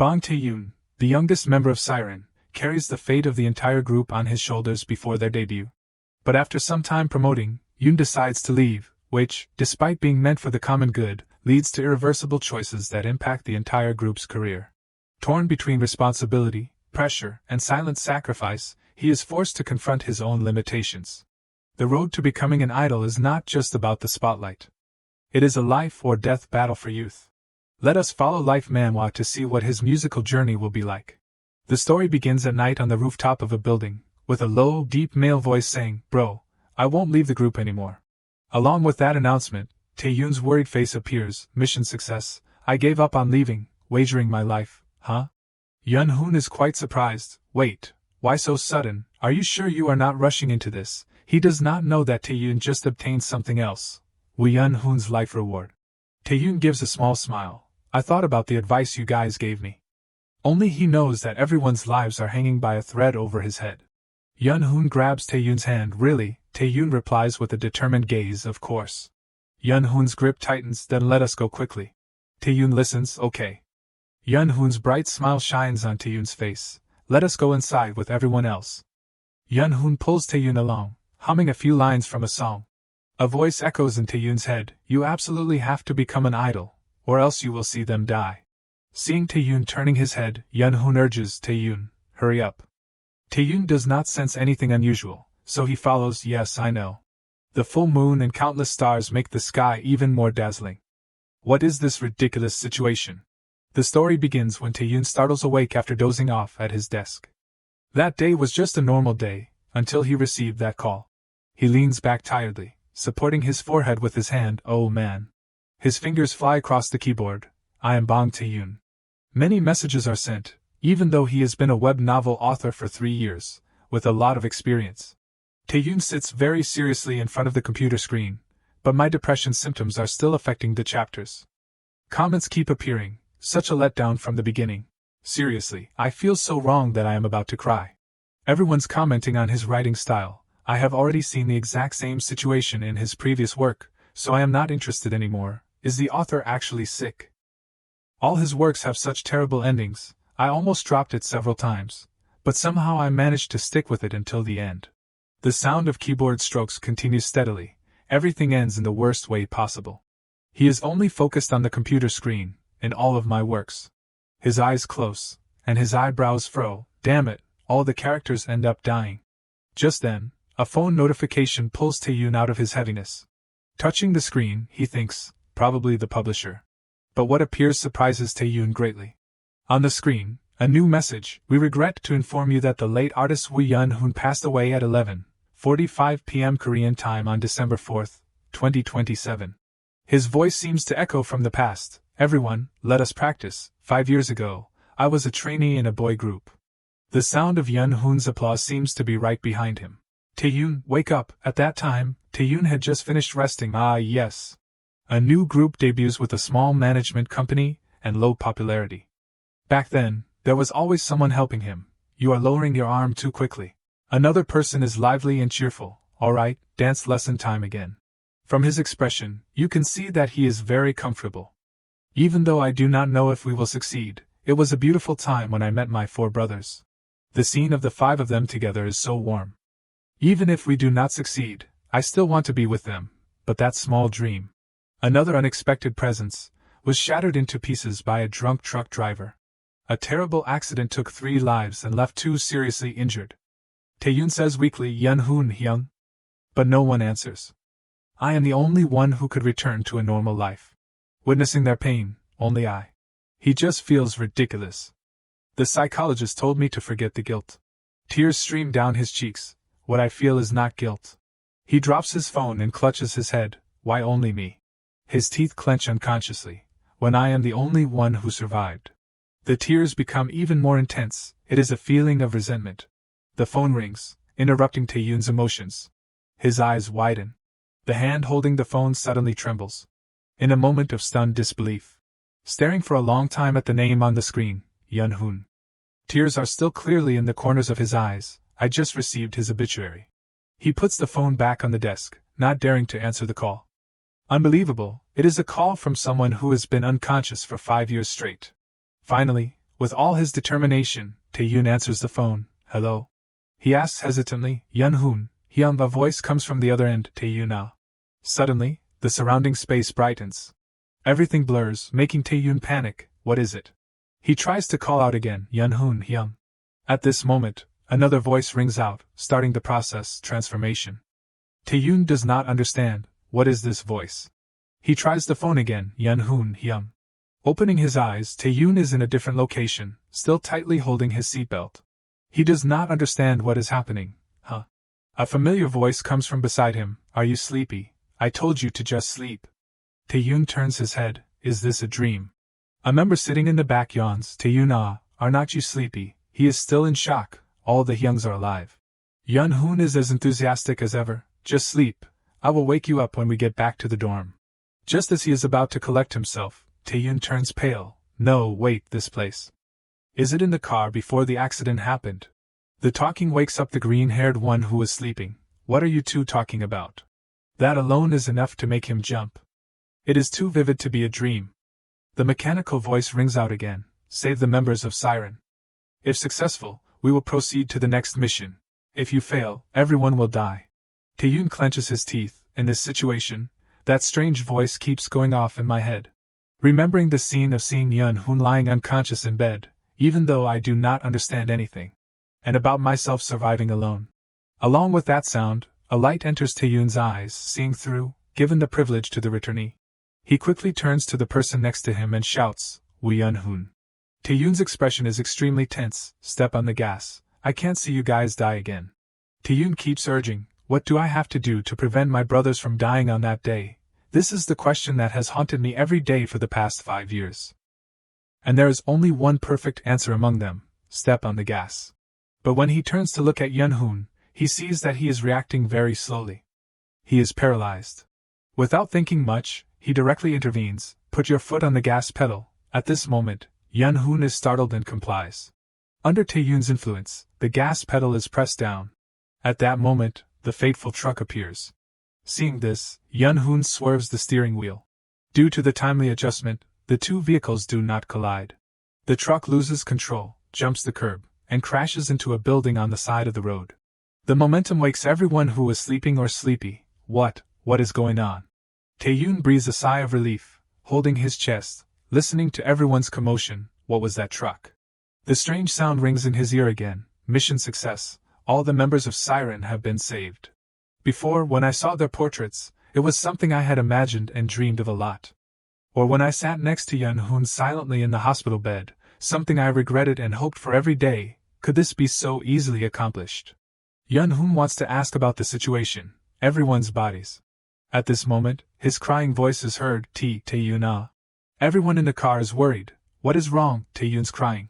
Bong Tae-yoon, the youngest member of Siren, carries the fate of the entire group on his shoulders before their debut. But after some time promoting, Yoon decides to leave, which, despite being meant for the common good, leads to irreversible choices that impact the entire group's career. Torn between responsibility, pressure, and silent sacrifice, he is forced to confront his own limitations. The road to becoming an idol is not just about the spotlight. It is a life-or-death battle for youth. Let us follow Life Manhwa to see what his musical journey will be like. The story begins at night on the rooftop of a building, with a low, deep male voice saying, "Bro, I won't leave the group anymore." Along with that announcement, Tae-yoon's worried face appears. Mission success. I gave up on leaving, wagering my life, huh? Yun-hoon is quite surprised. Wait, why so sudden? Are you sure you are not rushing into this? He does not know that Tae-yoon just obtained something else. Yun-hoon's life reward. Tae-yoon gives a small smile. I thought about the advice you guys gave me. Only he knows that everyone's lives are hanging by a thread over his head. Yun-hoon grabs Tae-yoon's hand. Really? Tae-yoon replies with a determined gaze. Of course. Yun-hoon's grip tightens. Then let us go quickly. Tae-yoon listens. Okay. Yun-hoon's bright smile shines on Tae-yoon's face. Let us go inside with everyone else. Yun-hoon pulls Tae-yoon along, humming a few lines from a song. A voice echoes in Tae-yoon's head. You absolutely have to become an idol, or else you will see them die. Seeing Tae-yoon turning his head, Yun-hoon urges, Tae-yoon, hurry up. Tae-yoon does not sense anything unusual, so he follows. Yes, I know. The full moon and countless stars make the sky even more dazzling. What is this ridiculous situation? The story begins when Tae-yoon startles awake after dozing off at his desk. That day was just a normal day, until he received that call. He leans back tiredly, supporting his forehead with his hand. Oh man. His fingers fly across the keyboard. I am Bong Tae-yoon. Many messages are sent, even though he has been a web novel author for 3 years, with a lot of experience. Tae-yoon sits very seriously in front of the computer screen, but my depression symptoms are still affecting the chapters. Comments keep appearing, such a letdown from the beginning. Seriously, I feel so wrong that I am about to cry. Everyone's commenting on his writing style. I have already seen the exact same situation in his previous work, so I am not interested anymore. Is the author actually sick? All his works have such terrible endings. I almost dropped it several times, but somehow I managed to stick with it until the end. The sound of keyboard strokes continues steadily. Everything ends in the worst way possible. He is only focused on the computer screen, in all of my works. His eyes close, and his eyebrows furrow. Damn it, all the characters end up dying. Just then, a phone notification pulls Tae-yoon out of his heaviness. Touching the screen, he thinks, probably the publisher. But what appears surprises Tae-yoon greatly. On the screen, a new message. We regret to inform you that the late artist Woo Yun-hoon passed away at 11:45 p.m. Korean time on December 4, 2027. His voice seems to echo from the past. Everyone, let us practice. 5 years ago, I was a trainee in a boy group. The sound of Yun-hoon's applause seems to be right behind him. Tae-yoon, wake up. At that time, Tae-yoon had just finished resting. Ah yes. A new group debuts with a small management company and low popularity. Back then, there was always someone helping him. You are lowering your arm too quickly. Another person is lively and cheerful. Alright, dance lesson time again. From his expression, you can see that he is very comfortable. Even though I do not know if we will succeed, it was a beautiful time when I met my 4 brothers. The scene of the 5 of them together is so warm. Even if we do not succeed, I still want to be with them, but that small dream. Another unexpected presence was shattered into pieces by a drunk truck driver. A terrible accident took 3 lives and left 2 seriously injured. Tae-yoon says weakly, Yun-hoon Hyung. But no one answers. I am the only one who could return to a normal life. Witnessing their pain, only I. He just feels ridiculous. The psychologist told me to forget the guilt. Tears stream down his cheeks. What I feel is not guilt. He drops his phone and clutches his head. Why only me? His teeth clench unconsciously, when I am the only one who survived. The tears become even more intense. It is a feeling of resentment. The phone rings, interrupting Tae-yoon's emotions. His eyes widen. The hand holding the phone suddenly trembles. In a moment of stunned disbelief, staring for a long time at the name on the screen, Yun-hoon. Tears are still clearly in the corners of his eyes. I just received his obituary. He puts the phone back on the desk, not daring to answer the call. Unbelievable, it is a call from someone who has been unconscious for 5 years straight. Finally, With all his determination, Tae-yoon answers the phone. Hello? He asks hesitantly. Yun-hoon. Hyun. A voice comes from the other end. Tae-yoon. Suddenly, the surrounding space brightens. Everything blurs, making Tae-yoon panic. What is it? He tries to call out again. Yun-hoon. Hyun. At this moment, another voice rings out, starting the process, transformation. Tae-yoon does not understand. What is this voice? He tries the phone again. Yun-hoon. Hyun. Opening his eyes, Tae-yoon is in a different location, still tightly holding his seatbelt. He does not understand what is happening. Huh? A familiar voice comes from beside him. Are you sleepy? I told you to just sleep. Tae-yoon turns his head. Is this a dream? A member sitting in the back yawns. Tae-yoon, are not you sleepy? He is still in shock. All the Hyungs are alive. Yun-hoon is as enthusiastic as ever. Just sleep. I will wake you up when we get back to the dorm. Just as he is about to collect himself, Tae-yoon turns pale. No, wait, this place. Is it in the car before the accident happened? The talking wakes up the green-haired one who was sleeping. What are you two talking about? That alone is enough to make him jump. It is too vivid to be a dream. The mechanical voice rings out again. Save the members of Siren. If successful, we will proceed to the next mission. If you fail, everyone will die. Tae-yoon clenches his teeth. In this situation, that strange voice keeps going off in my head. Remembering the scene of seeing Yun-hoon lying unconscious in bed, even though I do not understand anything. And about myself surviving alone. Along with that sound, a light enters Tae-yoon's eyes, seeing through, given the privilege to the returnee. He quickly turns to the person next to him and shouts, "We Yun-hoon." Tae-yoon's expression is extremely tense. Step on the gas. I can't see you guys die again. Tae-yoon keeps urging, what do I have to do to prevent my brothers from dying on that day? This is the question that has haunted me every day for the past 5 years. And there is only one perfect answer among them. Step on the gas. But when he turns to look at Yun-hoon, he sees that he is reacting very slowly. He is paralyzed. Without thinking much, he directly intervenes. Put your foot on the gas pedal. At this moment, Yun-hoon is startled and complies. Under Tae-yoon's influence, the gas pedal is pressed down. At that moment, the fateful truck appears. Seeing this, Yun-hoon swerves the steering wheel. Due to the timely adjustment, the two vehicles do not collide. The truck loses control, jumps the curb, and crashes into a building on the side of the road. The momentum wakes everyone who was sleeping or sleepy. What is going on? Tae-yoon breathes a sigh of relief, holding his chest, listening to everyone's commotion. What was that truck? The strange sound rings in his ear again. Mission success. All the members of Siren have been saved. Before, when I saw their portraits, it was something I had imagined and dreamed of a lot. Or when I sat next to Yun-hoon silently in the hospital bed, something I regretted and hoped for every day. Could this be so easily accomplished? Yun-hoon wants to ask about the situation, everyone's bodies. At this moment, his crying voice is heard. Tae-yoon. Everyone in the car is worried. What is wrong? Tae-yoon's crying.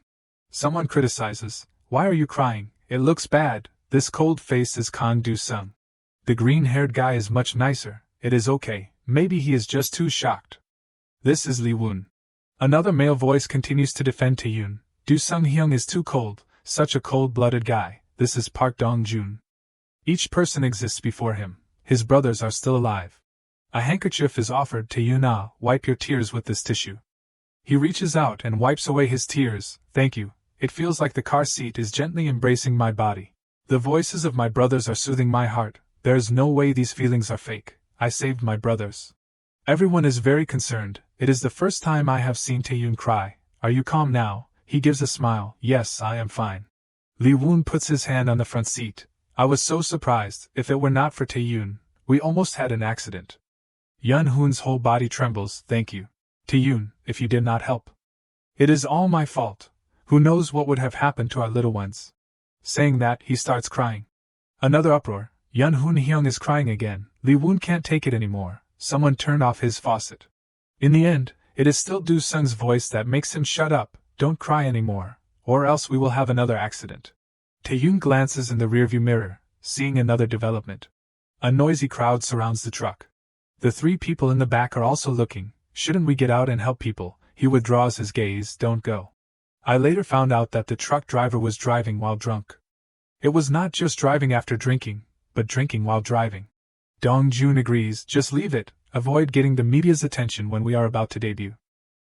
Someone criticizes. Why are you crying? It looks bad. This cold face is Kang Do-sung. The green-haired guy is much nicer. It is okay. Maybe he is just too shocked. This is Lee Woon. Another male voice continues to defend Tae-yoon. Do-sung Hyung is too cold. Such a cold-blooded guy. This is Park Dong-jun. Each person exists before him. His brothers are still alive. A handkerchief is offered. Tae-yoon. Wipe your tears with this tissue. He reaches out and wipes away his tears. Thank you. It feels like the car seat is gently embracing my body. The voices of my brothers are soothing my heart. There is no way these feelings are fake. I saved my brothers. Everyone is very concerned. It is the first time I have seen Tae-yoon cry. Are you calm now? He gives a smile. Yes, I am fine. Lee Woon puts his hand on the front seat. I was so surprised. If it were not for Tae-yoon, we almost had an accident. Yun-hoon's whole body trembles. Thank you. Tae-yoon, if you did not help. It is all my fault. Who knows what would have happened to our little ones? Saying that, he starts crying. Another uproar. Yun-hoon Hyung is crying again. Lee Woon can't take it anymore. Someone turned off his faucet. In the end, it is still Do-sung's voice that makes him shut up. Don't cry anymore, or else we will have another accident. Tae-yoon glances in the rearview mirror, seeing another development. A noisy crowd surrounds the truck. The three people in the back are also looking. Shouldn't we get out and help people? He withdraws his gaze. Don't go. I later found out that the truck driver was driving while drunk. It was not just driving after drinking, but drinking while driving. Dong-jun agrees. Just leave it. Avoid getting the media's attention when we are about to debut.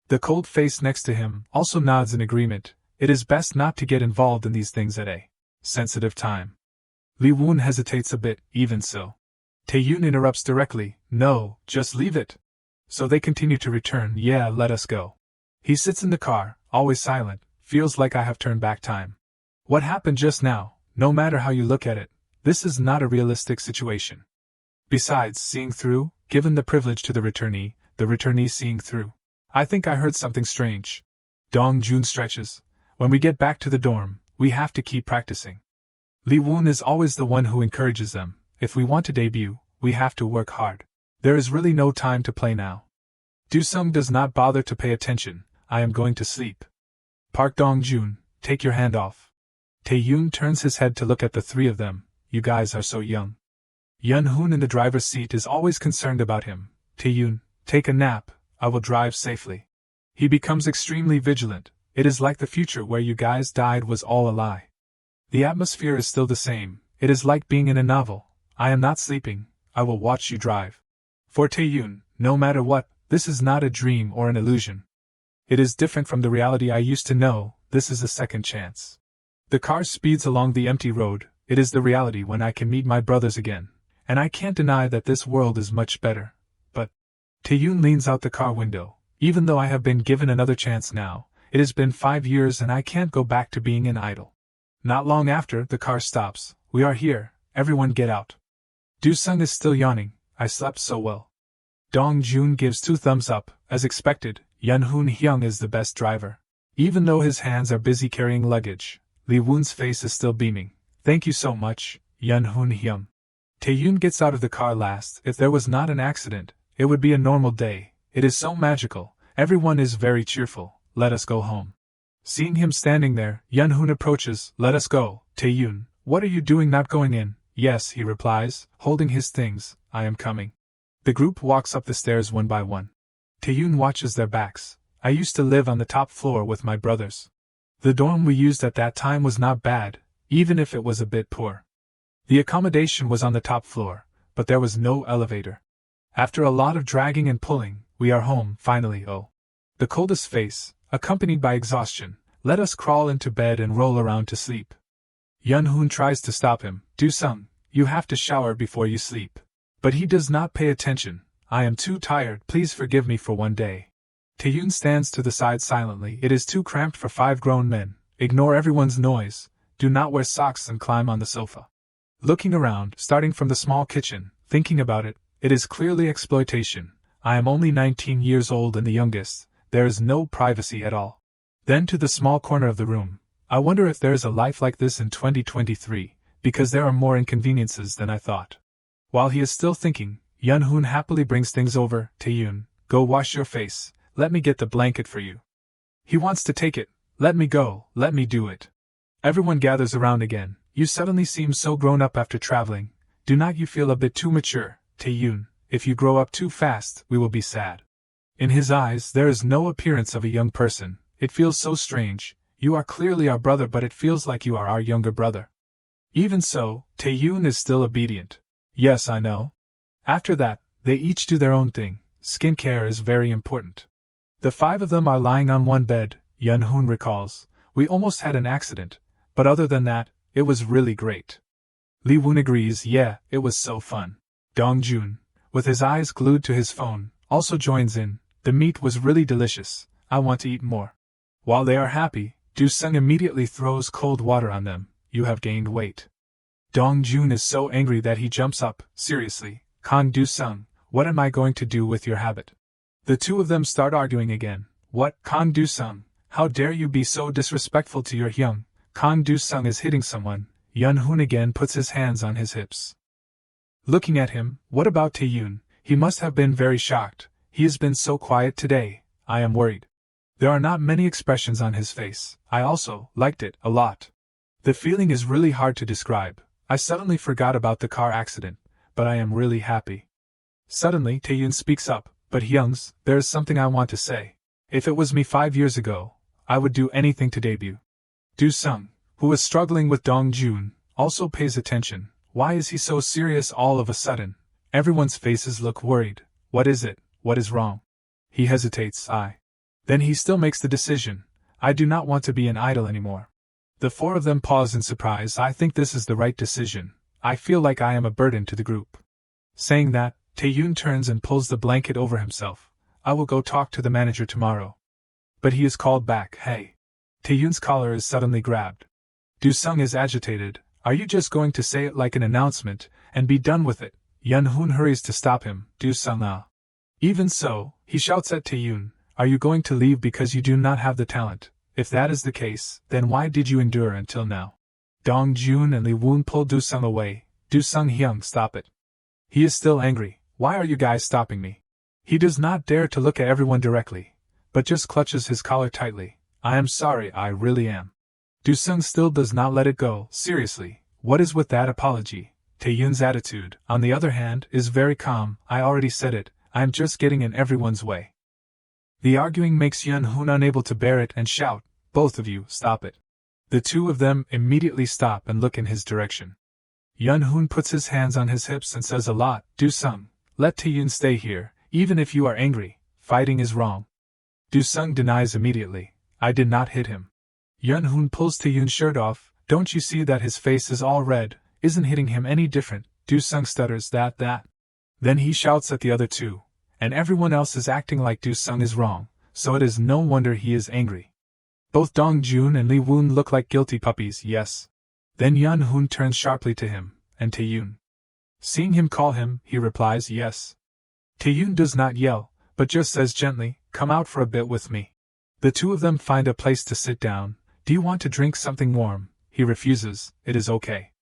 The cold face next to him also nods in agreement. It is best not to get involved in these things at a sensitive time. Lee Woon hesitates a bit, even so. Tae-yoon interrupts directly, no, just leave it. So they continue to return, yeah, let us go. He sits in the car, always silent, feels like I have turned back time. What happened just now, no matter how you look at it, this is not a realistic situation. Besides, seeing through, given the privilege to the returnee seeing through. I think I heard something strange. Dong-jun stretches. When we get back to the dorm, we have to keep practicing. Lee Woon is always the one who encourages them. If we want to debut, we have to work hard. There is really no time to play now. Do-sung does not bother to pay attention. I am going to sleep. Park Dong-jun, take your hand off. Tae-yoon turns his head to look at the three of them. You guys are so young. Yun-hoon in the driver's seat is always concerned about him. Tae-yoon, take a nap, I will drive safely. He becomes extremely vigilant. It is like the future where you guys died was all a lie. The atmosphere is still the same. It is like being in a novel. I am not sleeping. I will watch you drive. For Tae-yoon, no matter what, this is not a dream or an illusion. It is different from the reality I used to know. This is a second chance. The car speeds along the empty road. It is the reality when I can meet my brothers again. And I can't deny that this world is much better. But Tae-yoon leans out the car window. Even though I have been given another chance now, it has been 5 years and I can't go back to being an idol. Not long after, the car stops. We are here. Everyone get out. Do-sung is still yawning. I slept so well. Dong-jun gives 2 thumbs up. As expected, Yun-hoon Hyung is the best driver. Even though his hands are busy carrying luggage, Lee Woon's face is still beaming. Thank you so much, Yun-hoon Hyung. Tae-yoon gets out of the car last. If there was not an accident, it would be a normal day. It is so magical. Everyone is very cheerful. Let us go home. Seeing him standing there, Yun-hoon approaches. Let us go. Tae-yoon, what are you doing not going in? Yes, he replies, holding his things. I am coming. The group walks up the stairs one by one. Tae-yoon watches their backs. I used to live on the top floor with my brothers. The dorm we used at that time was not bad, even if it was a bit poor. The accommodation was on the top floor, but there was no elevator. After a lot of dragging and pulling, we are home, finally. Oh. The coldest face, accompanied by exhaustion, let us crawl into bed and roll around to sleep. Yun-hoon tries to stop him. Do-sung, you have to shower before you sleep. But he does not pay attention. I am too tired, please forgive me for one day. Tae-yoon stands to the side silently. It is too cramped for 5 grown men. Ignore everyone's noise. Do not wear socks and climb on the sofa. Looking around, starting from the small kitchen, thinking about it, it is clearly exploitation. I am only 19 years old and the youngest. There is no privacy at all. Then to the small corner of the room. I wonder if there is a life like this in 2023, because there are more inconveniences than I thought. While he is still thinking, Yun-hoon happily brings things over. Tae-yoon, go wash your face. Let me get the blanket for you. He wants to take it. Let me go. Let me do it. Everyone gathers around again. You suddenly seem so grown up after traveling. Do not you feel a bit too mature, Tae-yoon? If you grow up too fast, we will be sad. In his eyes there is no appearance of a young person. It feels so strange. You are clearly our brother, but it feels like you are our younger brother. Even so, Tae-yoon is still obedient. Yes, I know. After that, they each do their own thing. Skincare is very important. The 5 of them are lying on one bed, Yun-hoon recalls. We almost had an accident, but other than that, it was really great. Lee Woon agrees, yeah, it was so fun. Dong-jun, with his eyes glued to his phone, also joins in. The meat was really delicious. I want to eat more. While they are happy, Do-sung immediately throws cold water on them. You have gained weight. Dong-jun is so angry that he jumps up. Seriously, Kang Do-sung, what am I going to do with your habit? The 2 of them start arguing again. What, Kang Do-sung? How dare you be so disrespectful to your Hyung? Kang Do-sung is hitting someone. Yun-hoon again puts his hands on his hips. Looking at him, what about Tae-yoon? He must have been very shocked. He has been so quiet today. I am worried. There are not many expressions on his face. I also liked it a lot. The feeling is really hard to describe. I suddenly forgot about the car accident, but I am really happy. Suddenly Tae-yoon speaks up. But Hyungs, there is something I want to say. If it was me 5 years ago, I would do anything to debut. Do-sung, who is struggling with Dong-jun, also pays attention. Why is he so serious all of a sudden? Everyone's faces look worried. What is it? What is wrong? He hesitates. Then he still makes the decision. I do not want to be an idol anymore. The four of them pause in surprise. I think this is the right decision. I feel like I am a burden to the group. Saying that, Taeyun turns and pulls the blanket over himself. I will go talk to the manager tomorrow. But he is called back. Hey. Taeyun's collar is suddenly grabbed. Do-sung is agitated. Are you just going to say it like an announcement, and be done with it? Yun-hoon hurries to stop him. Do-sung. Even so, he shouts at Taeyun, are you going to leave because you do not have the talent? If that is the case, then why did you endure until now? Dong-jun and Lee-woon pull Do-sung away. Do-sung-hyung, stop it. He is still angry. Why are you guys stopping me? He does not dare to look at everyone directly, but just clutches his collar tightly. I am sorry, I really am. Do-sung still does not let it go. Seriously, what is with that apology? Taeyun's attitude, on the other hand, is very calm. I already said it, I am just getting in everyone's way. The arguing makes Yun-hoon unable to bear it and shout, both of you, stop it. The two of them immediately stop and look in his direction. Yun-hoon puts his hands on his hips and says a lot, Do-sung, let Taeyun stay here, even if you are angry, fighting is wrong. Do-sung denies immediately, I did not hit him. Yun-hoon pulls Taeyun's shirt off, don't you see that his face is all red, isn't hitting him any different? Do-sung stutters that. Then he shouts at the other two, and everyone else is acting like Do-sung is wrong, so it is no wonder he is angry. Both Dong-jun and Lee-woon look like guilty puppies, yes. Then Yun-hoon turns sharply to him, and Taeyun. Seeing him call him, he replies yes. Taeyun does not yell, but just says gently, come out for a bit with me. The two of them find a place to sit down. Do you want to drink something warm? He refuses, it is okay.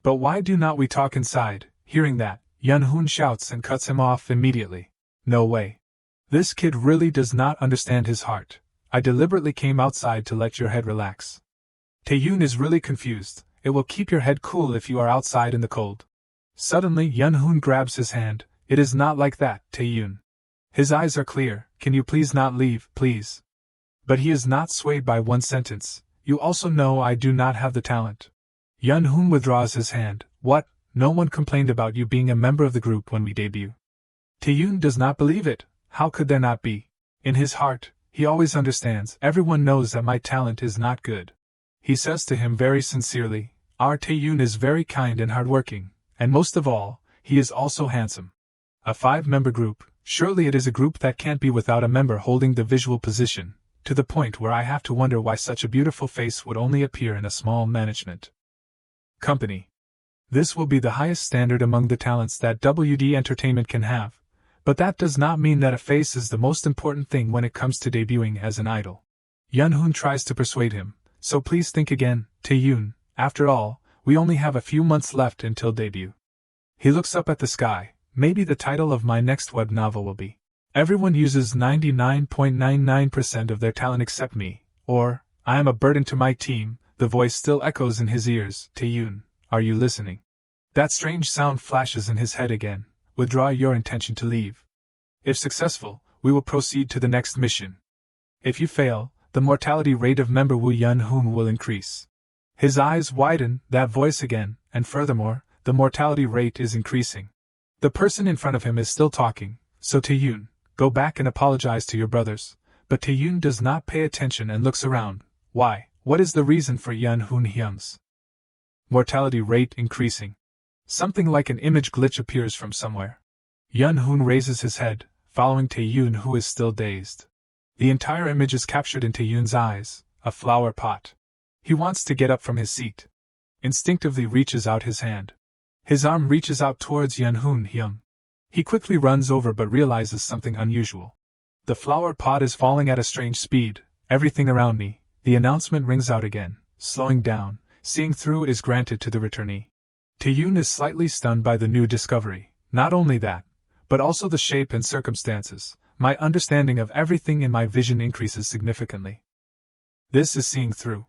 But why do not we talk inside? Hearing that, Yun-hoon shouts and cuts him off immediately. No way. This kid really does not understand his heart. I deliberately came outside to let your head relax. Taeyun is really confused. It will keep your head cool if you are outside in the cold. Suddenly Yun-hoon grabs his hand. It is not like that, Taeyun. His eyes are clear. Can you please not leave, please? But he is not swayed by one sentence. You also know I do not have the talent. Yun-hoon withdraws his hand. What? No one complained about you being a member of the group when we debut. Taeyun does not believe it. How could there not be? In his heart, he always understands. Everyone knows that my talent is not good. He says to him very sincerely, our Taeyun is very kind and hardworking, and most of all, he is also handsome. A 5-member group, surely it is a group that can't be without a member holding the visual position, to the point where I have to wonder why such a beautiful face would only appear in a small management company. This will be the highest standard among the talents that WD Entertainment can have, but that does not mean that a face is the most important thing when it comes to debuting as an idol. Yun-hoon tries to persuade him, so please think again, Taeyun, after all, we only have a few months left until debut. He looks up at the sky. Maybe the title of my next web novel will be, Everyone uses 99.99% of their talent except me, or, I am a burden to my team. The voice still echoes in his ears. Taeyun, are you listening? That strange sound flashes in his head again. Withdraw your intention to leave. If successful, we will proceed to the next mission. If you fail, the mortality rate of member Wu Yun-hoon will increase. His eyes widen, that voice again, and furthermore, the mortality rate is increasing. The person in front of him is still talking, so Taeyun, go back and apologize to your brothers. But Taeyun does not pay attention and looks around. Why? What is the reason for Yun-hoon-hyung's mortality rate increasing? Something like an image glitch appears from somewhere. Yun-hoon raises his head, following Taeyun, who is still dazed. The entire image is captured in Taeyun's eyes, a flower pot. He wants to get up from his seat. Instinctively reaches out his hand. His arm reaches out towards Yun-hoon-hyung. He quickly runs over but realizes something unusual. The flower pot is falling at a strange speed. Everything around me. The announcement rings out again. Slowing down, seeing through is granted to the returnee. Taeyun is slightly stunned by the new discovery. Not only that, but also the shape and circumstances. My understanding of everything in my vision increases significantly. This is seeing through.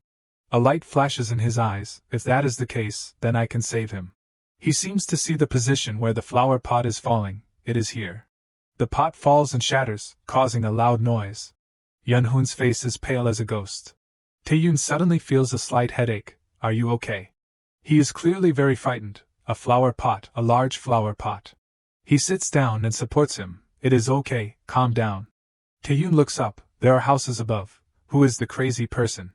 A light flashes in his eyes. If that is the case, then I can save him. He seems to see the position where the flower pot is falling. It is here. The pot falls and shatters, causing a loud noise. Yun-hoon's face is pale as a ghost. Taeyun suddenly feels a slight headache. Are you okay? He is clearly very frightened. A flower pot, a large flower pot. He sits down and supports him. It is okay, calm down. Taeyun looks up. There are houses above, Who is the crazy person?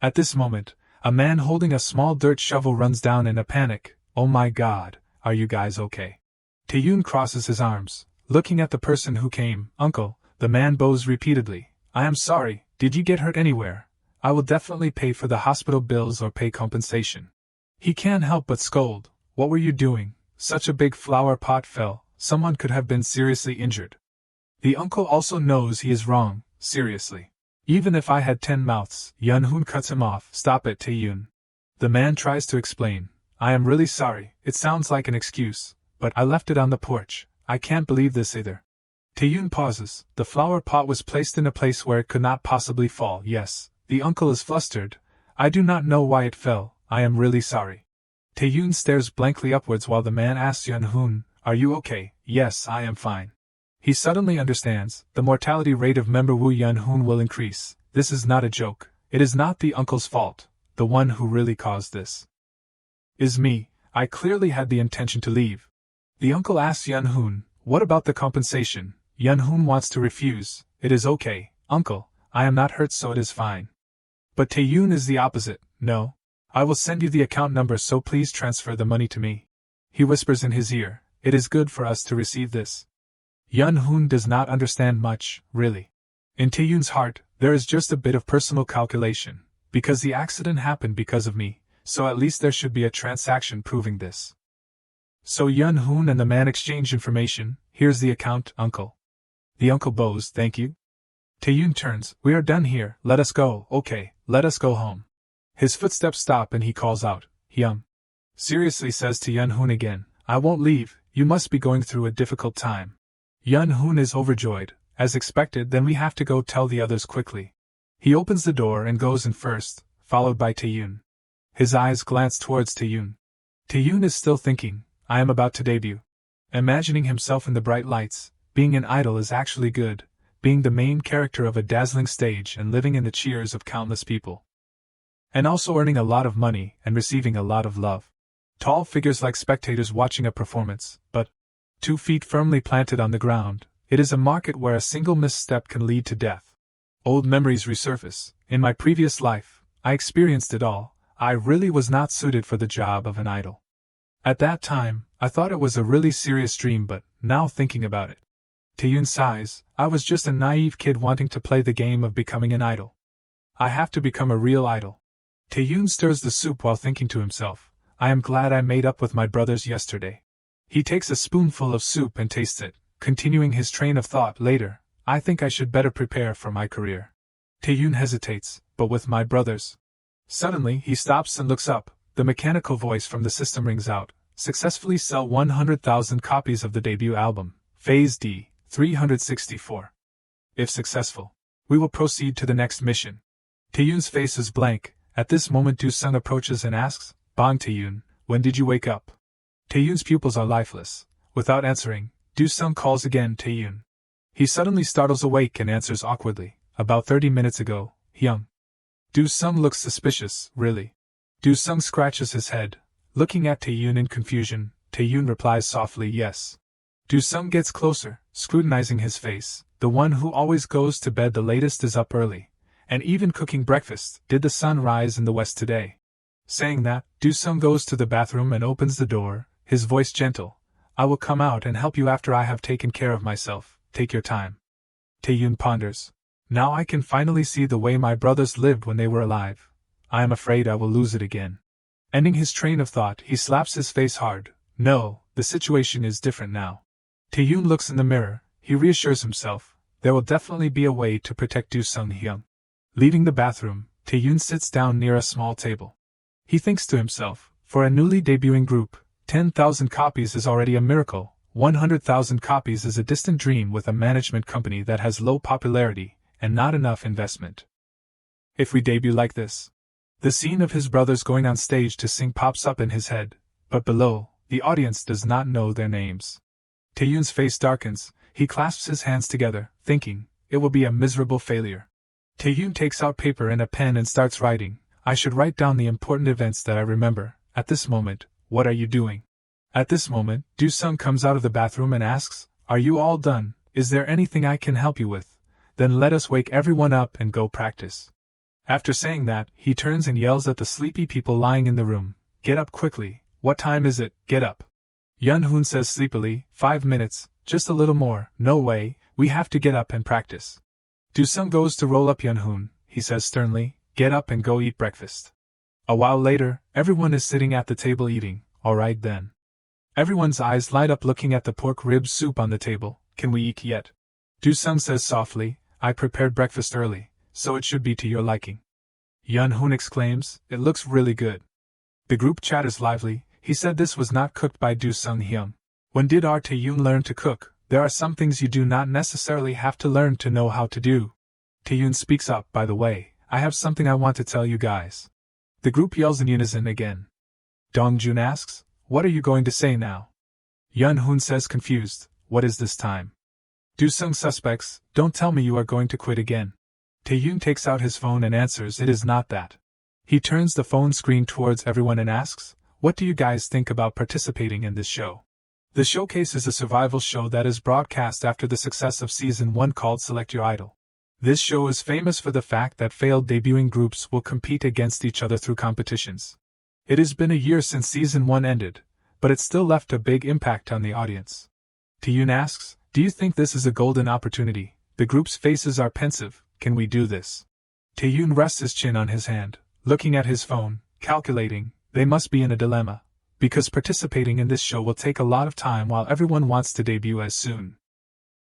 At this moment, a man holding a small dirt shovel runs down in a panic. Oh my god, are you guys okay? Tae-yoon crosses his arms, looking at the person who came. Uncle, the man bows repeatedly. I am sorry, did you get hurt anywhere? I will definitely pay for the hospital bills or pay compensation. He can't help but scold. What were you doing? Such a big flower pot fell, someone could have been seriously injured. The uncle also knows he is wrong, seriously. Even if I had 10 mouths, Yun-hoon cuts him off. Stop it, Tae-yoon. The man tries to explain. I am really sorry, it sounds like an excuse, but I left it on the porch. I can't believe this either. Tae-yoon pauses. The flower pot was placed in a place where it could not possibly fall. Yes, the uncle is flustered. I do not know why it fell. I am really sorry. Tae-yoon stares blankly upwards while the man asks Yun-hoon, are you okay? Yes, I am fine. He suddenly understands, the mortality rate of member Woo Yun-hoon will increase. This is not a joke. It is not the uncle's fault. The one who really caused this is me. I clearly had the intention to leave. The uncle asks Yun-hoon, what about the compensation? Yun-hoon wants to refuse. It is okay, uncle. I am not hurt, so it is fine. But Tae-yoon is the opposite. No. I will send you the account number, so please transfer the money to me. He whispers in his ear, it is good for us to receive this. Yun-hoon does not understand much, really. In Tae-yoon's heart, there is just a bit of personal calculation. Because the accident happened because of me, so at least there should be a transaction proving this. So Yun-hoon and the man exchange information. Here's the account, uncle. The uncle bows, thank you. Tae-yoon turns, we are done here, let us go. Okay, let us go home. His footsteps stop and he calls out, Hyung. Seriously, says to Yun-hoon again, I won't leave, you must be going through a difficult time. Yun-hoon is overjoyed. As expected, then we have to go tell the others quickly. He opens the door and goes in first, followed by Tae-yoon. His eyes glance towards Tae-yoon. Tae-yoon is still thinking, I am about to debut. Imagining himself in the bright lights, being an idol is actually good, being the main character of a dazzling stage and living in the cheers of countless people. And also earning a lot of money and receiving a lot of love. Tall figures like spectators watching a performance, but 2 feet firmly planted on the ground, it is a market where a single misstep can lead to death. Old memories resurface. In my previous life, I experienced it all. I really was not suited for the job of an idol. At that time, I thought it was a really serious dream, but now thinking about it. Tae-yoon sighs, I was just a naive kid wanting to play the game of becoming an idol. I have to become a real idol. Tae-yoon stirs the soup while thinking to himself, I am glad I made up with my brothers yesterday. He takes a spoonful of soup and tastes it, continuing his train of thought later, I think I should better prepare for my career. Tae-yoon hesitates, but with my brothers. Suddenly he stops and looks up, the mechanical voice from the system rings out, successfully sell 100,000 copies of the debut album, Phase D, 364. If successful, we will proceed to the next mission. Tae-yoon's face is blank. At this moment Do-sung approaches and asks, Bong Tae-yoon, when did you wake up? Tae-yoon's pupils are lifeless. Without answering, Do-sung calls again Tae-yoon. He suddenly startles awake and answers awkwardly, about 30 minutes ago, Hyung. Do-sung looks suspicious, really. Do-sung scratches his head, looking at Tae-yoon in confusion. Tae-yoon replies softly yes. Do-sung gets closer, scrutinizing his face. The one who always goes to bed the latest is up early, and even cooking breakfast. Did the sun rise in the west today? Saying that, Do-sung goes to the bathroom and opens the door, his voice gentle. I will come out and help you after I have taken care of myself. Take your time. Tae-yoon ponders. Now I can finally see the way my brothers lived when they were alive. I am afraid I will lose it again. Ending his train of thought, he slaps his face hard. No, the situation is different now. Tae-yoon looks in the mirror. He reassures himself. There will definitely be a way to protect Do-sung Hyung. Leaving the bathroom, Tae-yoon sits down near a small table. He thinks to himself, for a newly debuting group, 10,000 copies is already a miracle. 100,000 copies is a distant dream with a management company that has low popularity and not enough investment. If we debut like this, the scene of his brothers going on stage to sing pops up in his head, but below, the audience does not know their names. Tae-yoon's face darkens, he clasps his hands together, thinking, it will be a miserable failure. Tae-yoon takes out paper and a pen and starts writing. I should write down the important events that I remember. At this moment, what are you doing? At this moment, Do-sung comes out of the bathroom and asks, are you all done? Is there anything I can help you with? Then let us wake everyone up and go practice. After saying that, he turns and yells at the sleepy people lying in the room, "Get up quickly, what time is it, get up." Yun-hoon says sleepily, 5 minutes, just a little more, no way, we have to get up and practice. Do-sung goes to roll up Yun-hoon, he says sternly, "Get up and go eat breakfast." A while later, everyone is sitting at the table eating, alright then. Everyone's eyes light up looking at the pork rib soup on the table, "Can we eat yet?" Do-sung says softly, "I prepared breakfast early, so it should be to your liking." Yun-hoon exclaims, "It looks really good." The group chatters lively. He said this was not cooked by Do-sung Hyun. When did our Tae-yoon learn to cook? There are some things you do not necessarily have to learn to know how to do. Tae-yoon speaks up, "By the way, I have something I want to tell you guys." The group yells in unison again. Dong-jun asks, "What are you going to say now?" Yun-hoon says confused, "What is this time?" Do-sung suspects, "Don't tell me you are going to quit again." Tae-yoon takes out his phone and answers, "It is not that." He turns the phone screen towards everyone and asks, "What do you guys think about participating in this show?" The showcase is a survival show that is broadcast after the success of Season 1 called Select Your Idol. This show is famous for the fact that failed debuting groups will compete against each other through competitions. It has been a year since Season 1 ended, but it still left a big impact on the audience. Tae-yoon asks, "Do you think this is a golden opportunity? The group's faces are pensive, can we do this?" Tae-yoon rests his chin on his hand, looking at his phone, calculating, they must be in a dilemma, because participating in this show will take a lot of time while everyone wants to debut as soon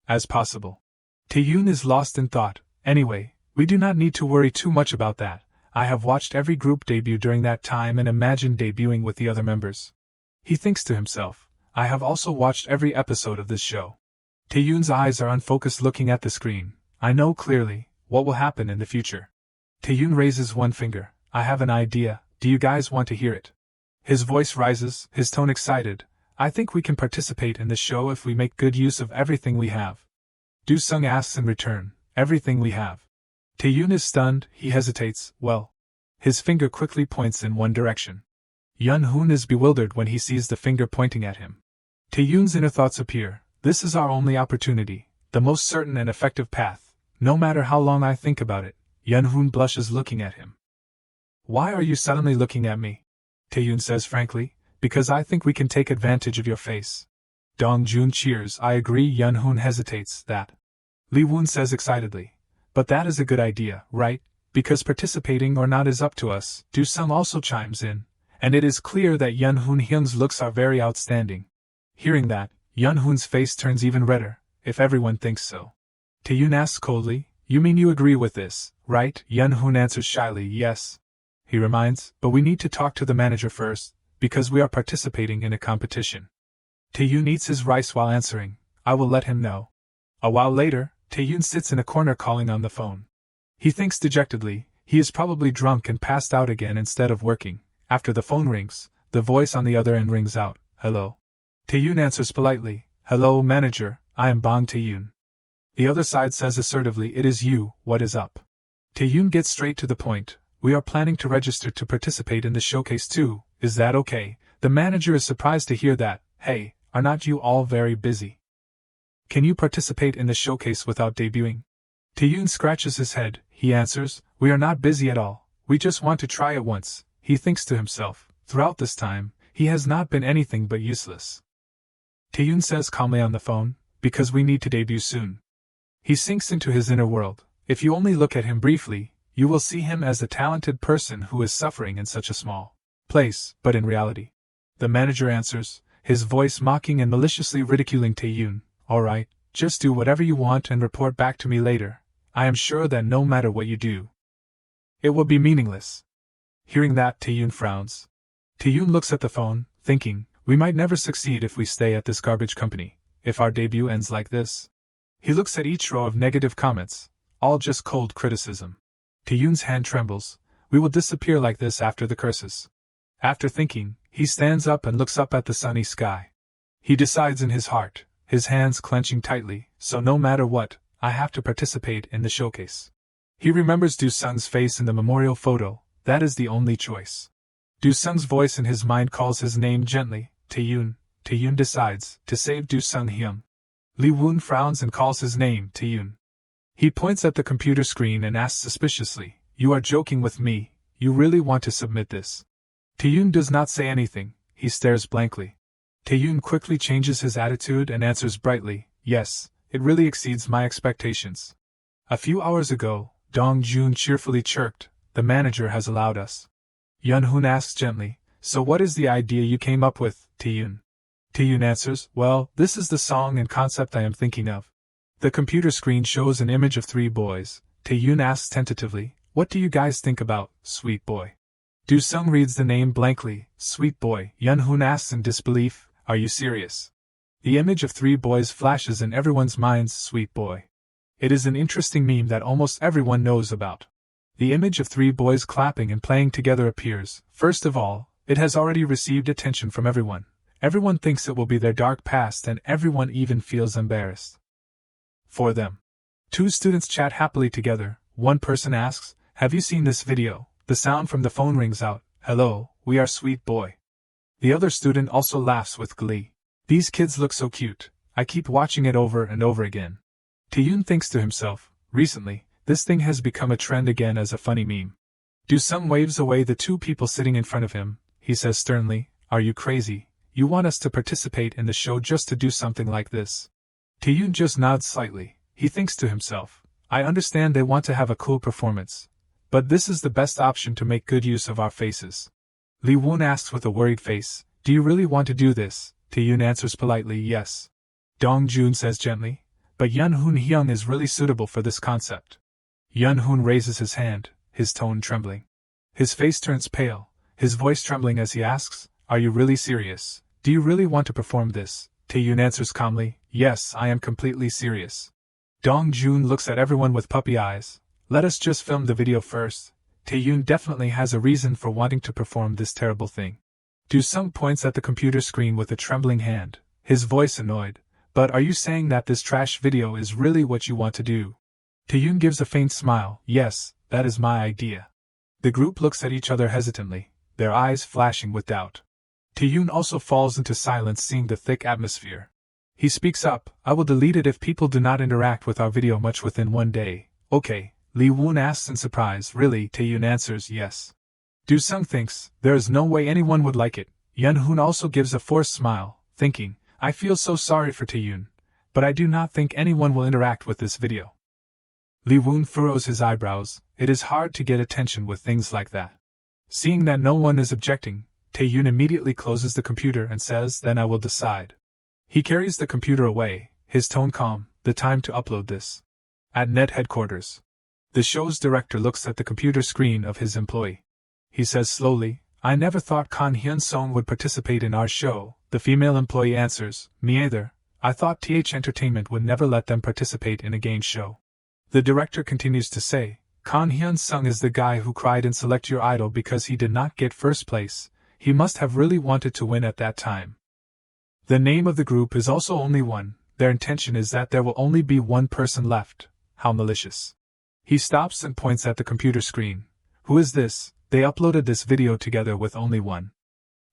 as possible. Tae-yoon is lost in thought. "Anyway, we do not need to worry too much about that. I have watched every group debut during that time and imagined debuting with the other members." He thinks to himself, "I have also watched every episode of this show." Tae-yoon's eyes are unfocused looking at the screen. "I know clearly what will happen in the future." Tae-yoon raises one finger. "I have an idea, do you guys want to hear it?" His voice rises, his tone excited. "I think we can participate in the show if we make good use of everything we have." Do-sung asks in return, "Everything we have?" Tae-yoon is stunned, he hesitates, "Well." His finger quickly points in one direction. Yun-hoon is bewildered when he sees the finger pointing at him. Tae-yoon's inner thoughts appear, "This is our only opportunity, the most certain and effective path, no matter how long I think about it." Yun-hoon blushes looking at him. "Why are you suddenly looking at me?" Tae-yoon says frankly, "Because I think we can take advantage of your face." Dong-jun cheers, "I agree." Yun-hoon hesitates, "That." Lee-woon says excitedly, "But that is a good idea, right? Because participating or not is up to us." Do-sung also chimes in, and it is clear that Yun-hoon Hyun's looks are very outstanding. Hearing that, Yun-hoon's face turns even redder, "If everyone thinks so." Tae-yoon asks coldly, "You mean you agree with this, right?" Yun-hoon answers shyly, "Yes." He reminds, "But we need to talk to the manager first, because we are participating in a competition." Tae-yoon eats his rice while answering, "I will let him know." A while later, Tae-yoon sits in a corner calling on the phone. He thinks dejectedly, he is probably drunk and passed out again instead of working. After the phone rings, the voice on the other end rings out, "Hello." Tae-yoon answers politely, "Hello, manager, I am Bang Tae-yoon." The other side says assertively, "It is you, what is up?" Tae-yoon gets straight to the point, "We are planning to register to participate in the showcase too, is that okay?" The manager is surprised to hear that. "Hey, are not you all very busy? Can you participate in the showcase without debuting?" Tae-yoon scratches his head, he answers, "We are not busy at all, we just want to try it once." He thinks to himself, throughout this time, he has not been anything but useless. Tae-yoon says calmly on the phone, "Because we need to debut soon." He sinks into his inner world. If you only look at him briefly, you will see him as a talented person who is suffering in such a small place, but in reality. The manager answers, his voice mocking and maliciously ridiculing Tae-yoon, "Alright, just do whatever you want and report back to me later. I am sure that no matter what you do, it will be meaningless." Hearing that, Tae-yoon frowns. Tae-yoon looks at the phone, thinking, "We might never succeed if we stay at this garbage company, if our debut ends like this." He looks at each row of negative comments, all just cold criticism. Tae-yoon's hand trembles, "We will disappear like this after the curses." After thinking, he stands up and looks up at the sunny sky. He decides in his heart, his hands clenching tightly, "So no matter what, I have to participate in the showcase." He remembers Do-sung's face in the memorial photo, that is the only choice. Do-sung's voice in his mind calls his name gently, "Tae-yoon." Tae-yoon decides to save Do-sung Hyun. Lee-woon frowns and calls his name, "Tae-yoon." He points at the computer screen and asks suspiciously, You are joking with me, you really want to submit this? Taeyoon does not say anything, he stares blankly. Taeyoon quickly changes his attitude and answers brightly, yes, it really exceeds my expectations. A few hours ago, Dong-jun cheerfully chirped, the manager has allowed us. Yun-hoon asks gently, so what is the idea you came up with, Taeyoon? Taeyoon answers, well, this is the song and concept I am thinking of. The computer screen shows an image of 3 boys. Taeyoon asks tentatively, what do you guys think about, Sweet Boy? Do-sung reads the name blankly, Sweet Boy. Yun-hoon asks in disbelief, are you serious? The image of 3 boys flashes in everyone's minds, Sweet Boy. It is an interesting meme that almost everyone knows about. The image of 3 boys clapping and playing together appears. First of all, it has already received attention from everyone. Everyone thinks it will be their dark past and everyone even feels embarrassed for them. 2 students chat happily together. One person asks, have you seen this video? The sound from the phone rings out, hello, we are Sweet Boy. The other student also laughs with glee. These kids look so cute, I keep watching it over and over again. Taeyoon thinks to himself, recently, this thing has become a trend again as a funny meme. Do-sung waves away the 2 people sitting in front of him. He says sternly, are you crazy? You want us to participate in the show just to do something like this? Taeyoon just nods slightly. He thinks to himself, I understand they want to have a cool performance, but this is the best option to make good use of our faces. Lee Woon asks with a worried face, do you really want to do this? Taeyoon answers politely, yes. Dong-jun says gently, but Yun-hoon Hyung is really suitable for this concept. Yun-hoon raises his hand, his tone trembling. His face turns pale, his voice trembling as he asks, are you really serious? Do you really want to perform this? Taeyoon answers calmly, yes, I am completely serious. Dong-jun looks at everyone with puppy eyes. Let us just film the video first. Taeyoon definitely has a reason for wanting to perform this terrible thing. Do-sung points at the computer screen with a trembling hand, his voice annoyed. But are you saying that this trash video is really what you want to do? Taeyoon gives a faint smile, yes, that is my idea. The group looks at each other hesitantly, their eyes flashing with doubt. Taeyoon also falls into silence seeing the thick atmosphere. He speaks up, I will delete it if people do not interact with our video much within 1 day. Okay, Lee Woon asks in surprise, really? Taeyoon answers yes. Do-sung thinks, there is no way anyone would like it. Yun-hoon also gives a forced smile, thinking, I feel so sorry for Taeyoon, but I do not think anyone will interact with this video. Lee Woon furrows his eyebrows, it is hard to get attention with things like that. Seeing that no one is objecting, Taeyoon immediately closes the computer and says, then I will decide. He carries the computer away, his tone calm, the time to upload this. At net headquarters. The show's director looks at the computer screen of his employee. He says slowly, I never thought Kan Hyun-sung would participate in our show. The female employee answers, me either. I thought TH Entertainment would never let them participate in a game show. The director continues to say, Kan Hyun-sung is the guy who cried in Select Your Idol because he did not get first place. He must have really wanted to win at that time. The name of the group is also only one. Their intention is that there will only be one person left. How malicious. He stops and points at the computer screen. Who is this? They uploaded this video together with only one.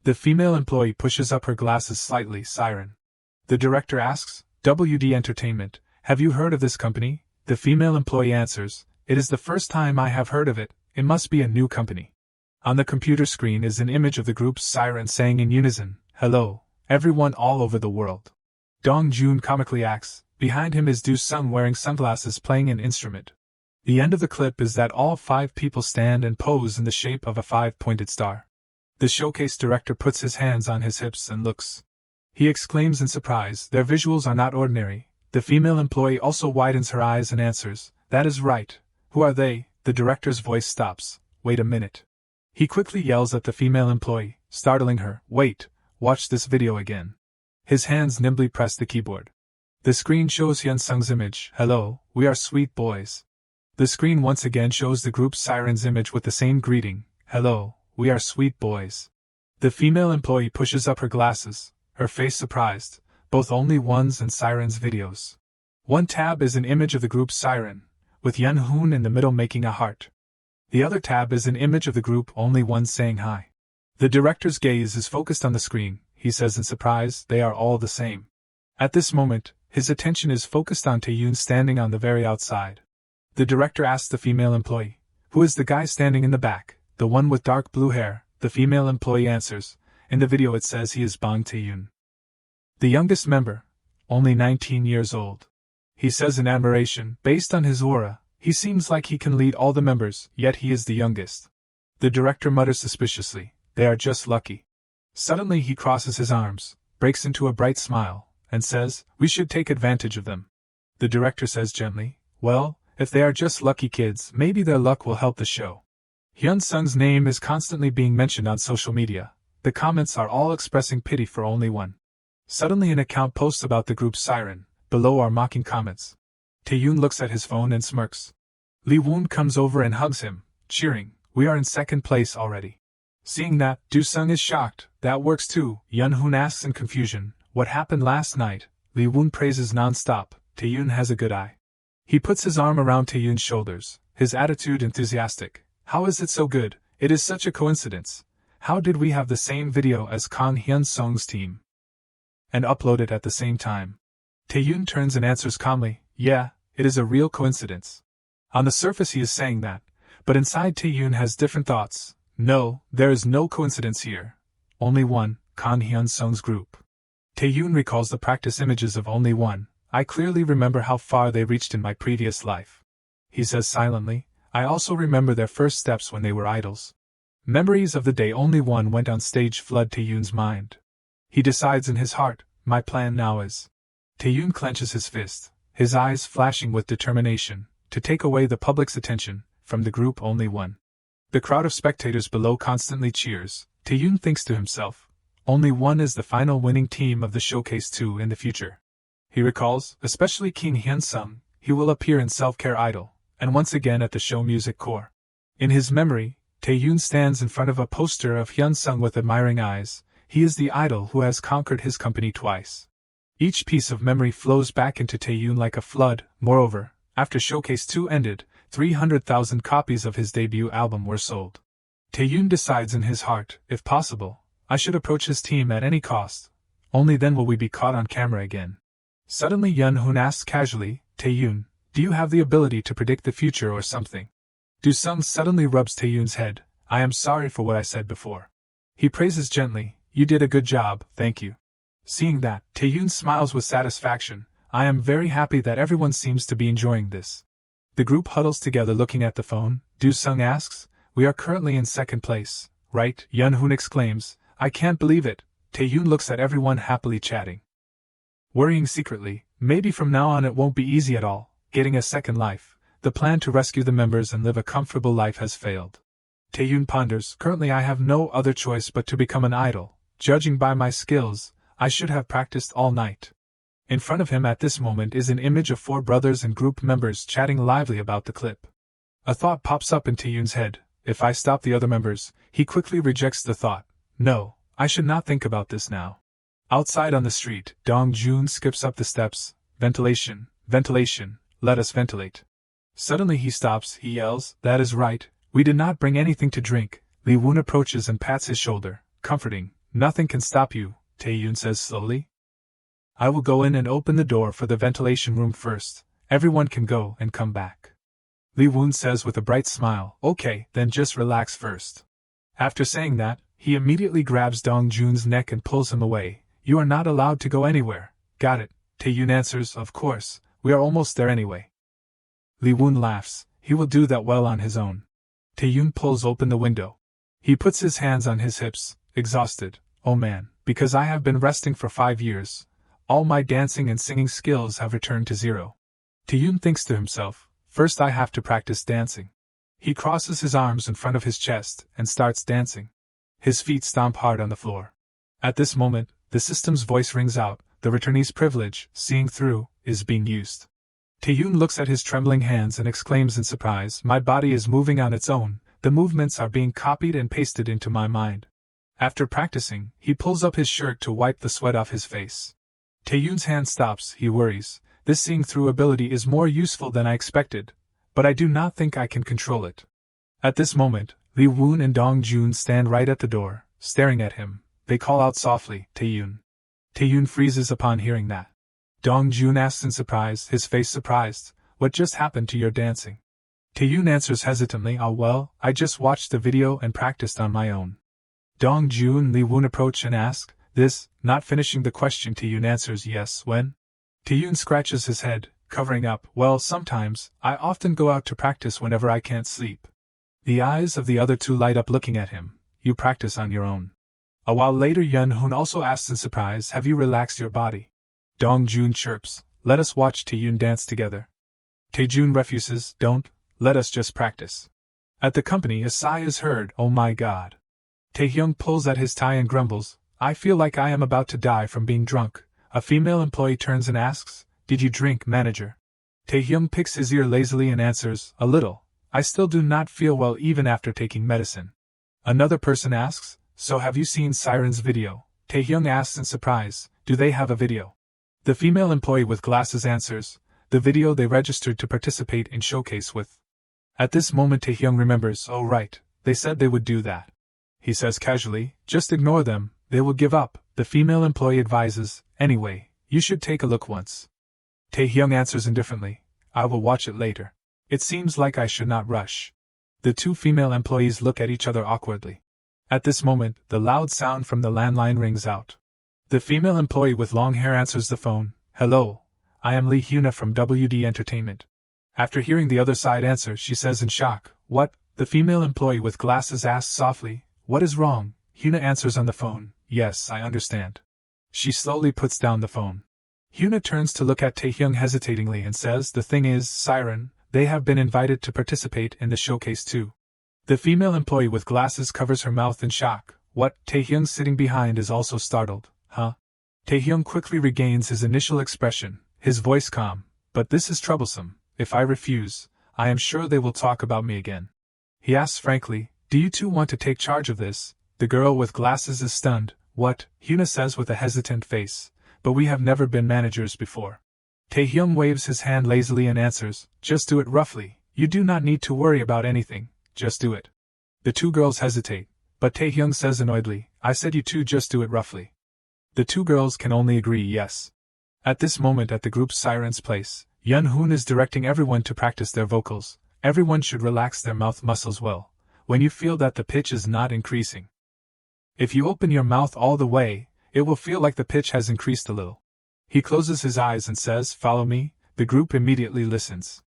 The female employee pushes up her glasses slightly, Siren. The director asks, WD Entertainment, have you heard of this company? The female employee answers, it is the first time I have heard of it, it must be a new company. On the computer screen is an image of the group's Siren saying in unison, hello, everyone all over the world. Dong-jun comically acts, behind him is Do-sung wearing sunglasses playing an instrument. The end of the clip is that all 5 people stand and pose in the shape of a 5-pointed star. The showcase director puts his hands on his hips and looks. He exclaims in surprise, their visuals are not ordinary. The female employee also widens her eyes and answers, that is right. Who are they? The director's voice stops. Wait a minute. He quickly yells at the female employee, startling her, wait, watch this video again. His hands nimbly press the keyboard. The screen shows Hyun-sung's image, hello, we are Sweet Boys. The screen once again shows the group's Siren's image with the same greeting, hello, we are Sweet Boys. The female employee pushes up her glasses, her face surprised, both only one's and Siren's videos. One tab is an image of the group's Siren, with Yun-hoon in the middle making a heart. The other tab is an image of the group only one saying hi. The director's gaze is focused on the screen, he says in surprise, they are all the same. At this moment, his attention is focused on Taeyoon standing on the very outside. The director asks the female employee, Who is the guy standing in the back? The one with dark blue hair, the female employee answers. In the video it says he is Bang Tae-yoon. The youngest member, only 19 years old. He says in admiration, based on his aura, he seems like he can lead all the members, yet he is the youngest. The director mutters suspiciously, they are just lucky. Suddenly he crosses his arms, breaks into a bright smile, and says, we should take advantage of them. The director says gently, well, if they are just lucky kids, maybe their luck will help the show. Hyun Sung's name is constantly being mentioned on social media. The comments are all expressing pity for only one. Suddenly an account posts about the group Siren. Below are mocking comments. Tae-yoon looks at his phone and smirks. Lee Woon comes over and hugs him, cheering, we are in second place already. Seeing that, Do-sung is shocked. That works too. Yeon-hoon asks in confusion, what happened last night? Lee Woon praises non-stop. Tae-yoon has a good eye. He puts his arm around Tae-yoon's shoulders, his attitude enthusiastic. How is it so good? It is such a coincidence. How did we have the same video as Kang Hyun-sung's team? And upload it at the same time. Tae-yoon turns and answers calmly, yeah, it is a real coincidence. On the surface he is saying that, but inside Tae-yoon has different thoughts. No, there is no coincidence here. Only one, Kang Hyun-sung's group. Tae-yoon recalls the practice images of Only One. I clearly remember how far they reached in my previous life. He says silently, I also remember their first steps when they were idols. Memories of the day Only One went on stage flood Tae-yoon's mind. He decides in his heart, my plan now is. Tae-yoon clenches his fist, his eyes flashing with determination, to take away the public's attention from the group Only One. The crowd of spectators below constantly cheers. Tae-yoon thinks to himself, Only One is the final winning team of the Showcase 2 in the future. He recalls, especially Kim Hyun-sung, he will appear in Self-Care Idol, and once again at the show Music Core. In his memory, Tae-yoon stands in front of a poster of Hyun-sung with admiring eyes. He is the idol who has conquered his company twice. Each piece of memory flows back into Tae-yoon like a flood. Moreover, after Showcase 2 ended, 300,000 copies of his debut album were sold. Tae-yoon decides in his heart, if possible, I should approach his team at any cost. Only then will we be caught on camera again. Suddenly Yeon-hoon asks casually, Tae-yoon, do you have the ability to predict the future or something? Do-sung suddenly rubs Tae-yoon's head, I am sorry for what I said before. He praises gently, you did a good job, thank you. Seeing that, Tae-yoon smiles with satisfaction, I am very happy that everyone seems to be enjoying this. The group huddles together looking at the phone. Do-sung asks, we are currently in second place, right? Yeon-hoon exclaims, I can't believe it. Tae-yoon looks at everyone happily chatting. Worrying secretly, maybe from now on it won't be easy at all, getting a second life. The plan to rescue the members and live a comfortable life has failed. Tae-yoon ponders, currently I have no other choice but to become an idol. Judging by my skills, I should have practiced all night. In front of him at this moment is an image of 4 brothers and group members chatting lively about the clip. A thought pops up in Tae-yoon's head, if I stop the other members. He quickly rejects the thought, no, I should not think about this now. Outside on the street, Dong-joon skips up the steps, ventilation, ventilation, let us ventilate. Suddenly he stops, he yells, that is right, we did not bring anything to drink. Lee Woon approaches and pats his shoulder, comforting, nothing can stop you. Tae-yoon says slowly. I will go in and open the door for the ventilation room first. Everyone can go and come back. Lee Woon says with a bright smile, okay, then just relax first. After saying that, he immediately grabs Dong-joon's neck and pulls him away. You are not allowed to go anywhere. Got it. Tae-yoon answers, of course, we are almost there anyway. Lee Woon laughs, he will do that well on his own. Tae-yoon pulls open the window. He puts his hands on his hips, exhausted. Oh man, because I have been resting for 5 years. All my dancing and singing skills have returned to zero. Tae-yoon thinks to himself, first I have to practice dancing. He crosses his arms in front of his chest and starts dancing. His feet stomp hard on the floor. At this moment, the system's voice rings out, the returnee's privilege, seeing through, is being used. Tae-yoon looks at his trembling hands and exclaims in surprise, my body is moving on its own, the movements are being copied and pasted into my mind. After practicing, he pulls up his shirt to wipe the sweat off his face. Tae-yoon's hand stops, he worries, this seeing through ability is more useful than I expected, but I do not think I can control it. At this moment, Lee Woon and Dong-joon stand right at the door, staring at him. They call out softly, Tae-yoon. Tae-yoon freezes upon hearing that. Dong-joon asks in surprise, his face surprised, what just happened to your dancing? Taeyoon answers hesitantly, "Oh well, I just watched the video and practiced on my own." Dongju and Lee Woon approach and ask this, not finishing the question. Taeyoon answers yes. When? Taeyoon scratches his head, covering up. "Well, sometimes, I often go out to practice whenever I can't sleep." The eyes of the other two light up looking at him. "You practice on your own?" A while later Yeon-hoon also asks in surprise, "Have you relaxed your body?" Dong-jun chirps, "Let us watch Taeyoon dance together." Taejoon refuses, "Don't, let us just practice." At the company a sigh is heard. "Oh my god." Taehyung pulls at his tie and grumbles, "I feel like I am about to die from being drunk." A female employee turns and asks, "Did you drink, manager?" Taehyung picks his ear lazily and answers, "A little. I still do not feel well even after taking medicine." Another person asks, "So have you seen Siren's video?" Taehyung asks in surprise, "Do they have a video?" The female employee with glasses answers, "The video they registered to participate in showcase with." At this moment Taehyung remembers, "Oh right, they said they would do that." He says casually, "Just ignore them, they will give up." The female employee advises, "Anyway, you should take a look once." Taehyung answers indifferently, "I will watch it later. It seems like I should not rush." The two female employees look at each other awkwardly. At this moment, the loud sound from the landline rings out. The female employee with long hair answers the phone, "Hello, I am Lee Hyuna from WD Entertainment." After hearing the other side answer, she says in shock, "What?" The female employee with glasses asks softly, "What is wrong?" Hyuna answers on the phone, "Yes, I understand." She slowly puts down the phone. Hyuna turns to look at Taehyung hesitatingly and says, "The thing is, Siren, they have been invited to participate in the showcase too." The female employee with glasses covers her mouth in shock. "What?" Taehyung sitting behind is also startled. "Huh?" Taehyung quickly regains his initial expression, his voice calm, "But this is troublesome. If I refuse, I am sure they will talk about me again." He asks frankly, "Do you two want to take charge of this?" The girl with glasses is stunned. "What?" Hyuna says with a hesitant face, "But we have never been managers before." Taehyung waves his hand lazily and answers, "Just do it roughly. You do not need to worry about anything, just do it." The two girls hesitate, but Taehyung says annoyedly, "I said you two just do it roughly." The two girls can only agree yes. At this moment at the group's Siren's place, Yeon-hoon is directing everyone to practice their vocals. Everyone should relax their mouth muscles well, when you feel that the pitch is not increasing. If you open your mouth all the way, it will feel like the pitch has increased a little. He closes his eyes and says, "Follow me." The group immediately listens.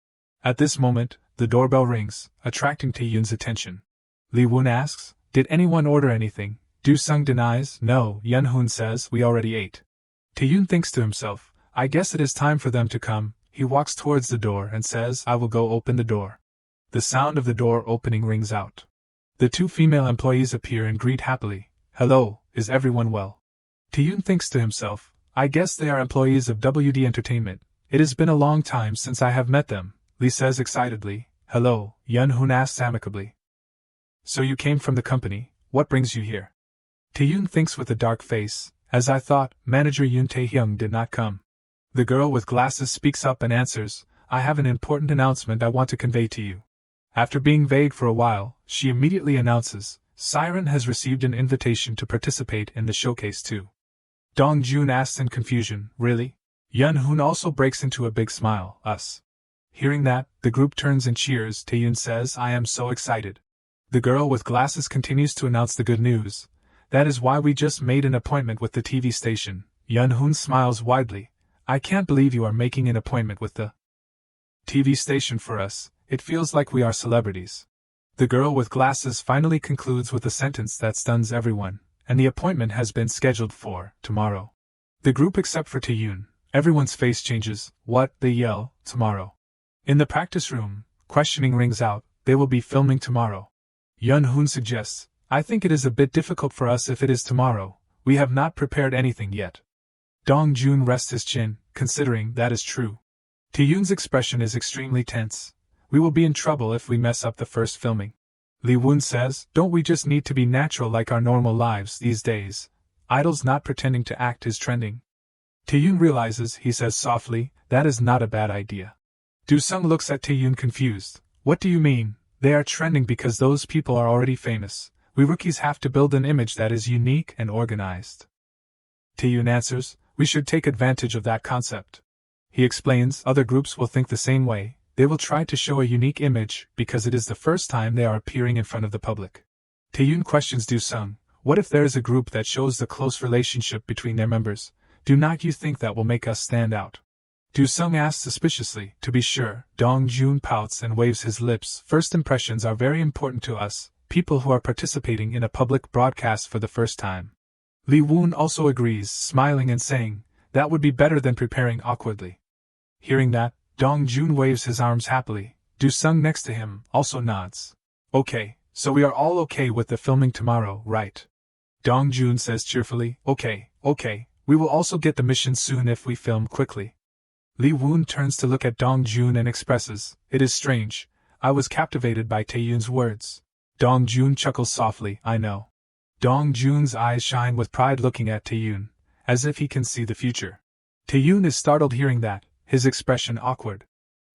At this moment, the doorbell rings, attracting Taeyoon's attention. Lee Woon asks, "Did anyone order anything?" Do-sung denies, "No." Yeon-hoon says, "We already ate." Taeyoon thinks to himself, "I guess it is time for them to come." He walks towards the door and says, "I will go open the door." The sound of the door opening rings out. The two female employees appear and greet happily. "Hello, is everyone well?" Taeyoon thinks to himself, "I guess they are employees of WD Entertainment. It has been a long time since I have met them." Lee says excitedly, "Hello." Yeon-hoon asks amicably, "So you came from the company, what brings you here?" Taeyoon thinks with a dark face, "As I thought, Manager Yoon Taehyung did not come." The girl with glasses speaks up and answers, "I have an important announcement I want to convey to you." After being vague for a while, she immediately announces, "Siren has received an invitation to participate in the showcase too." Dong-jun asks in confusion, "Really?" Yeon-hoon also breaks into a big smile, "Us." Hearing that, the group turns and cheers. Taeyoon says, "I am so excited." The girl with glasses continues to announce the good news. "That is why we just made an appointment with the TV station." Yeon-hoon smiles widely, "I can't believe you are making an appointment with the TV station for us. It feels like we are celebrities." The girl with glasses finally concludes with a sentence that stuns everyone, "And the appointment has been scheduled for tomorrow." The group except for Taeyoon, everyone's face changes. "What?" they yell, "Tomorrow?" In the practice room, questioning rings out, "They will be filming tomorrow." Yeon-hoon suggests, "I think it is a bit difficult for us if it is tomorrow. We have not prepared anything yet." Dong-jun rests his chin, considering that is true. Taeyoon's expression is extremely tense. "We will be in trouble if we mess up the first filming." Lee Woon says, "Don't we just need to be natural like our normal lives these days? Idols not pretending to act is trending." Taeyoon realizes, he says softly, "That is not a bad idea." Do-sung looks at Taeyoon confused. "What do you mean? They are trending because those people are already famous. We rookies have to build an image that is unique and organized." Taeyoon answers, "We should take advantage of that concept." He explains, "Other groups will think the same way. They will try to show a unique image because it is the first time they are appearing in front of the public. Taeyoon questions Do-sung, what if there is a group that shows the close relationship between their members? Do not you think that will make us stand out? Do-sung asks suspiciously. To be sure, Dong-jun pouts and waves his lips. First impressions are very important to us, people who are participating in a public broadcast for the first time. Lee Woon also agrees, smiling and saying, that would be better than preparing awkwardly. Hearing that, Dong-jun waves his arms happily. Do-sung next to him also nods. Okay, so we are all okay with the filming tomorrow, right? Dong-jun says cheerfully, okay, we will also get the mission soon if we film quickly. Lee Woon turns to look at Dong-jun and expresses, it is strange, I was captivated by Taeyoon's words. Dong-jun chuckles softly, I know. Dong-jun's eyes shine with pride looking at Taeyoon, as if he can see the future. Taeyoon is startled hearing that, his expression awkward.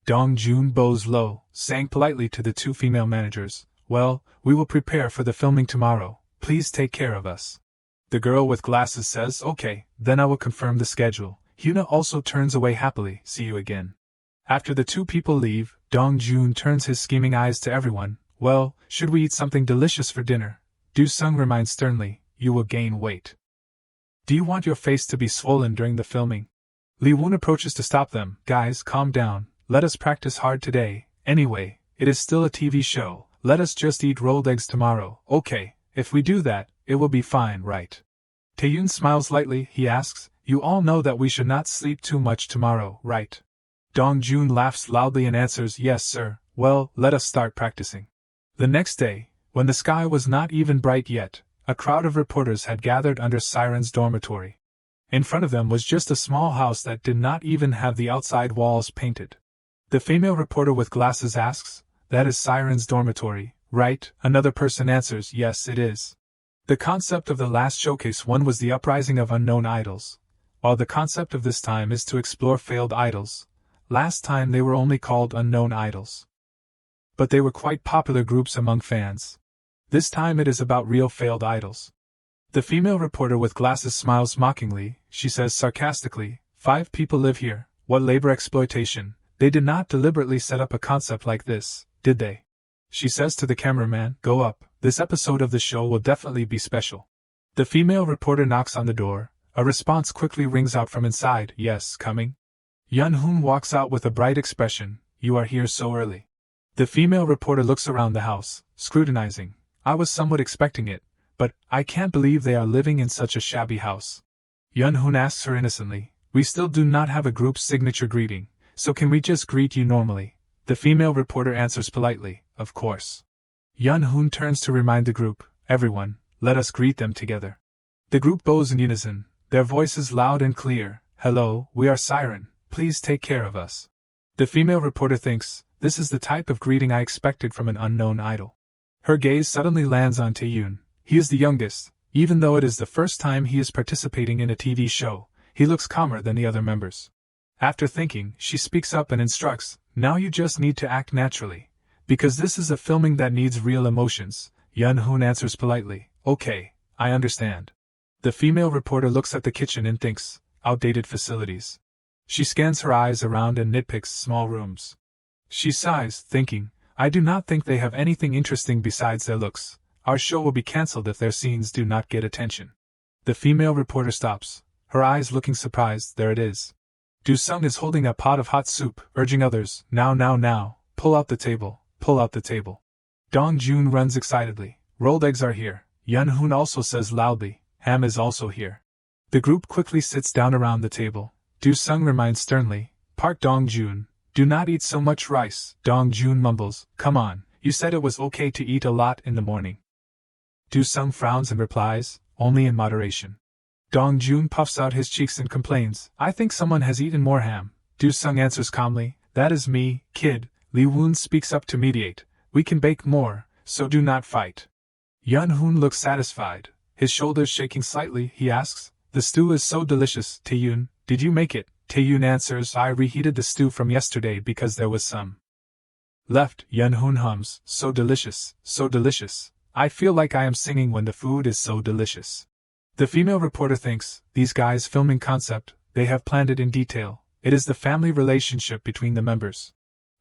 Dong-jun bows low, saying politely to the two female managers, well, we will prepare for the filming tomorrow, please take care of us. The girl with glasses says, okay, then I will confirm the schedule. Hyuna also turns away happily, see you again. After the two people leave, Dong-jun turns his scheming eyes to everyone, well, should we eat something delicious for dinner? Do-sung reminds sternly, you will gain weight. Do you want your face to be swollen during the filming? Lee Woon approaches to stop them, guys, calm down, let us practice hard today, anyway, it is still a TV show, let us just eat rolled eggs tomorrow, okay, if we do that, it will be fine, right? Taeyoon smiles lightly, he asks, you all know that we should not sleep too much tomorrow, right? Dong-jun laughs loudly and answers, yes sir, well, let us start practicing. The next day, when the sky was not even bright yet, a crowd of reporters had gathered under Siren's dormitory. In front of them was just a small house that did not even have the outside walls painted. The female reporter with glasses asks, that is Siren's dormitory, right? Another person answers, yes it is. The concept of the last showcase one was the uprising of unknown idols, while the concept of this time is to explore failed idols. Last time they were only called unknown idols. But they were quite popular groups among fans. This time it is about real failed idols. The female reporter with glasses smiles mockingly, she says sarcastically, 5 people live here, what labor exploitation, they did not deliberately set up a concept like this, did they? She says to the cameraman, go up, this episode of the show will definitely be special. The female reporter knocks on the door, a response quickly rings out from inside, yes, coming. Yun-hoon walks out with a bright expression, you are here so early. The female reporter looks around the house, scrutinizing, I was somewhat expecting it, but I can't believe they are living in such a shabby house. Yun-hoon asks her innocently, we still do not have a group signature greeting, so can we just greet you normally? The female reporter answers politely, of course. Yun-hoon turns to remind the group, everyone, let us greet them together. The group bows in unison, their voices loud and clear, hello, we are Siren, please take care of us. The female reporter thinks, this is the type of greeting I expected from an unknown idol. Her gaze suddenly lands on Taeyoon. He is the youngest, even though it is the first time he is participating in a TV show, he looks calmer than the other members. After thinking, she speaks up and instructs, now you just need to act naturally. Because this is a filming that needs real emotions, Yun-hoon answers politely, okay, I understand. The female reporter looks at the kitchen and thinks, outdated facilities. She scans her eyes around and nitpicks small rooms. She sighs, thinking, I do not think they have anything interesting besides their looks. Our show will be cancelled if their scenes do not get attention. The female reporter stops, her eyes looking surprised, there it is. Do-sung is holding a pot of hot soup, urging others, now, pull out the table, pull out the table. Dong-jun runs excitedly, rolled eggs are here, Yun-hoon also says loudly, ham is also here. The group quickly sits down around the table. Do-sung reminds sternly, Park Dong-jun, do not eat so much rice. Dong-jun mumbles, come on, you said it was okay to eat a lot in the morning. Do-sung frowns and replies, only in moderation. Dong-jun puffs out his cheeks and complains, I think someone has eaten more ham. Do-sung answers calmly, that is me, kid. Lee Woon speaks up to mediate, we can bake more, so do not fight. Yun-hoon looks satisfied, his shoulders shaking slightly, he asks, the stew is so delicious, Taeyoon, did you make it? Taeyoon answers, I reheated the stew from yesterday because there was some left. Yun-hoon hums, so delicious, I feel like I am singing when the food is so delicious. The female reporter thinks, these guys filming concept, they have planned it in detail, it is the family relationship between the members.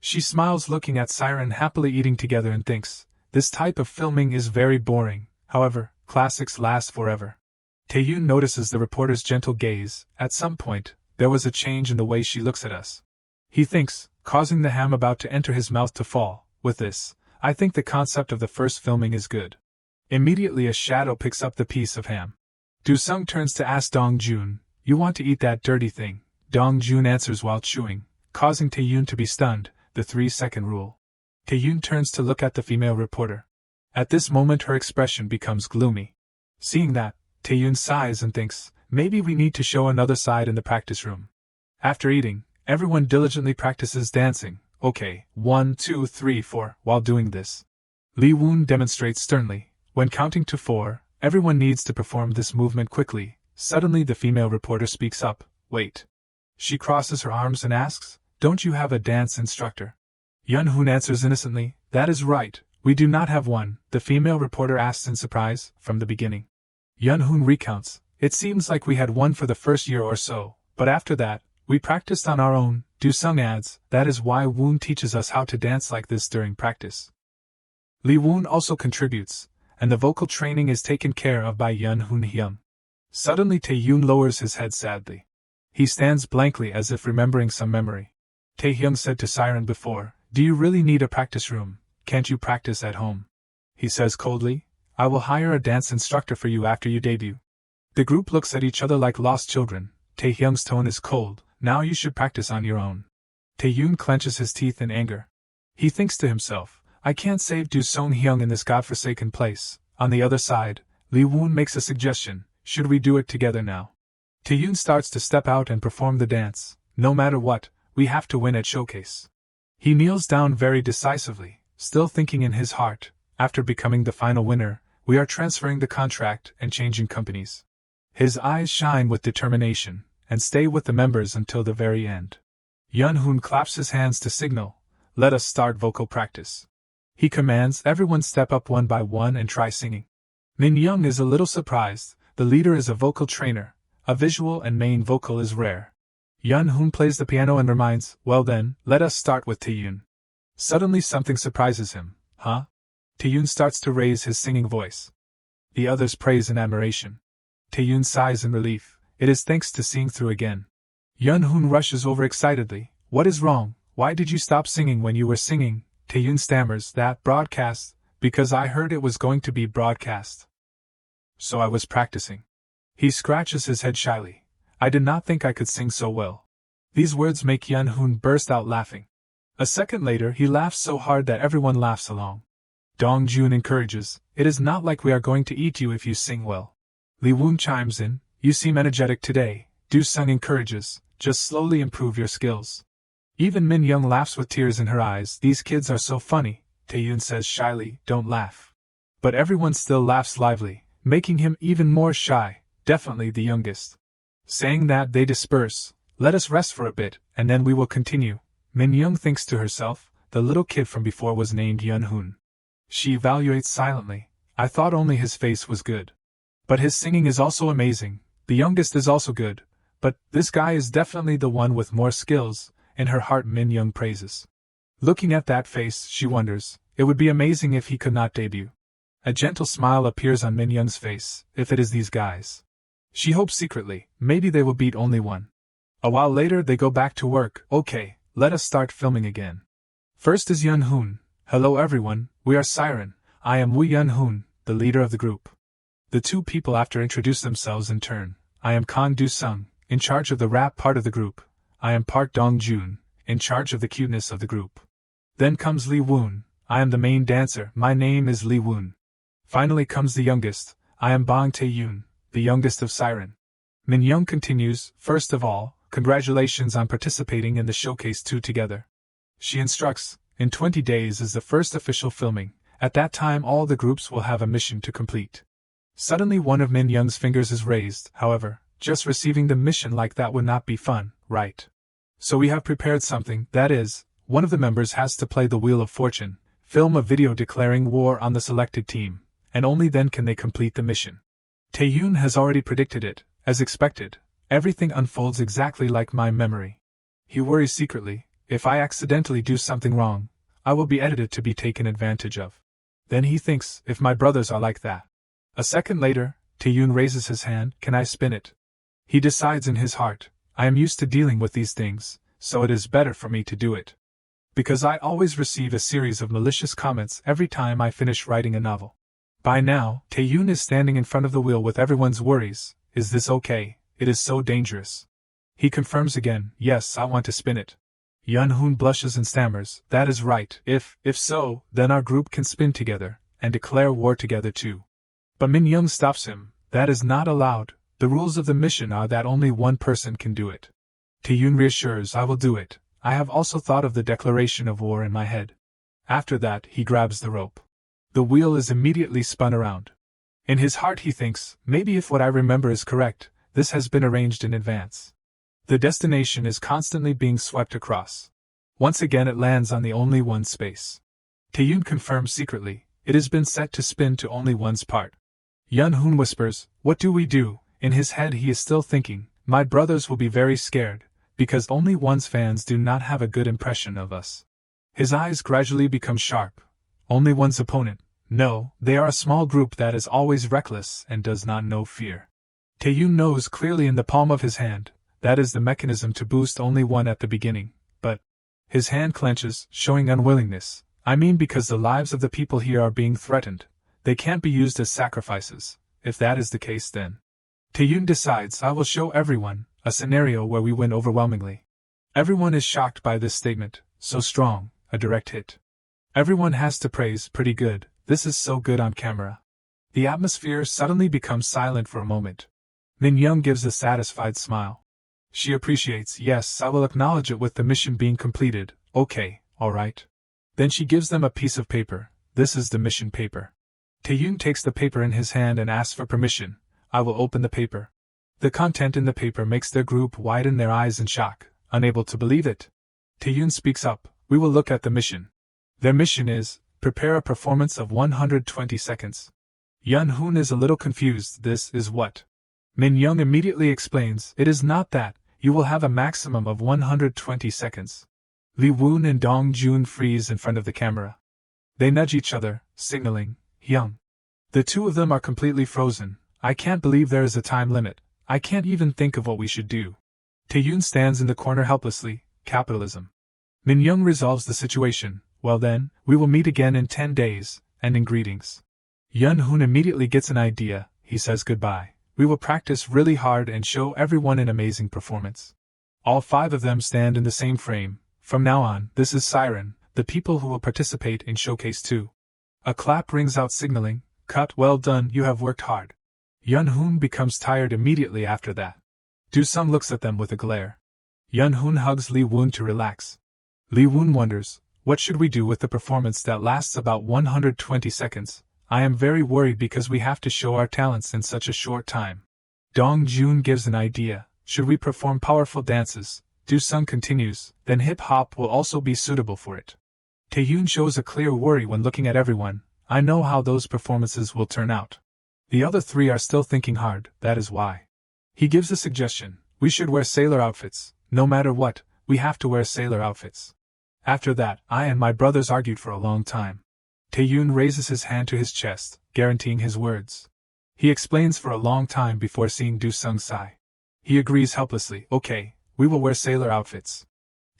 She smiles looking at Siren happily eating together and thinks, this type of filming is very boring, however, classics last forever. Taeyoon notices the reporter's gentle gaze. At some point, there was a change in the way she looks at us. He thinks, causing the ham about to enter his mouth to fall. With this, I think the concept of the first filming is good. Immediately a shadow picks up the piece of ham. Do-sung turns to ask Dong-jun, you want to eat that dirty thing? Dong-jun answers while chewing, causing Taeyoon to be stunned, the 3-second rule. Taeyoon turns to look at the female reporter. At this moment her expression becomes gloomy. Seeing that, Taeyoon sighs and thinks, maybe we need to show another side in the practice room. After eating, everyone diligently practices dancing. Okay, 1, 2, 3, 4. While doing this, Lee Woon demonstrates sternly, when counting to 4, everyone needs to perform this movement quickly. Suddenly the female reporter speaks up, wait. She crosses her arms and asks, don't you have a dance instructor? Yun-hoon answers innocently, that is right, we do not have one, the female reporter asks in surprise, from the beginning. Yun-hoon recounts, it seems like we had one for the first year or so, but after that, we practiced on our own. Do-sung adds, that is why Woon teaches us how to dance like this during practice. Lee Woon also contributes, and the vocal training is taken care of by Yun-hoon Hyung. Suddenly Taeyoon lowers his head sadly. He stands blankly as if remembering some memory. Taehyung said to Siren before, do you really need a practice room? Can't you practice at home? He says coldly, I will hire a dance instructor for you after you debut. The group looks at each other like lost children. Taehyung's tone is cold, now you should practice on your own. Taeyoon clenches his teeth in anger. He thinks to himself, I can't save Do-sung Hyung in this godforsaken place. On the other side, Lee Woon makes a suggestion, should we do it together now? Taeyoon starts to step out and perform the dance. No matter what, we have to win at Showcase. He kneels down very decisively, still thinking in his heart, after becoming the final winner, we are transferring the contract and changing companies. His eyes shine with determination, and stay with the members until the very end. Yun-hoon claps his hands to signal, let us start vocal practice. He commands everyone step up one by one and try singing. Min Young is a little surprised, the leader is a vocal trainer, a visual and main vocal is rare. Yun-hoon plays the piano and reminds, well then, let us start with Taeyoon. Suddenly something surprises him, huh? Taeyoon starts to raise his singing voice. The others praise in admiration. Taeyoon sighs in relief, it is thanks to seeing through again. Yun-hoon rushes over excitedly, what is wrong, why did you stop singing when you were singing? Taeyoon stammers, that broadcast, because I heard it was going to be broadcast. So I was practicing. He scratches his head shyly. I did not think I could sing so well. These words make Yun-hoon burst out laughing. A second later he laughs so hard that everyone laughs along. Dong-jun encourages, it is not like we are going to eat you if you sing well. Lee Woon chimes in, you seem energetic today. Do-sung encourages, just slowly improve your skills. Even Min Young laughs with tears in her eyes, these kids are so funny. Taeyoon says shyly, don't laugh. But everyone still laughs lively, making him even more shy, definitely the youngest. Saying that they disperse, let us rest for a bit, and then we will continue. Min Young thinks to herself, the little kid from before was named Yun-hoon. She evaluates silently, I thought only his face was good. But his singing is also amazing, the youngest is also good, but this guy is definitely the one with more skills, in her heart Min Young praises. Looking at that face, she wonders, it would be amazing if he could not debut. A gentle smile appears on Min Young's face, if it is these guys. She hopes secretly, maybe they will beat only one. A while later they go back to work, okay, let us start filming again. First is Yun-hoon, hello everyone, we are Siren, I am Woo Yun-hoon, the leader of the group. The two people after introduce themselves in turn, I am Kang Do-sung, in charge of the rap part of the group, I am Park Dong-jun, in charge of the cuteness of the group. Then comes Lee Woon, I am the main dancer, my name is Lee Woon. Finally comes the youngest, I am Bong Tae-yoon, the youngest of Siren. Min Young continues, first of all, congratulations on participating in the Showcase 2 together. She instructs, in 20 days is the first official filming, at that time all the groups will have a mission to complete. Suddenly one of Min Young's fingers is raised, however, just receiving the mission like that would not be fun, right? So we have prepared something, that is, one of the members has to play the Wheel of Fortune, film a video declaring war on the selected team, and only then can they complete the mission. Taeyoon has already predicted it, as expected, everything unfolds exactly like my memory. He worries secretly, if I accidentally do something wrong, I will be edited to be taken advantage of. Then he thinks, if my brothers are like that. A second later, Taeyun raises his hand, can I spin it? He decides in his heart, I am used to dealing with these things, so it is better for me to do it. Because I always receive a series of malicious comments every time I finish writing a novel. By now, Taeyun is standing in front of the wheel with everyone's worries, is this okay? It is so dangerous. He confirms again, yes, I want to spin it. Yun-hoon blushes and stammers, that is right, if so, then our group can spin together, and declare war together too. But Min-young stops him, that is not allowed, the rules of the mission are that only one person can do it. Taeyun reassures, I will do it, I have also thought of the declaration of war in my head. After that, he grabs the rope. The wheel is immediately spun around. In his heart he thinks, maybe if what I remember is correct, this has been arranged in advance. The destination is constantly being swept across. Once again it lands on the only one space. Taeyun confirms secretly, it has been set to spin to only one's part. Yun-hoon whispers, what do we do? In his head he is still thinking, my brothers will be very scared, because only one's fans do not have a good impression of us. His eyes gradually become sharp. Only one's opponent. No, they are a small group that is always reckless and does not know fear. Taeyun knows clearly in the palm of his hand, that is the mechanism to boost only one at the beginning, but his hand clenches, showing unwillingness. I mean because the lives of the people here are being threatened. They can't be used as sacrifices. If that is the case then. Taeyun decides, I will show everyone a scenario where we win overwhelmingly. Everyone is shocked by this statement, so strong, a direct hit. Everyone has to praise, pretty good, this is so good on camera. The atmosphere suddenly becomes silent for a moment. Min-young gives a satisfied smile. She appreciates, yes, I will acknowledge it with the mission being completed, okay, alright. Then she gives them a piece of paper, this is the mission paper. Taeyun takes the paper in his hand and asks for permission, I will open the paper. The content in the paper makes their group widen their eyes in shock, unable to believe it. Taeyun speaks up, we will look at the mission. Their mission is, prepare a performance of 120 seconds. Yun-hoon is a little confused, this is what? Min-young immediately explains, it is not that, you will have a maximum of 120 seconds. Lee-woon and Dong-jun freeze in front of the camera. They nudge each other, signaling, Hyung. The two of them are completely frozen, I can't believe there is a time limit, I can't even think of what we should do. Taeyun stands in the corner helplessly, capitalism. Min-young resolves the situation, well then, we will meet again in 10 days, and in greetings. Yun-hoon immediately gets an idea, he says goodbye. We will practice really hard and show everyone an amazing performance. All 5 of them stand in the same frame. From now on, this is Siren, the people who will participate in Showcase 2. A clap rings out signaling, cut, well done, you have worked hard. Yun-hoon becomes tired immediately after that. Do-sung looks at them with a glare. Yun-hoon hugs Lee-woon to relax. Lee-woon wonders, what should we do with the performance that lasts about 120 seconds? I am very worried because we have to show our talents in such a short time. Dong-jun gives an idea, should we perform powerful dances? Do-sung continues, then hip-hop will also be suitable for it. Taeyun shows a clear worry when looking at everyone, I know how those performances will turn out. The other 3 are still thinking hard, that is why. He gives a suggestion, we should wear sailor outfits, no matter what, we have to wear sailor outfits. After that, I and my brothers argued for a long time. Taeyun raises his hand to his chest, guaranteeing his words. He explains for a long time before seeing Do-sung sigh. He agrees helplessly, okay, we will wear sailor outfits.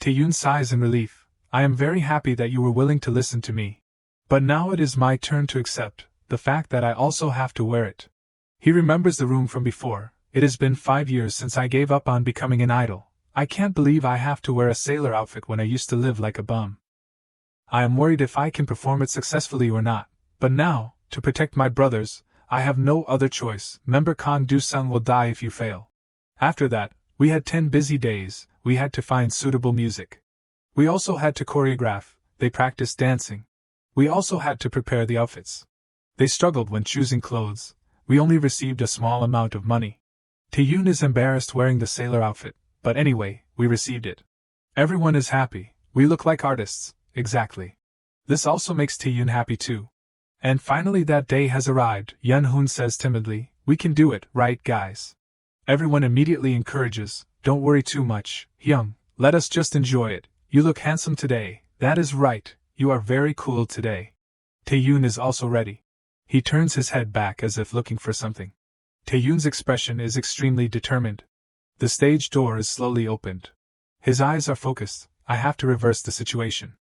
Taeyun sighs in relief, I am very happy that you were willing to listen to me. But now it is my turn to accept the fact that I also have to wear it. He remembers the room from before, it has been 5 years since I gave up on becoming an idol. I can't believe I have to wear a sailor outfit when I used to live like a bum. I am worried if I can perform it successfully or not, but now, to protect my brothers, I have no other choice. Member Kang Do-sung will die if you fail. After that, we had 10 busy days, we had to find suitable music. We also had to choreograph, they practiced dancing. We also had to prepare the outfits. They struggled when choosing clothes, we only received a small amount of money. Taeyun is embarrassed wearing the sailor outfit, but anyway, we received it. Everyone is happy, we look like artists. Exactly. This also makes Taeyun happy too. And finally that day has arrived, Yun-hoon says timidly, we can do it, right guys? Everyone immediately encourages, don't worry too much, Hyung, let us just enjoy it, You look handsome today. That is right, you are very cool today. Taeyoon is also ready. He turns his head back as if looking for something. Taeyoon's expression is extremely determined. The stage door is slowly opened. His eyes are focused. I have to reverse the situation.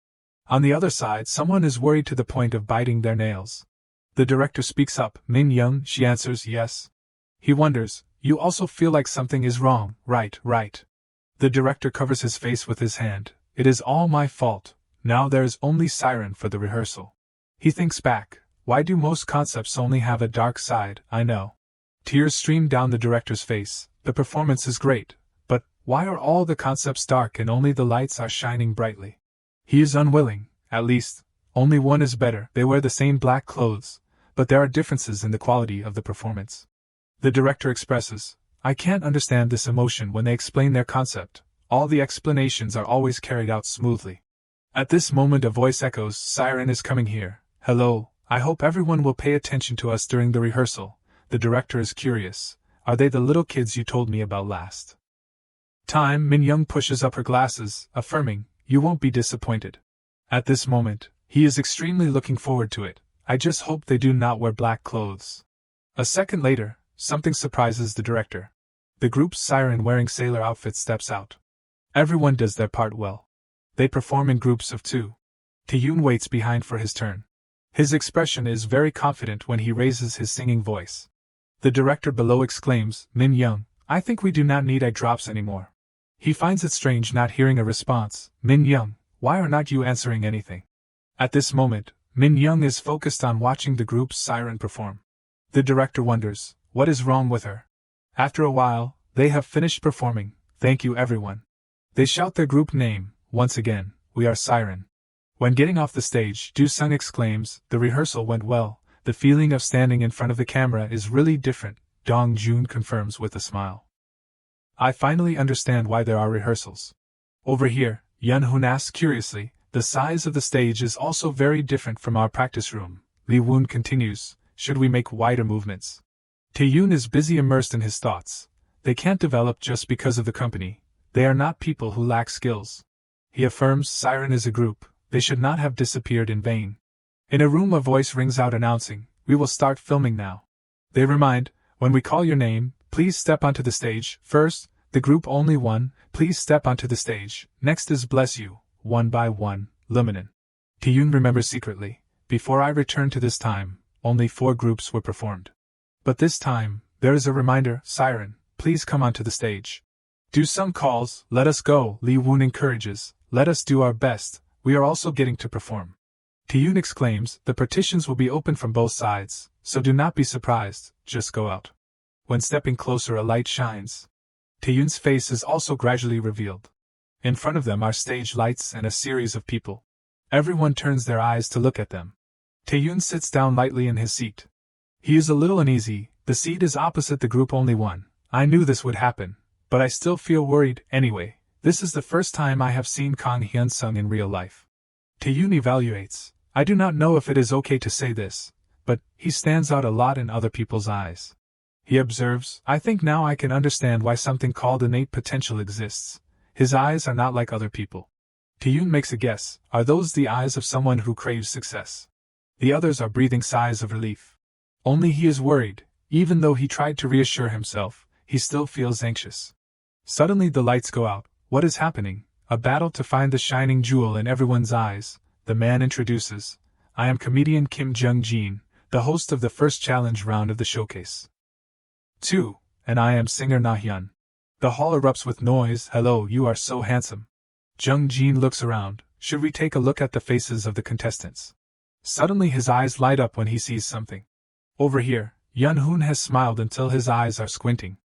On the other side, someone is worried to the point of biting their nails. The director speaks up. Min Young, she answers yes. He wonders, you also feel like something is wrong, right? The director covers his face with his hand. It is all my fault. Now there is only Siren for the rehearsal. He thinks back. Why do most concepts only have a dark side? I know. Tears stream down the director's face. The performance is great, but why are all the concepts dark and only the lights are shining brightly? He is unwilling. At least, only one is better. They wear the same black clothes, but there are differences in the quality of the performance. The director expresses, I can't understand this emotion when they explain their concept. All the explanations are always carried out smoothly. At this moment a voice echoes, Siren is coming here. Hello, I hope everyone will pay attention to us during the rehearsal. The director is curious. Are they the little kids you told me about last time? Min Young pushes up her glasses, affirming, you won't be disappointed. At this moment, he is extremely looking forward to it. I just hope they do not wear black clothes. A second later, something surprises the director. The group's Siren wearing sailor outfits steps out. Everyone does their part well. They perform in groups of 2. Taeyoon waits behind for his turn. His expression is very confident when he raises his singing voice. The director below exclaims, Min Young, I think we do not need eye drops anymore. He finds it strange not hearing a response. Min Young, why are not you answering anything? At this moment, Min Young is focused on watching the group's Siren perform. The director wonders, what is wrong with her? After a while, they have finished performing. Thank you everyone. They shout their group name. Once again, we are Siren. When getting off the stage, Do Sung exclaims, the rehearsal went well. The feeling of standing in front of the camera is really different, Dong Jun confirms with a smile. I finally understand why there are rehearsals. Over here, Yun Hoon asks curiously, the size of the stage is also very different from our practice room. Lee Woon continues, should we make wider movements? Taeyoon is busy immersed in his thoughts. They can't develop just because of the company. They are not people who lack skills. He affirms Siren is a group. They should not have disappeared in vain. In a room a voice rings out announcing, we will start filming now. They remind, when we call your name, please step onto the stage. First, the group only 1, please step onto the stage. Next is bless you, 1 by 1, Luminen. Taeyoon remembers secretly, before I return to this time, only 4 groups were performed. But this time, there is a reminder, Siren, please come onto the stage. Do some calls, let us go, Lee Woon encourages, let us do our best, we are also getting to perform. Taeyoon exclaims, the partitions will be open from both sides, so do not be surprised, just go out. When stepping closer a light shines. Taeyoon's face is also gradually revealed. In front of them are stage lights and a series of people. Everyone turns their eyes to look at them. Taeyoon sits down lightly in his seat. He is a little uneasy, the seat is opposite the group only 1. I knew this would happen, but I still feel worried, anyway. This is the first time I have seen Kang Hyun-sung in real life. Taeyoon evaluates. I do not know if it is okay to say this, but he stands out a lot in other people's eyes. He observes, I think now I can understand why something called innate potential exists. His eyes are not like other people. Taeyoon makes a guess, are those the eyes of someone who craves success? The others are breathing sighs of relief. Only he is worried, even though he tried to reassure himself, he still feels anxious. Suddenly the lights go out. What is happening? A battle to find the shining jewel in everyone's eyes. The man introduces, I am comedian Kim Jung-jin, the host of the first challenge round of the showcase. 2. And I am singer Na-hyun. The hall erupts with noise. Hello, you are so handsome. Jung-jin looks around. Should we take a look at the faces of the contestants? Suddenly his eyes light up when he sees something. Over here, Yun-hoon has smiled until his eyes are squinting.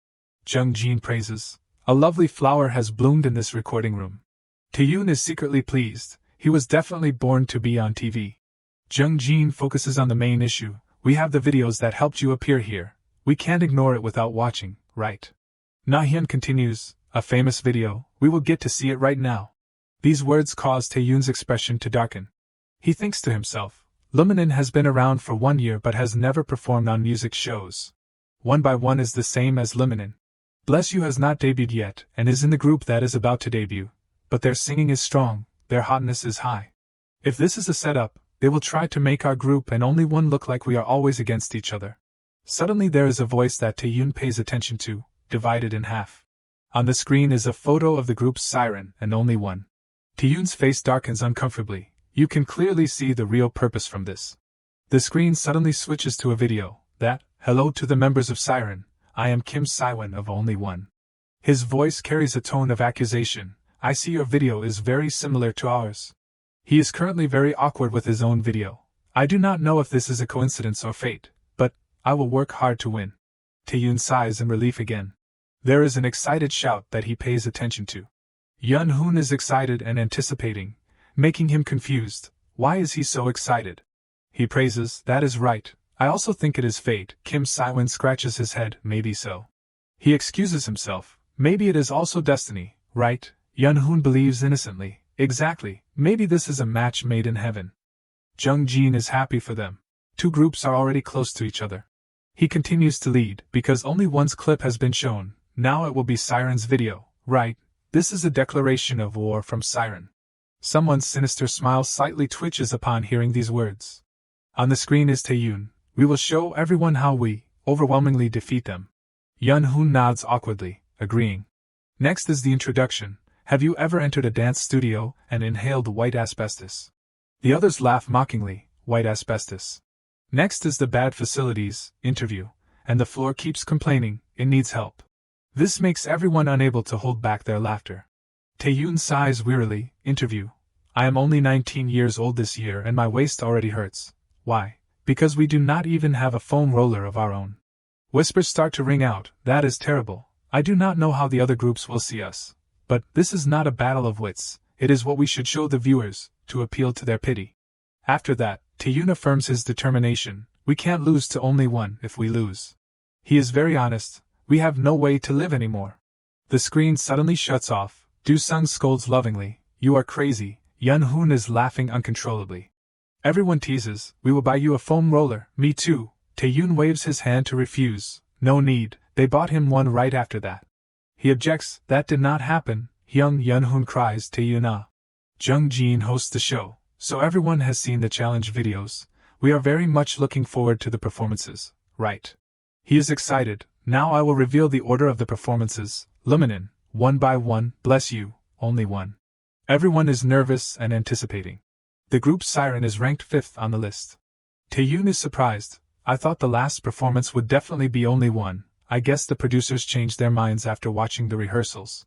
Jung-jin praises, a lovely flower has bloomed in this recording room. Taeyoon is secretly pleased. He was definitely born to be on TV. Jung-jin focuses on the main issue. We have the videos that helped you appear here. We can't ignore it without watching, right? Na-hyun continues, a famous video, we will get to see it right now. These words cause Taeyoon's expression to darken. He thinks to himself, Luminen has been around for 1 year but has never performed on music shows. 1 by 1 is the same as Luminen. Bless You has not debuted yet and is in the group that is about to debut. But their singing is strong. their hotness is high. If this is a setup, they will try to make our group and only one look like we are always against each other. Suddenly there is a voice that Taeyun pays attention to, divided in half. On the screen is a photo of the group's siren and only one. Taeyun's face darkens uncomfortably. You can clearly see the real purpose from this. The screen suddenly switches to a video that, "Hello to the members of Siren, I am Kim Siwon of Only One." His voice carries a tone of accusation. "I see your video is very similar to ours." He is currently very awkward with his own video. I do not know if this is a coincidence or fate, but I will work hard to win. Taeyun sighs in relief again. There is an excited shout that he pays attention to. Yun-hoon is excited and anticipating, making him confused. Why is he so excited? He praises, "That is right. I also think it is fate." Kim Siwon scratches his head, "Maybe so." He excuses himself. "Maybe it is also destiny, right?" Yun-hoon believes innocently. "Exactly, maybe this is a match made in heaven." Jung-jin is happy for them. Two groups are already close to each other. He continues to lead, because only one's clip has been shown. Now it will be Siren's video, right? This is a declaration of war from Siren. Someone's sinister smile slightly twitches upon hearing these words. On the screen is Taeyun. "We will show everyone how we, overwhelmingly defeat them." Yun-hoon nods awkwardly, agreeing. Next is the introduction. "Have you ever entered a dance studio and inhaled white asbestos?" The others laugh mockingly. White asbestos. Next is the bad facilities interview, and the floor keeps complaining, it needs help. This makes everyone unable to hold back their laughter. Taeyun sighs wearily. Interview. "I am only 19 years old this year and my waist already hurts. Why? Because we do not even have a foam roller of our own." Whispers start to ring out. "That is terrible. I do not know how the other groups will see us. But this is not a battle of wits, it is what we should show the viewers, to appeal to their pity." After that, Taeyun affirms his determination. "We can't lose to only one if we lose." He is very honest. "We have no way to live anymore." The screen suddenly shuts off. Do-sung scolds lovingly. "You are crazy." Yun-hoon is laughing uncontrollably. Everyone teases. "We will buy you a foam roller." "Me too." Taeyun waves his hand to refuse. "No need, they bought him one right after that." He objects. "That did not happen." Yun-hoon cries. "Taeyun ah." Jung-jin hosts the show, so everyone has seen the challenge videos. "We are very much looking forward to the performances, right?" He is excited. "Now I will reveal the order of the performances. Leminin, one by one, bless you, only one." Everyone is nervous and anticipating. The group Siren is ranked 5th on the list. Taeyun is surprised. "I thought the last performance would definitely be only one. I guess the producers changed their minds after watching the rehearsals."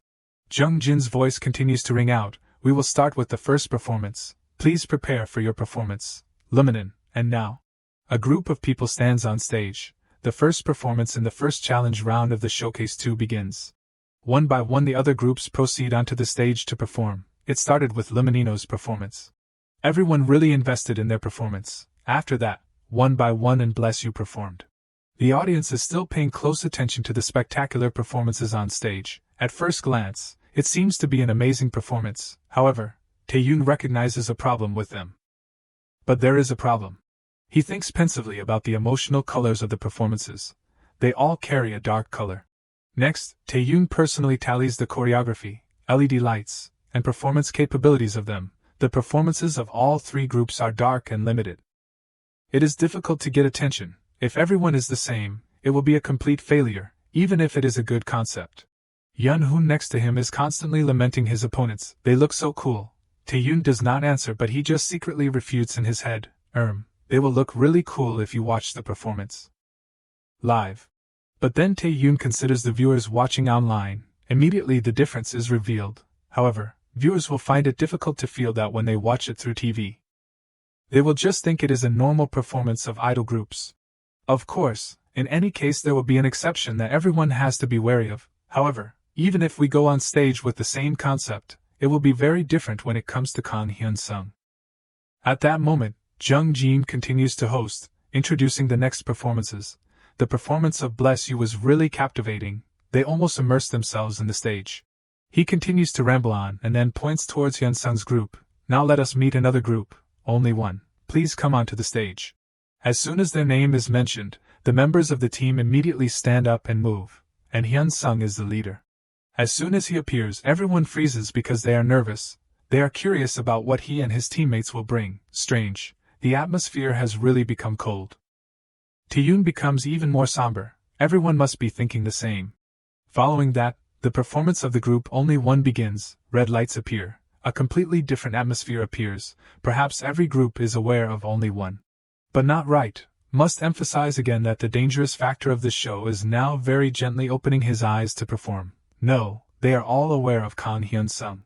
Jung-jin's voice continues to ring out. "We will start with the first performance. Please prepare for your performance. Leminin, and now." A group of people stands on stage. The first performance in the first challenge round of the Showcase 2 begins. One by one the other groups proceed onto the stage to perform. It started with Lemonino's performance. Everyone really invested in their performance. After that, one by one and Bless You performed. The audience is still paying close attention to the spectacular performances on stage. At first glance, it seems to be an amazing performance. However, Taeyun recognizes a problem with them. But there is a problem. He thinks pensively about the emotional colors of the performances. They all carry a dark color. Next, Taeyun personally tallies the choreography, LED lights, and performance capabilities of them. The performances of all three groups are dark and limited. It is difficult to get attention. If everyone is the same, it will be a complete failure, even if it is a good concept. Yun-hoon next to him is constantly lamenting his opponents. They look so cool. Taeyun does not answer, but he just secretly refutes in his head. They will look really cool if you watch the performance live. But then Taeyun considers the viewers watching online. Immediately the difference is revealed. However, viewers will find it difficult to feel that when they watch it through TV. They will just think it is a normal performance of idol groups. Of course, in any case there will be an exception that everyone has to be wary of. However, even if we go on stage with the same concept, it will be very different when it comes to Kang Hyun-sung. At that moment, Jung-jin continues to host, introducing the next performances. The performance of Bless You was really captivating. They almost immersed themselves in the stage. He continues to ramble on and then points towards Hyun-sung's group. Now let us meet another group, only one. Please come onto the stage. As soon as their name is mentioned, the members of the team immediately stand up and move, and Hyun-sung is the leader. As soon as he appears, everyone freezes because they are nervous. They are curious about what he and his teammates will bring. Strange, the atmosphere has really become cold. Taeyoon becomes even more somber. Everyone must be thinking the same. Following that, the performance of the group Only One begins. Red lights appear. A completely different atmosphere appears. Perhaps every group is aware of Only One. But not right. Must emphasize again that the dangerous factor of this show is now very gently opening his eyes to perform. No, they are all aware of Kan Hyun-sung.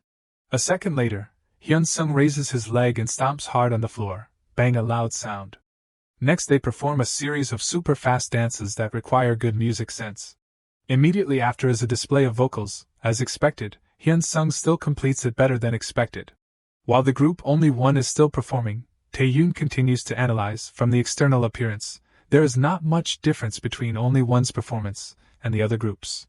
A second later, Hyun-sung raises his leg and stomps hard on the floor. Bang, a loud sound. Next they perform a series of super fast dances that require good music sense. Immediately after is a display of vocals. As expected, Hyun-sung still completes it better than expected. While the group Only One is still performing, Taeyoon continues to analyze. From the external appearance, there is not much difference between Only One's performance and the other groups.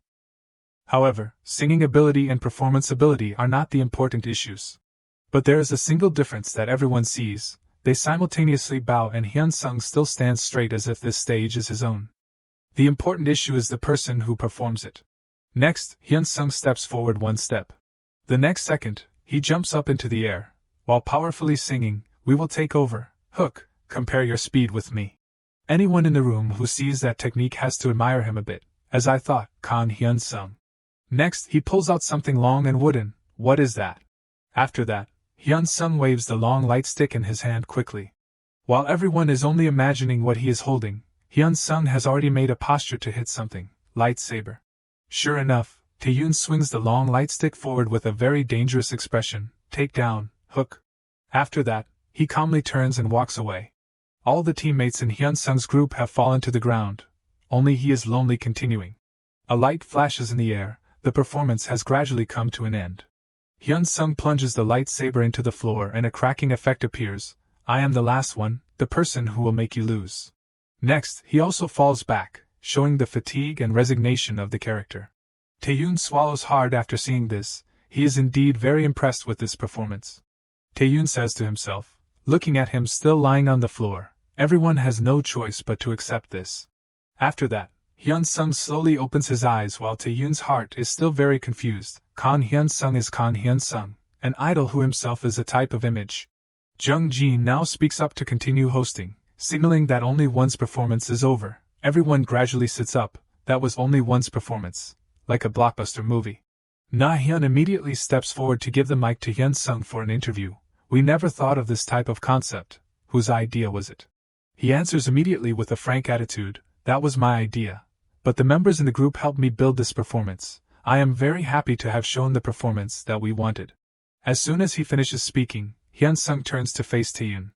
However, singing ability and performance ability are not the important issues. But there is a single difference that everyone sees. They simultaneously bow and Hyun-sung still stands straight as if this stage is his own. The important issue is the person who performs it. Next, Hyun-sung steps forward one step. The next second, he jumps up into the air, while powerfully singing, "We will take over, Hook, compare your speed with me." Anyone in the room who sees that technique has to admire him a bit, as I thought. Kan Hyun-sung. Next, he pulls out something long and wooden. What is that? After that, Hyun-sung waves the long light stick in his hand quickly. While everyone is only imagining what he is holding, Hyun-sung has already made a posture to hit something. Lightsaber. Sure enough, Taeyoon swings the long light stick forward with a very dangerous expression. Take down, Hook. After that, he calmly turns and walks away. All the teammates in Hyun-sung's group have fallen to the ground. Only he is lonely continuing. A light flashes in the air. The performance has gradually come to an end. Hyun-sung plunges the lightsaber into the floor and a cracking effect appears. I am the last one, the person who will make you lose. Next, he also falls back, showing the fatigue and resignation of the character. Taeyoon swallows hard after seeing this. He is indeed very impressed with this performance. Taeyoon says to himself, looking at him still lying on the floor, everyone has no choice but to accept this. After that, Hyun-sung slowly opens his eyes while Taeyoon's heart is still very confused. Kan Hyun-sung is Kan Hyun-sung, an idol who himself is a type of image. Jung-jin now speaks up to continue hosting, signaling that Only One's performance is over. Everyone gradually sits up. That was Only One's performance. Like a blockbuster movie. Na-hyun immediately steps forward to give the mic to Hyun-sung for an interview. We never thought of this type of concept. Whose idea was it? He answers immediately with a frank attitude. That was my idea. But the members in the group helped me build this performance. I am very happy to have shown the performance that we wanted. As soon as he finishes speaking, Hyun-sung turns to face Taeyoon.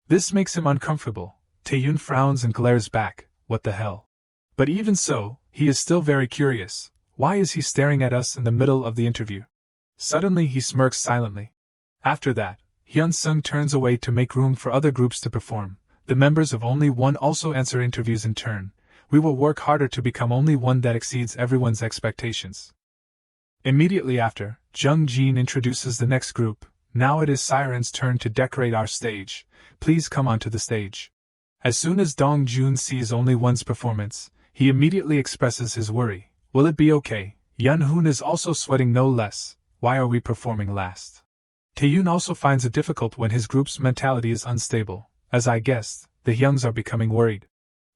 This makes him uncomfortable. Taeyoon frowns and glares back. What the hell? But even so, he is still very curious. Why is he staring at us in the middle of the interview? Suddenly he smirks silently. After that, Hyun-sung turns away to make room for other groups to perform. The members of Only One also answer interviews in turn. We will work harder to become Only One that exceeds everyone's expectations. Immediately after, Jung-jin introduces the next group. Now it is Siren's turn to decorate our stage. Please come onto the stage. As soon as Dong-jun sees Only One's performance, he immediately expresses his worry. Will it be okay? Yun-hoon is also sweating no less. Why are we performing last? Taeyoon also finds it difficult when his group's mentality is unstable. As I guessed, the Hyungs are becoming worried.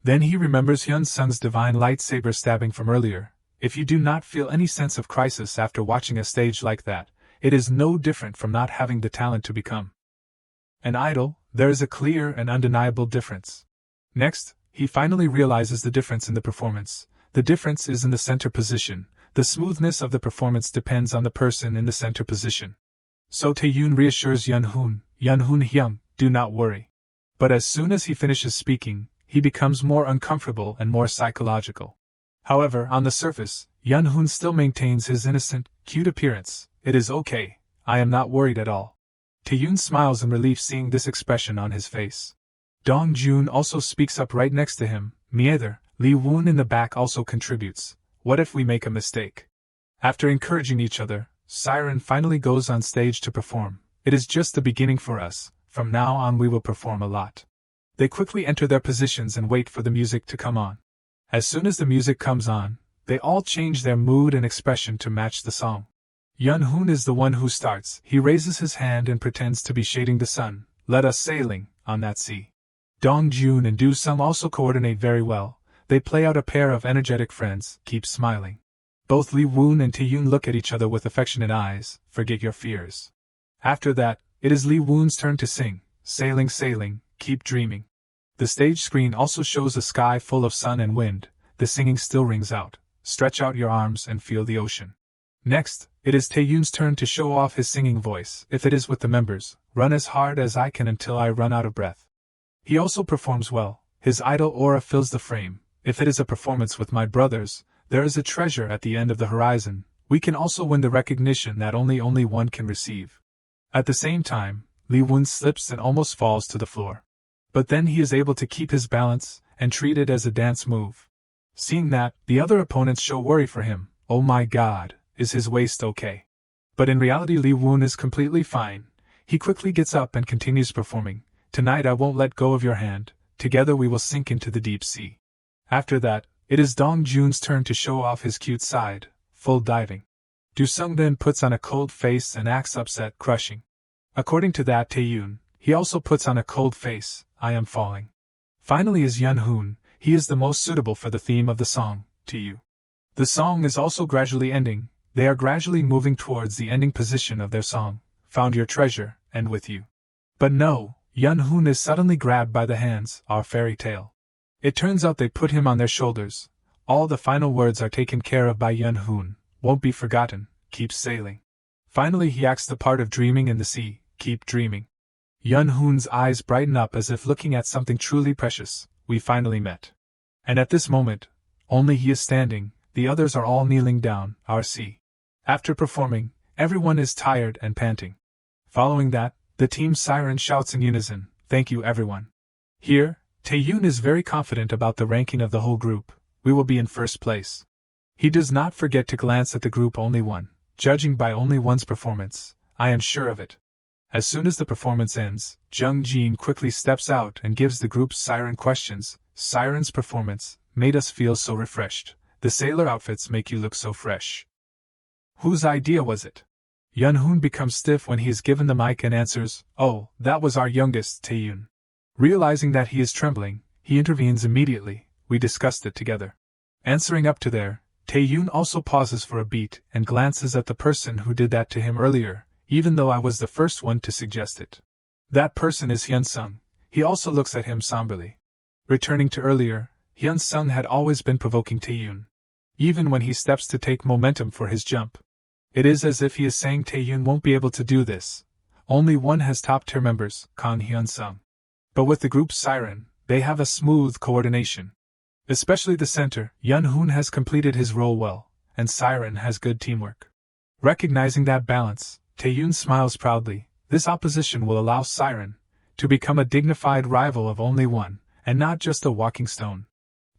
Then he remembers Hyun-sung's divine lightsaber stabbing from earlier. If you do not feel any sense of crisis after watching a stage like that, it is no different from not having the talent to become an idol. There is a clear and undeniable difference. Next, he finally realizes the difference in the performance. The difference is in the center position. The smoothness of the performance depends on the person in the center position. So Taeyoon reassures Yun-hoon, Yun-hoon Hyung, do not worry. But as soon as he finishes speaking, he becomes more uncomfortable and more psychological. However, on the surface, Yun-hoon still maintains his innocent, cute appearance. It is okay, I am not worried at all. Taeyoon smiles in relief seeing this expression on his face. Dong-jun also speaks up right next to him. Meither, Lee-woon in the back also contributes. What if we make a mistake? After encouraging each other, Siren finally goes on stage to perform. It is just the beginning for us. From now on we will perform a lot. They quickly enter their positions and wait for the music to come on. As soon as the music comes on, they all change their mood and expression to match the song. Yun-hoon is the one who starts. He raises his hand and pretends to be shading the sun. Let us sailing on that sea. Dong-jun and Do-sung also coordinate very well. They play out a pair of energetic friends. Keep smiling. Both Lee-woon and Tae-yoon look at each other with affectionate eyes. Forget your fears. After that, it is Lee-woon's turn to sing. Sailing, sailing, keep dreaming. The stage screen also shows a sky full of sun and wind. The singing still rings out. Stretch out your arms and feel the ocean. Next, it is Tae-yoon's turn to show off his singing voice. If it is with the members, run as hard as I can until I run out of breath. He also performs well. His idol aura fills the frame. If it is a performance with my brothers, there is a treasure at the end of the horizon. We can also win the recognition that only one can receive. At the same time, Lee-woon slips and almost falls to the floor. But then he is able to keep his balance and treat it as a dance move. Seeing that, the other opponents show worry for him. Oh my god, is his waist okay? But in reality Lee-woon is completely fine. He quickly gets up and continues performing. Tonight I won't let go of your hand. Together we will sink into the deep sea. After that, it is Dong-jun's turn to show off his cute side, full diving. Do-sung then puts on a cold face and acts upset, crushing. According to that Tae-yoon, he also puts on a cold face. I am falling. Finally is Yun-hoon. He is the most suitable for the theme of the song, To You. The song is also gradually ending. They are gradually moving towards the ending position of their song. Found your treasure, and with you. But no, Yun-hoon is suddenly grabbed by the hands, our fairy tale. It turns out they put him on their shoulders. All the final words are taken care of by Yun-hoon. Won't be forgotten, keep sailing. Finally he acts the part of dreaming in the sea, keep dreaming. Yun-hoon's eyes brighten up as if looking at something truly precious. We finally met. And at this moment, only he is standing, the others are all kneeling down, our sea. After performing, everyone is tired and panting. Following that, the team siren shouts in unison, thank you everyone. Here, Tae-yoon is very confident about the ranking of the whole group. We will be in first place. He does not forget to glance at the group only one. Judging by only one's performance, I am sure of it. As soon as the performance ends, Jung-jin quickly steps out and gives the group's siren questions. Siren's performance made us feel so refreshed. The sailor outfits make you look so fresh. Whose idea was it? Yun-hoon becomes stiff when he is given the mic and answers, oh, that was our youngest, Tae-yoon. Realizing that he is trembling, he intervenes immediately. We discussed it together. Answering up to there, Tae-yoon also pauses for a beat and glances at the person who did that to him earlier, even though I was the first one to suggest it. That person is Hyun-sung. He also looks at him somberly. Returning to earlier, Hyun-sung had always been provoking Tae-yoon. Even when he steps to take momentum for his jump. It is as if he is saying Tae-yoon won't be able to do this. Only one has top-tier members, Kang Hyun-sung. But with the group's siren, they have a smooth coordination. Especially the center, Yun-hoon has completed his role well, and siren has good teamwork. Recognizing that balance, Tae-yoon smiles proudly. This opposition will allow siren to become a dignified rival of only one, and not just a walking stone.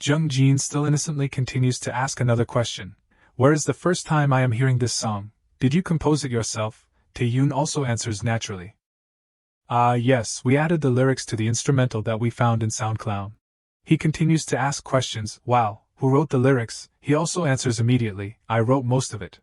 Jung-jin still innocently continues to ask another question. Where is the first time I am hearing this song? Did you compose it yourself? Tae-yoon also answers naturally. Yes, we added the lyrics to the instrumental that we found in SoundCloud. He continues to ask questions. Wow, who wrote the lyrics? He also answers immediately. I wrote most of it.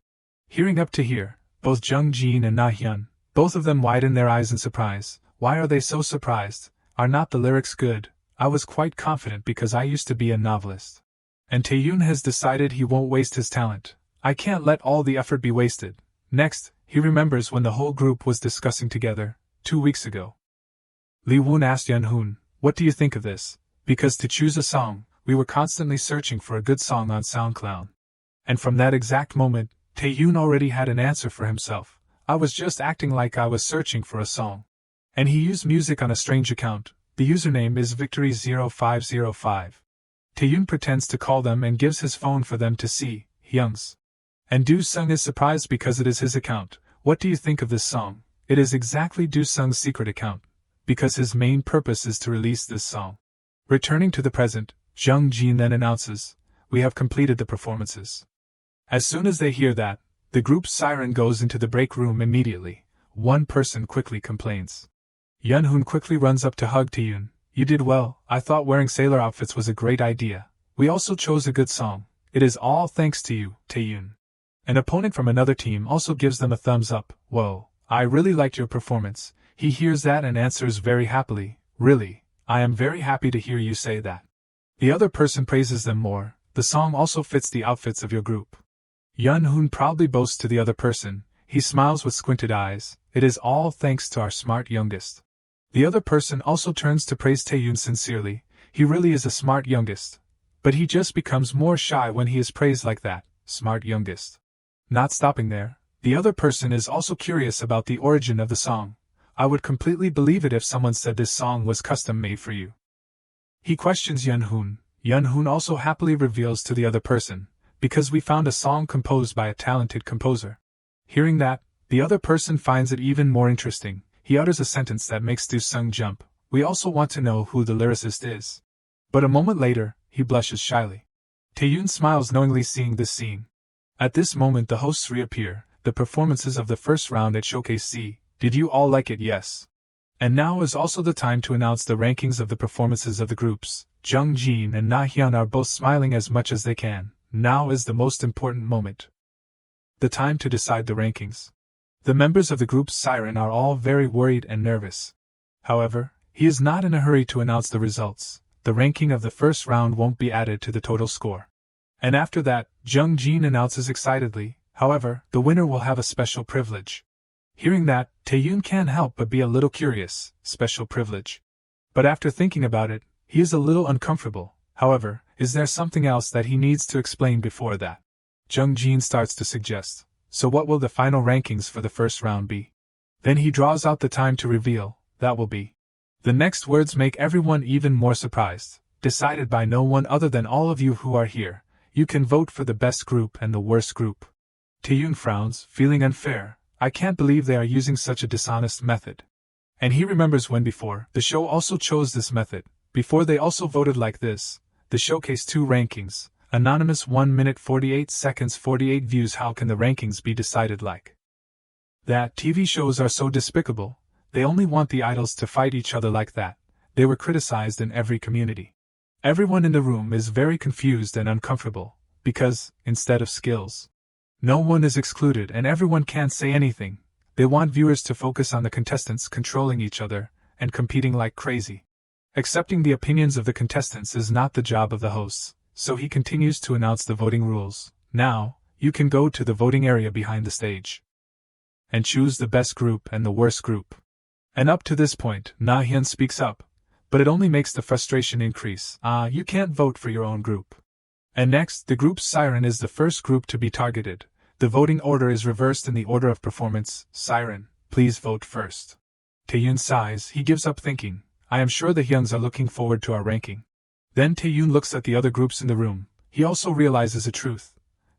Hearing up to here, both Jung-jin and Na-hyun, both of them widen their eyes in surprise. Why are they so surprised? Are not the lyrics good? I was quite confident because I used to be a novelist. And Tae-yoon has decided he won't waste his talent. I can't let all the effort be wasted. Next, he remembers when the whole group was discussing together, 2 weeks ago. Lee-woon asked Yun-hoon, what do you think of this? Because to choose a song, we were constantly searching for a good song on SoundCloud. And from that exact moment, Tae-yoon already had an answer for himself. I was just acting like I was searching for a song. And he used music on a strange account. The username is Victory0505. Tae-yoon pretends to call them and gives his phone for them to see, Hyung's. And Do-sung is surprised because it is his account. What do you think of this song? It is exactly Do-sung's secret account, because his main purpose is to release this song. Returning to the present, Jung-jin then announces, we have completed the performances. As soon as they hear that, the group's siren goes into the break room immediately. One person quickly complains. Yun-hoon quickly runs up to hug Tae-yoon. You did well. I thought wearing sailor outfits was a great idea. We also chose a good song. It is all thanks to you, Tae-yoon. An opponent from another team also gives them a thumbs up. Whoa, I really liked your performance. He hears that and answers very happily, really, I am very happy to hear you say that. The other person praises them more. The song also fits the outfits of your group. Yun-hoon proudly boasts to the other person. He smiles with squinted eyes. It is all thanks to our smart youngest. The other person also turns to praise Taeyoon sincerely. He really is a smart youngest. But he just becomes more shy when he is praised like that, smart youngest. Not stopping there, the other person is also curious about the origin of the song. I would completely believe it if someone said this song was custom made for you. He questions Yun-hoon. Yun-hoon also happily reveals to the other person, because we found a song composed by a talented composer. Hearing that, the other person finds it even more interesting. He utters a sentence that makes Do-sung jump. We also want to know who the lyricist is. But a moment later, he blushes shyly. Taeyoon smiles knowingly seeing this scene. At this moment the hosts reappear, the performances of the first round at Showcase C. Did you all like it? Yes. And now is also the time to announce the rankings of the performances of the groups. Jung Jin and Na Hyun are both smiling as much as they can. Now is the most important moment. The time to decide the rankings. The members of the group Siren are all very worried and nervous. However, he is not in a hurry to announce the results. The ranking of the first round won't be added to the total score. And after that, Jung Jin announces excitedly, however, the winner will have a special privilege. Hearing that, Taeyoon can't help but be a little curious, special privilege. But after thinking about it, he is a little uncomfortable. However, is there something else that he needs to explain before that? Jung Jin starts to suggest, so what will the final rankings for the first round be? Then he draws out the time to reveal, that will be. The next words make everyone even more surprised. Decided by no one other than all of you who are here. You can vote for the best group and the worst group. Taeyoon frowns, feeling unfair. I can't believe they are using such a dishonest method. And he remembers when before, the show also chose this method. Before they also voted like this. The Showcase 2 rankings. Anonymous 1 minute 48 seconds 48 views. How can the rankings be decided like that? TV shows are so despicable. They only want the idols to fight each other like that. They were criticized in every community. Everyone in the room is very confused and uncomfortable, because, instead of skills, no one is excluded and everyone can't say anything. They want viewers to focus on the contestants controlling each other and competing like crazy. Accepting the opinions of the contestants is not the job of the hosts, so he continues to announce the voting rules. Now, you can go to the voting area behind the stage and choose the best group and the worst group. And up to this point, Na Hyun speaks up, but it only makes the frustration increase. You can't vote for your own group. And next, the group Siren is the first group to be targeted. The voting order is reversed in the order of performance. Siren, please vote first. Taeyoon sighs. He gives up thinking. I am sure the Hyuns are looking forward to our ranking. Then Taeyoon looks at the other groups in the room. He also realizes a truth.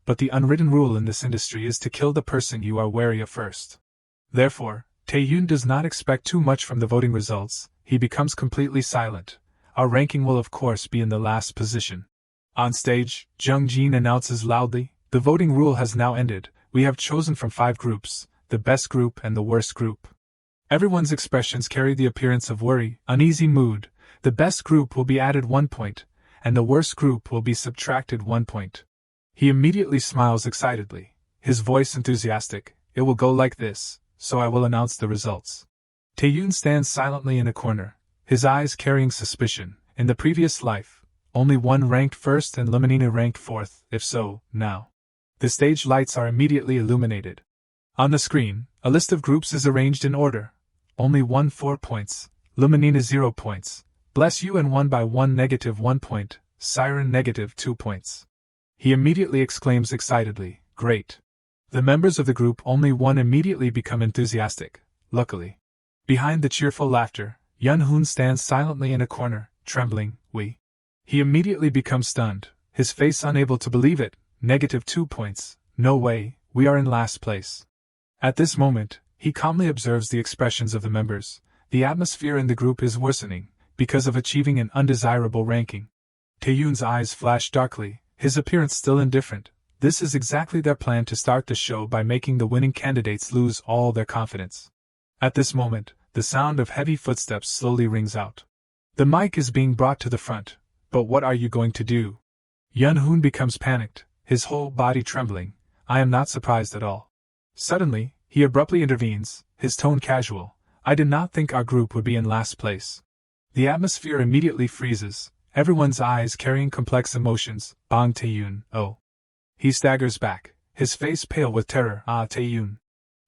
But the unwritten rule in this industry is to kill the person you are wary of first. Therefore, Taeyoon does not expect too much from the voting results. He becomes completely silent. Our ranking will of course be in the last position. On stage, Jung Jin announces loudly, the voting rule has now ended. We have chosen from 5 groups, the best group and the worst group. Everyone's expressions carry the appearance of worry, uneasy mood. The best group will be added 1 point, and the worst group will be subtracted 1 point. He immediately smiles excitedly, his voice enthusiastic. It will go like this, so I will announce the results. Taeyoon stands silently in a corner, his eyes carrying suspicion. In the previous life, only one ranked first and Lemonina ranked fourth. If so, now. The stage lights are immediately illuminated. On the screen, a list of groups is arranged in order. Only 1 4 points, Lemonina 0 points, Bless You and 1 by 1 -1 point, Siren -2 points. He immediately exclaims excitedly, great. The members of the group only one immediately become enthusiastic, luckily. Behind the cheerful laughter, Yun-hoon stands silently in a corner, trembling. He immediately becomes stunned, his face unable to believe it. -2 points, no way, we are in last place. At this moment, he calmly observes the expressions of the members. The atmosphere in the group is worsening, because of achieving an undesirable ranking. Taeyoon's eyes flash darkly, his appearance still indifferent. This is exactly their plan to start the show by making the winning candidates lose all their confidence. At this moment, the sound of heavy footsteps slowly rings out. The mic is being brought to the front. But what are you going to do? Yun-hoon becomes panicked, his whole body trembling. I am not surprised at all. Suddenly, he abruptly intervenes, his tone casual. I did not think our group would be in last place. The atmosphere immediately freezes, everyone's eyes carrying complex emotions. Bang Taeyun, oh. He staggers back, his face pale with terror. Ah, Taeyun.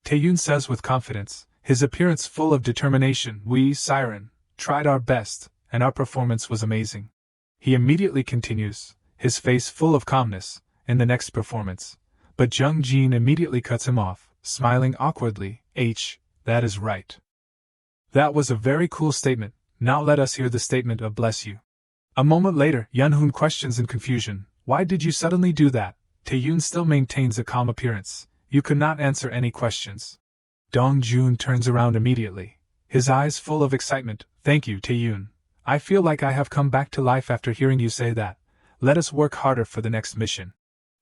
Taeyun says with confidence, his appearance full of determination. We, Siren, tried our best, and our performance was amazing. He immediately continues, his face full of calmness, in the next performance. But Jung Jin immediately cuts him off, smiling awkwardly. That is right. That was a very cool statement. Now let us hear the statement of bless you. A moment later, Yunhoon questions in confusion, why did you suddenly do that? Taeyun still maintains a calm appearance. You could not answer any questions. Dongjun turns around immediately, his eyes full of excitement. Thank you, Taeyun. I feel like I have come back to life after hearing you say that. Let us work harder for the next mission.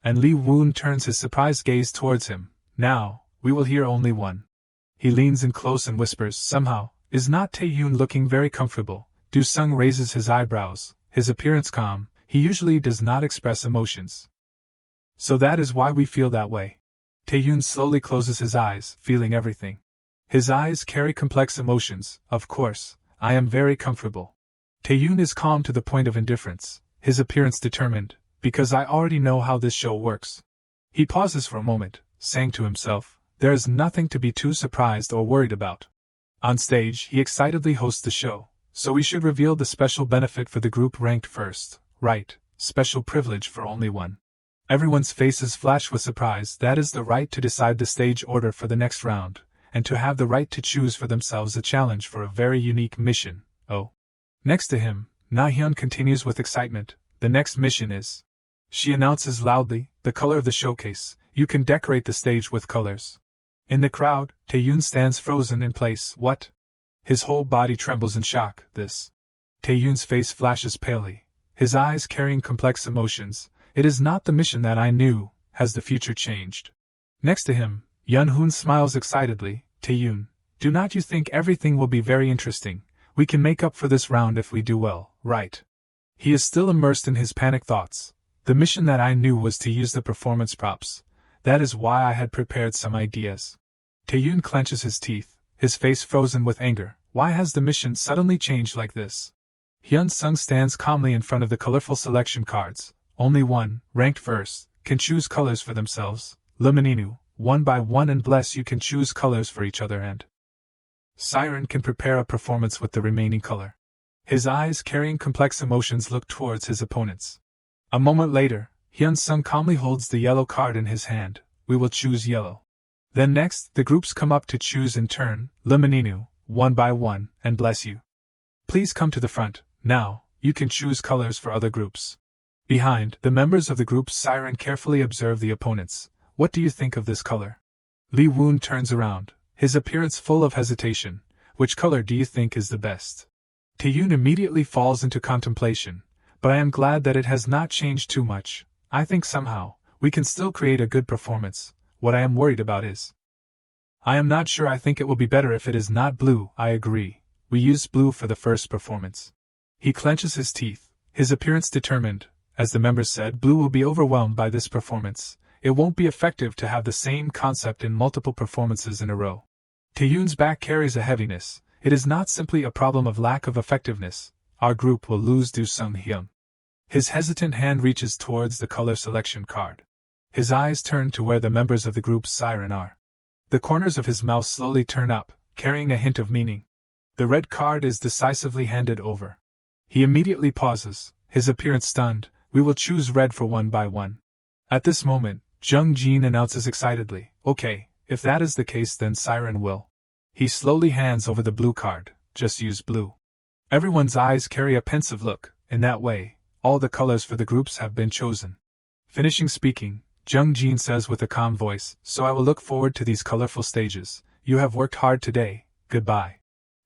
And Li Woon turns his surprised gaze towards him. Now, we will hear only one. He leans in close and whispers, somehow, is not Taeyun looking very comfortable? Du Sung raises his eyebrows, his appearance calm. He usually does not express emotions. So that is why we feel that way. Taeyun slowly closes his eyes, feeling everything. His eyes carry complex emotions. Of course, I am very comfortable. Taeyun is calm to the point of indifference, his appearance determined, because I already know how this show works. He pauses for a moment, saying to himself, there is nothing to be too surprised or worried about. On stage, he excitedly hosts the show, so we should reveal the special benefit for the group ranked first. Right, special privilege for only one. Everyone's faces flash with surprise. That is the right to decide the stage order for the next round, and to have the right to choose for themselves a challenge for a very unique mission. Oh. Next to him, Na-hyun continues with excitement. The next mission is. She announces loudly, the color of the showcase. You can decorate the stage with colors. In the crowd, Taeyun stands frozen in place. What? His whole body trembles in shock. This. Taeyun's face flashes palely, his eyes carrying complex emotions. It is not the mission that I knew. Has the future changed? Next to him, Yunhoon smiles excitedly. Taeyun, do not you think everything will be very interesting? We can make up for this round if we do well, right? He is still immersed in his panic thoughts. The mission that I knew was to use the performance props. That is why I had prepared some ideas. Taeyun clenches his teeth, his face frozen with anger. Why has the mission suddenly changed like this? Hyun Sung stands calmly in front of the colorful selection cards. Only one, ranked first, can choose colors for themselves. Lemoninu, one by one, and Bless you can choose colors for each other, and Siren can prepare a performance with the remaining color. His eyes carrying complex emotions look towards his opponents. A moment later, Hyun Sung calmly holds the yellow card in his hand. We will choose yellow. Then next, the groups come up to choose in turn. Lemoninu, one by one, and Bless you. Please come to the front. Now, you can choose colors for other groups. Behind, the members of the group Siren carefully observe the opponents. What do you think of this color? Li Woon turns around, his appearance full of hesitation. Which color do you think is the best? Taeyun immediately falls into contemplation, but I am glad that it has not changed too much. I think somehow, we can still create a good performance. What I am worried about is. I am not sure. I think it will be better if it is not blue. I agree. We used blue for the first performance. He clenches his teeth, his appearance determined. As the members said, blue will be overwhelmed by this performance. It won't be effective to have the same concept in multiple performances in a row. Taeyun's back carries a heaviness. It is not simply a problem of lack of effectiveness. Our group will lose Du Sung Hyun. His hesitant hand reaches towards the color selection card. His eyes turn to where the members of the group Siren are. The corners of his mouth slowly turn up, carrying a hint of meaning. The red card is decisively handed over. He immediately pauses, his appearance stunned. We will choose red for one by one. At this moment, Jung Jin announces excitedly, okay, if that is the case then Siren will. He slowly hands over the blue card. Just use blue. Everyone's eyes carry a pensive look. In that way, all the colors for the groups have been chosen. Finishing speaking, Jung Jin says with a calm voice, so I will look forward to these colorful stages. You have worked hard today. Goodbye.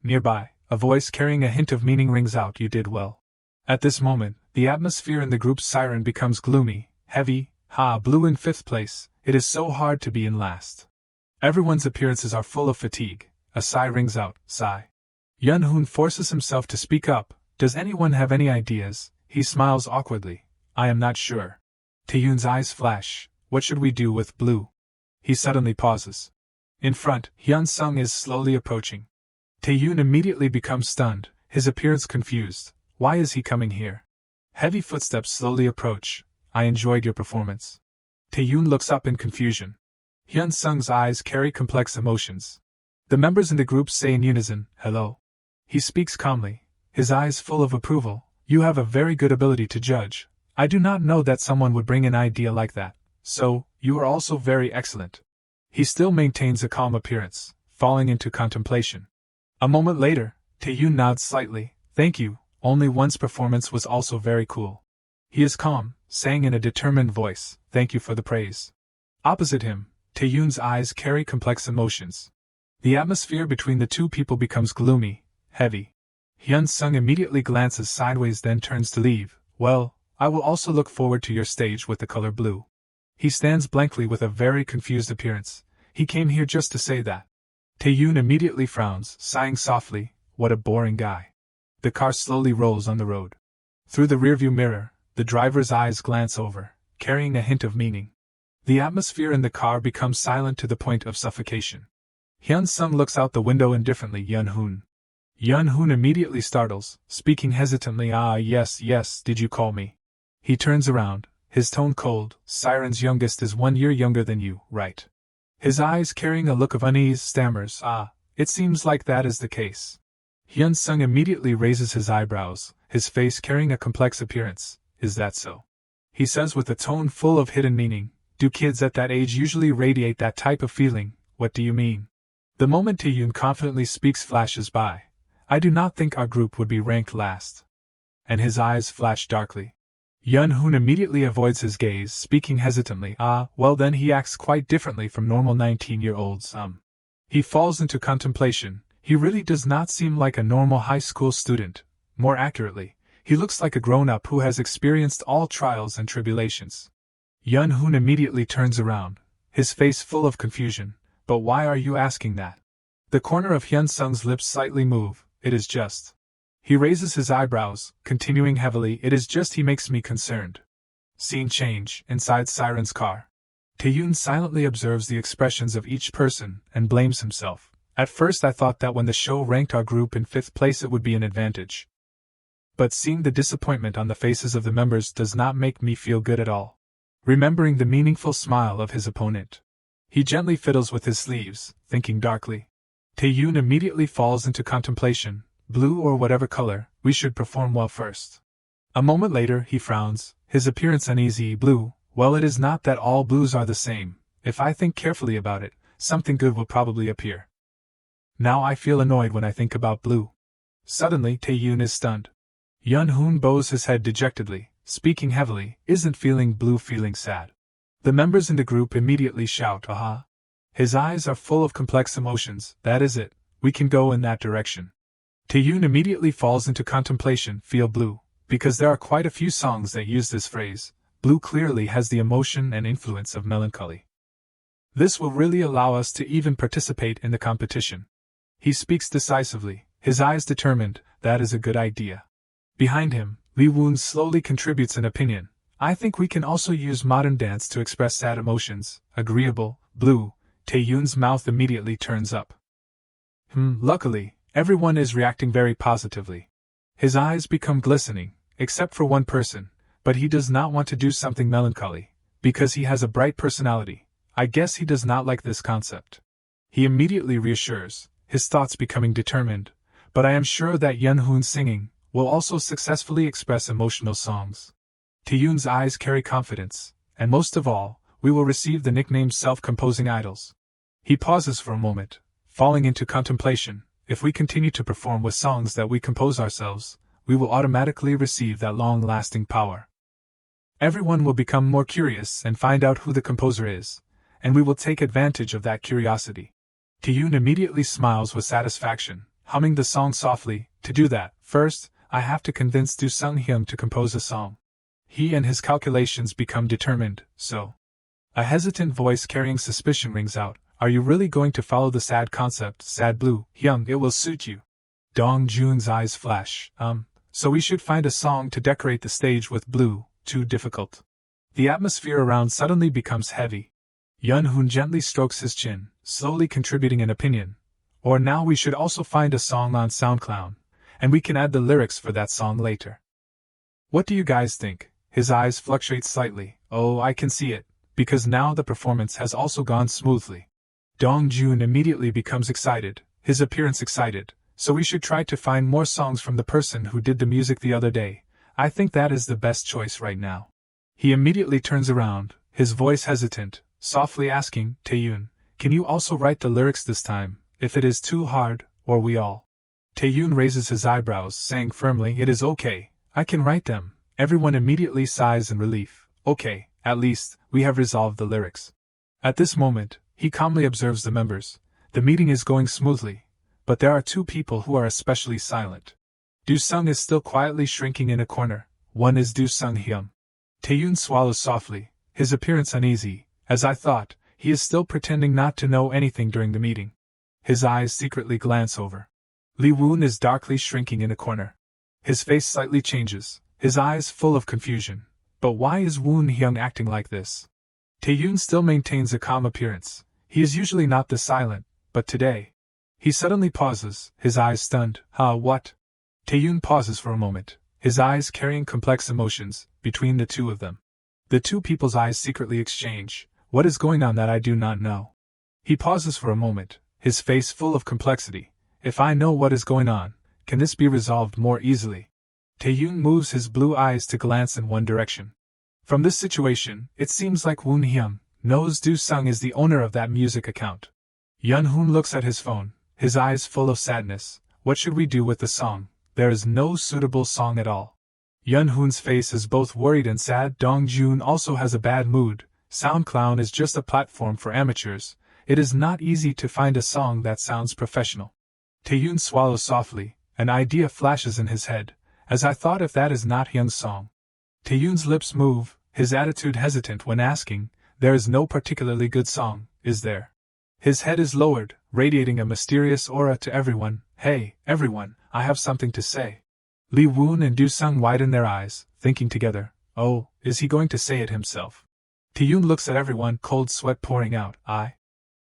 Nearby, a voice carrying a hint of meaning rings out. You did well. At this moment, the atmosphere in the group's Siren becomes gloomy, heavy. Blue in fifth place. It is so hard to be in last. Everyone's appearances are full of fatigue. A sigh rings out. Sigh. Yunhoon forces himself to speak up. Does anyone have any ideas? He smiles awkwardly. I am not sure. Taeyun's eyes flash. what should we do with Blue? He suddenly pauses. In front, Hyun-sung is slowly approaching. Taeyoon immediately becomes stunned, his appearance confused. Why is he coming here? Heavy footsteps slowly approach. I enjoyed your performance. Taeyoon looks up in confusion. Hyun-sung's eyes carry complex emotions. The members in the group say in unison, hello. He speaks calmly, his eyes full of approval. You have a very good ability to judge. I do not know that someone would bring an idea like that. So, you are also very excellent. He still maintains a calm appearance, falling into contemplation. A moment later, Taeyoon nods slightly. Thank you, only one's performance was also very cool. He is calm, saying in a determined voice, thank you for the praise. Opposite him, Taeyoon's eyes carry complex emotions. The atmosphere between the two people becomes gloomy, heavy. Hyun-sung immediately glances sideways then turns to leave. Well, I will also look forward to your stage with the color blue. He stands blankly with a very confused appearance. He came here just to say that. Taeyoon immediately frowns, sighing softly, what a boring guy. The car slowly rolls on the road. Through the rearview mirror, the driver's eyes glance over, carrying a hint of meaning. The atmosphere in the car becomes silent to the point of suffocation. Hyun-sung looks out the window indifferently. Yun-hoon. Yun-hoon immediately startles, speaking hesitantly. Yes, did you call me? He turns around, his tone cold. Siren's youngest is 1 year younger than you, right? His eyes carrying a look of unease, stammers, it seems like that is the case. Hyun-sung immediately raises his eyebrows, his face carrying a complex appearance. Is that so? He says with a tone full of hidden meaning. Do kids at that age usually radiate that type of feeling? What do you mean? The moment Taeyoon confidently speaks flashes by. I do not think our group would be ranked last. And his eyes flash darkly. Yun-hoon immediately avoids his gaze, speaking hesitantly. Well then he acts quite differently from normal 19-year-olds. He falls into contemplation. He really does not seem like a normal high school student. More accurately, he looks like a grown-up who has experienced all trials and tribulations. Yun-hoon immediately turns around, his face full of confusion. But why are you asking that? The corner of Hyun-sung's lips slightly move. It is just. He raises his eyebrows, continuing heavily. It is just he makes me concerned. Scene change, inside Siren's car. Taeyoon silently observes the expressions of each person and blames himself. At first I thought that when the show ranked our group in 5th place it would be an advantage. But seeing the disappointment on the faces of the members does not make me feel good at all. Remembering the meaningful smile of his opponent, he gently fiddles with his sleeves, thinking darkly. Taeyoon immediately falls into contemplation. Blue or whatever color, we should perform well first. A moment later he frowns, his appearance uneasy. Blue, well it is not that all blues are the same. If I think carefully about it, something good will probably appear. Now I feel annoyed when I think about blue. Suddenly Taeyoon is stunned. Yun-hoon bows his head dejectedly, speaking heavily. Isn't feeling blue feeling sad? The members in the group immediately shout, aha. His eyes are full of complex emotions. That is it, we can go in that direction. Taeyoon immediately falls into contemplation. Feel blue, because there are quite a few songs that use this phrase. Blue clearly has the emotion and influence of melancholy. This will really allow us to even participate in the competition. He speaks decisively, his eyes determined. That is a good idea. Behind him, Lee Woon slowly contributes an opinion. I think we can also use modern dance to express sad emotions. Agreeable. Blue. Taeyoon's mouth immediately turns up. Luckily, everyone is reacting very positively. His eyes become glistening, except for one person, but he does not want to do something melancholy, because he has a bright personality. I guess he does not like this concept. He immediately reassures, his thoughts becoming determined, but I am sure that Yun-hoon's singing will also successfully express emotional songs. Taeyoon's eyes carry confidence, and most of all, we will receive the nickname self-composing idols. He pauses for a moment, falling into contemplation. If we continue to perform with songs that we compose ourselves, we will automatically receive that long-lasting power. Everyone will become more curious and find out who the composer is, and we will take advantage of that curiosity. Taeyoon immediately smiles with satisfaction, humming the song softly. To do that, first, I have to convince Do Sung-hyun to compose a song. He and his calculations become determined, so. A hesitant voice carrying suspicion rings out. Are you really going to follow the sad concept, sad blue? Hyung, it will suit you. Dong Jun's eyes flash. So we should find a song to decorate the stage with blue. Too difficult. The atmosphere around suddenly becomes heavy. Yun-hoon gently strokes his chin, slowly contributing an opinion. Or now we should also find a song on SoundCloud, and we can add the lyrics for that song later. What do you guys think? His eyes fluctuate slightly. Oh, I can see it, because now the performance has also gone smoothly. Dong-jun immediately becomes excited, his appearance excited, so we should try to find more songs from the person who did the music the other day. I think that is the best choice right now. He immediately turns around, his voice hesitant, softly asking, Taeyun, can you also write the lyrics this time, if it is too hard, or we all? Taeyun raises his eyebrows, saying firmly, it is okay, I can write them. Everyone immediately sighs in relief. Okay, at least, we have resolved the lyrics. At this moment, he calmly observes the members. The meeting is going smoothly, but there are two people who are especially silent. Do-sung is still quietly shrinking in a corner. One is Do-sung-hyun. Taeyun swallows softly, his appearance uneasy. As I thought, he is still pretending not to know anything during the meeting. His eyes secretly glance over. Lee-woon is darkly shrinking in a corner. His face slightly changes, his eyes full of confusion. But why is Woon-hyun acting like this? Taeyun still maintains a calm appearance. He is usually not this silent, but today. He suddenly pauses, his eyes stunned. What? Taeyun pauses for a moment, his eyes carrying complex emotions, between the two of them. The two people's eyes secretly exchange. What is going on that I do not know? He pauses for a moment, his face full of complexity. If I know what is going on, can this be resolved more easily? Taeyun moves his blue eyes to glance in one direction. From this situation, it seems like Woon-hyun knows Do-sung is the owner of that music account. Yun-hoon looks at his phone, his eyes full of sadness. What should we do with the song? There is no suitable song at all. Yun-hoon's face is both worried and sad. Dong-jun also has a bad mood. SoundCloud is just a platform for amateurs. It is not easy to find a song that sounds professional. Taeyun swallows softly. An idea flashes in his head. As I thought, if that is not Hyun's song. Taeyun's lips move, his attitude hesitant when asking, there is no particularly good song, is there? His head is lowered, radiating a mysterious aura to everyone. Hey, everyone, I have something to say. Lee-woon and Do-sung widen their eyes, thinking together. Oh, is he going to say it himself? Taeyun looks at everyone, cold sweat pouring out.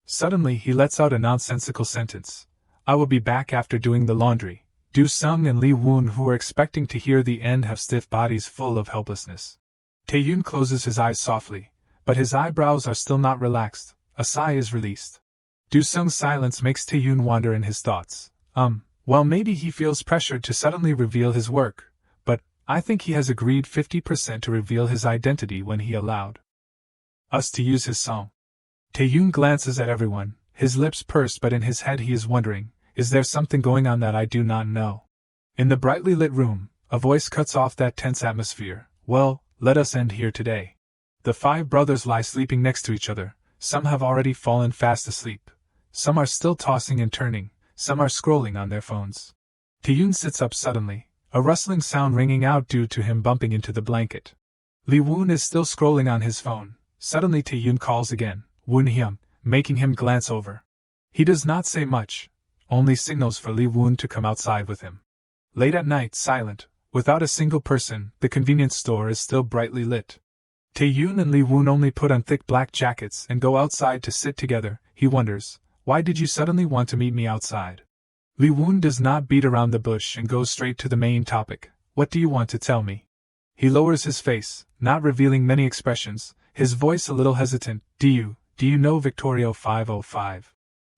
Suddenly he lets out a nonsensical sentence. I will be back after doing the laundry. Do-sung and Lee-woon, who were expecting to hear the end, have stiff bodies full of helplessness. Taeyun closes his eyes softly, but his eyebrows are still not relaxed. A sigh is released. Do-sung's silence makes Taeyun wander in his thoughts. Well, maybe he feels pressured to suddenly reveal his work, but I think he has agreed 50% to reveal his identity when he allowed us to use his song. Taeyun glances at everyone, his lips pursed, but in his head he is wondering, is there something going on that I do not know? In the brightly lit room, a voice cuts off that tense atmosphere. Well, let us end here today. The five brothers lie sleeping next to each other. Some have already fallen fast asleep. Some are still tossing and turning. Some are scrolling on their phones. Taeyun sits up suddenly, a rustling sound ringing out due to him bumping into the blanket. Lee-woon is still scrolling on his phone. Suddenly Taeyun calls again, Woon-hyun, making him glance over. He does not say much, only signals for Lee-woon to come outside with him. Late at night, silent, without a single person, the convenience store is still brightly lit. Taeyun and Lee-woon only put on thick black jackets and go outside to sit together. He wonders, why did you suddenly want to meet me outside? Lee-woon does not beat around the bush and goes straight to the main topic. What do you want to tell me? He lowers his face, not revealing many expressions, his voice a little hesitant. Do you know Victorio 505?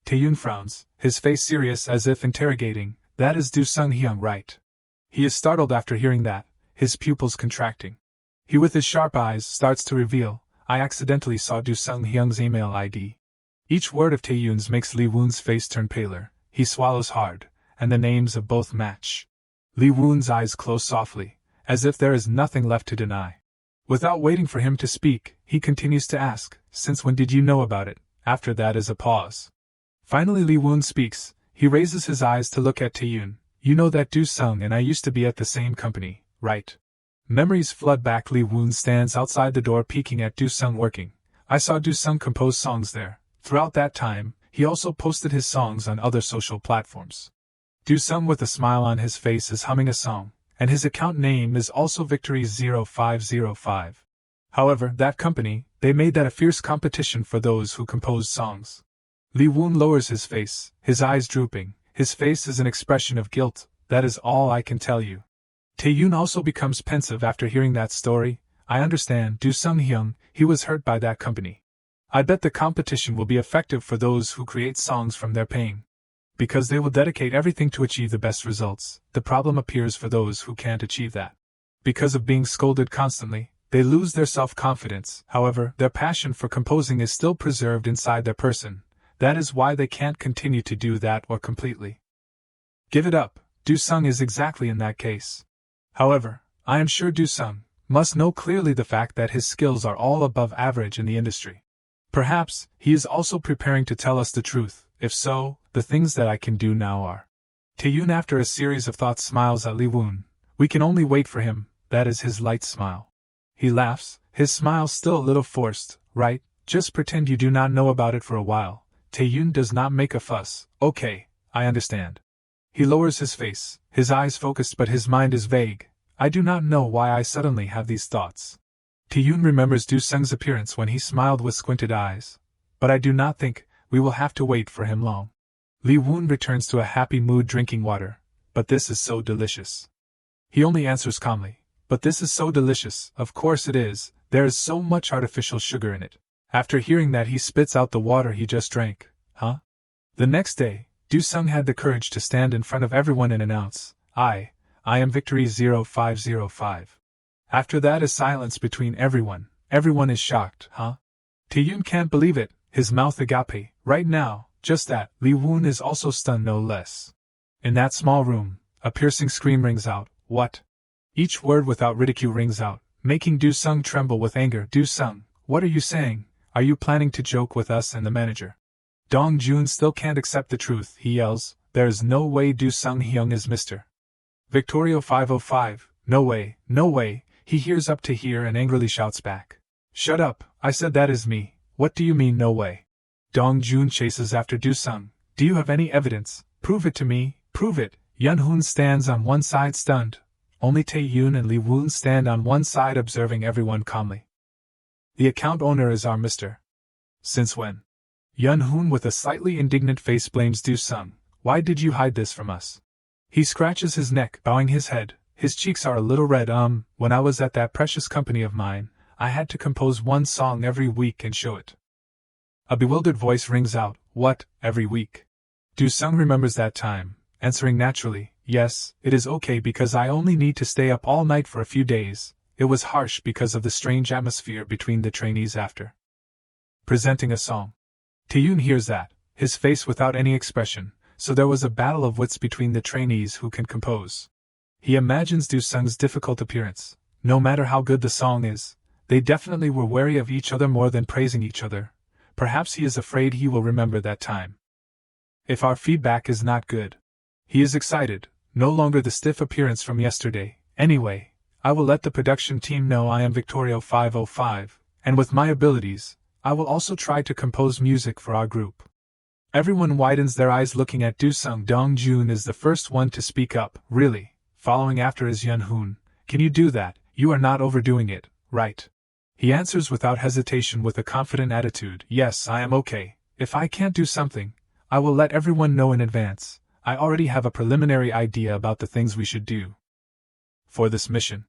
Taeyun frowns, his face serious as if interrogating. That is Do-sung-hyun, right? He is startled after hearing that, his pupils contracting. He with his sharp eyes starts to reveal, I accidentally saw Do-sung-hyun's email ID. Each word of Taeyun's makes Lee-woon's face turn paler. He swallows hard, and the names of both match. Lee-woon's eyes close softly, as if there is nothing left to deny. Without waiting for him to speak, he continues to ask, since when did you know about it? After that is a pause. Finally Lee-woon speaks. He raises his eyes to look at Taeyun. You know that Do-sung and I used to be at the same company, right? Memories flood back. Lee-woon stands outside the door peeking at Do-sung working. I saw Do-sung compose songs there. Throughout that time, he also posted his songs on other social platforms. Do-sung with a smile on his face is humming a song, and his account name is also Victory 0505. However, that company, they made that a fierce competition for those who composed songs. Li Woon lowers his face, his eyes drooping, his face is an expression of guilt, that is all I can tell you. Tae-yoon also becomes pensive after hearing that story. I understand, Do Sung-hyung, he was hurt by that company. I bet the competition will be effective for those who create songs from their pain. Because they will dedicate everything to achieve the best results, the problem appears for those who can't achieve that. Because of being scolded constantly, they lose their self-confidence. However, their passion for composing is still preserved inside their person. That is why they can't continue to do that or completely give it up. Do Sung is exactly in that case. However, I am sure Do Sung must know clearly the fact that his skills are all above average in the industry. Perhaps, he is also preparing to tell us the truth. If so, the things that I can do now are. Tae-yoon after a series of thoughts smiles at Li Woon. We can only wait for him, that is his light smile. He laughs, his smile still a little forced, right? Just pretend you do not know about it for a while. Tae-yoon does not make a fuss. Okay, I understand. He lowers his face, his eyes focused but his mind is vague. I do not know why I suddenly have these thoughts. Tae-yoon remembers Do Sung's appearance when he smiled with squinted eyes. But I do not think we will have to wait for him long. Li Woon returns to a happy mood drinking water. But this is so delicious. He only answers calmly. But this is so delicious. Of course it is, there is so much artificial sugar in it. After hearing that he spits out the water he just drank. Huh? The next day, Do Sung had the courage to stand in front of everyone and announce, I am Victory 0505. After that is silence between everyone. Everyone is shocked, huh? Tae-yoon can't believe it, his mouth agape, right now, just that. Li Woon is also stunned no less. In that small room, a piercing scream rings out, what? Each word without ridicule rings out, making Do Sung tremble with anger. Do Sung, what are you saying? Are you planning to joke with us and the manager? Dong Jun still can't accept the truth, he yells, there is no way Do Sung-hyung is Mr. Victorio 505, no way, no way. He hears up to here and angrily shouts back. Shut up, I said that is me, what do you mean no way? Dong Jun chases after Do Sung. Do you have any evidence? Prove it to me, prove it. Yun-hoon stands on one side stunned. Only Tae-yoon and Li Woon stand on one side observing everyone calmly. The account owner is our Mr. Since when? Yun-hoon with a slightly indignant face blames Do Sung. Why did you hide this from us? He scratches his neck, bowing his head. His cheeks are a little red. When I was at that precious company of mine, I had to compose one song every week and show it. A bewildered voice rings out, what, every week? Do Sung remembers that time, answering naturally, yes, it is okay because I only need to stay up all night for a few days. It was harsh because of the strange atmosphere between the trainees after presenting a song. Tae-yoon hears that, his face without any expression, so there was a battle of wits between the trainees who can compose. He imagines Do Sung's difficult appearance. No matter how good the song is, they definitely were wary of each other more than praising each other. Perhaps he is afraid he will remember that time. If our feedback is not good. He is excited, no longer the stiff appearance from yesterday. Anyway, I will let the production team know I am Victorio 505, and with my abilities, I will also try to compose music for our group. Everyone widens their eyes looking at Do Sung. Dong Jun is the first one to speak up. Really? Following after is Yun-hoon. Can you do that? You are not overdoing it, right? He answers without hesitation with a confident attitude. Yes, I am okay. If I can't do something, I will let everyone know in advance. I already have a preliminary idea about the things we should do for this mission.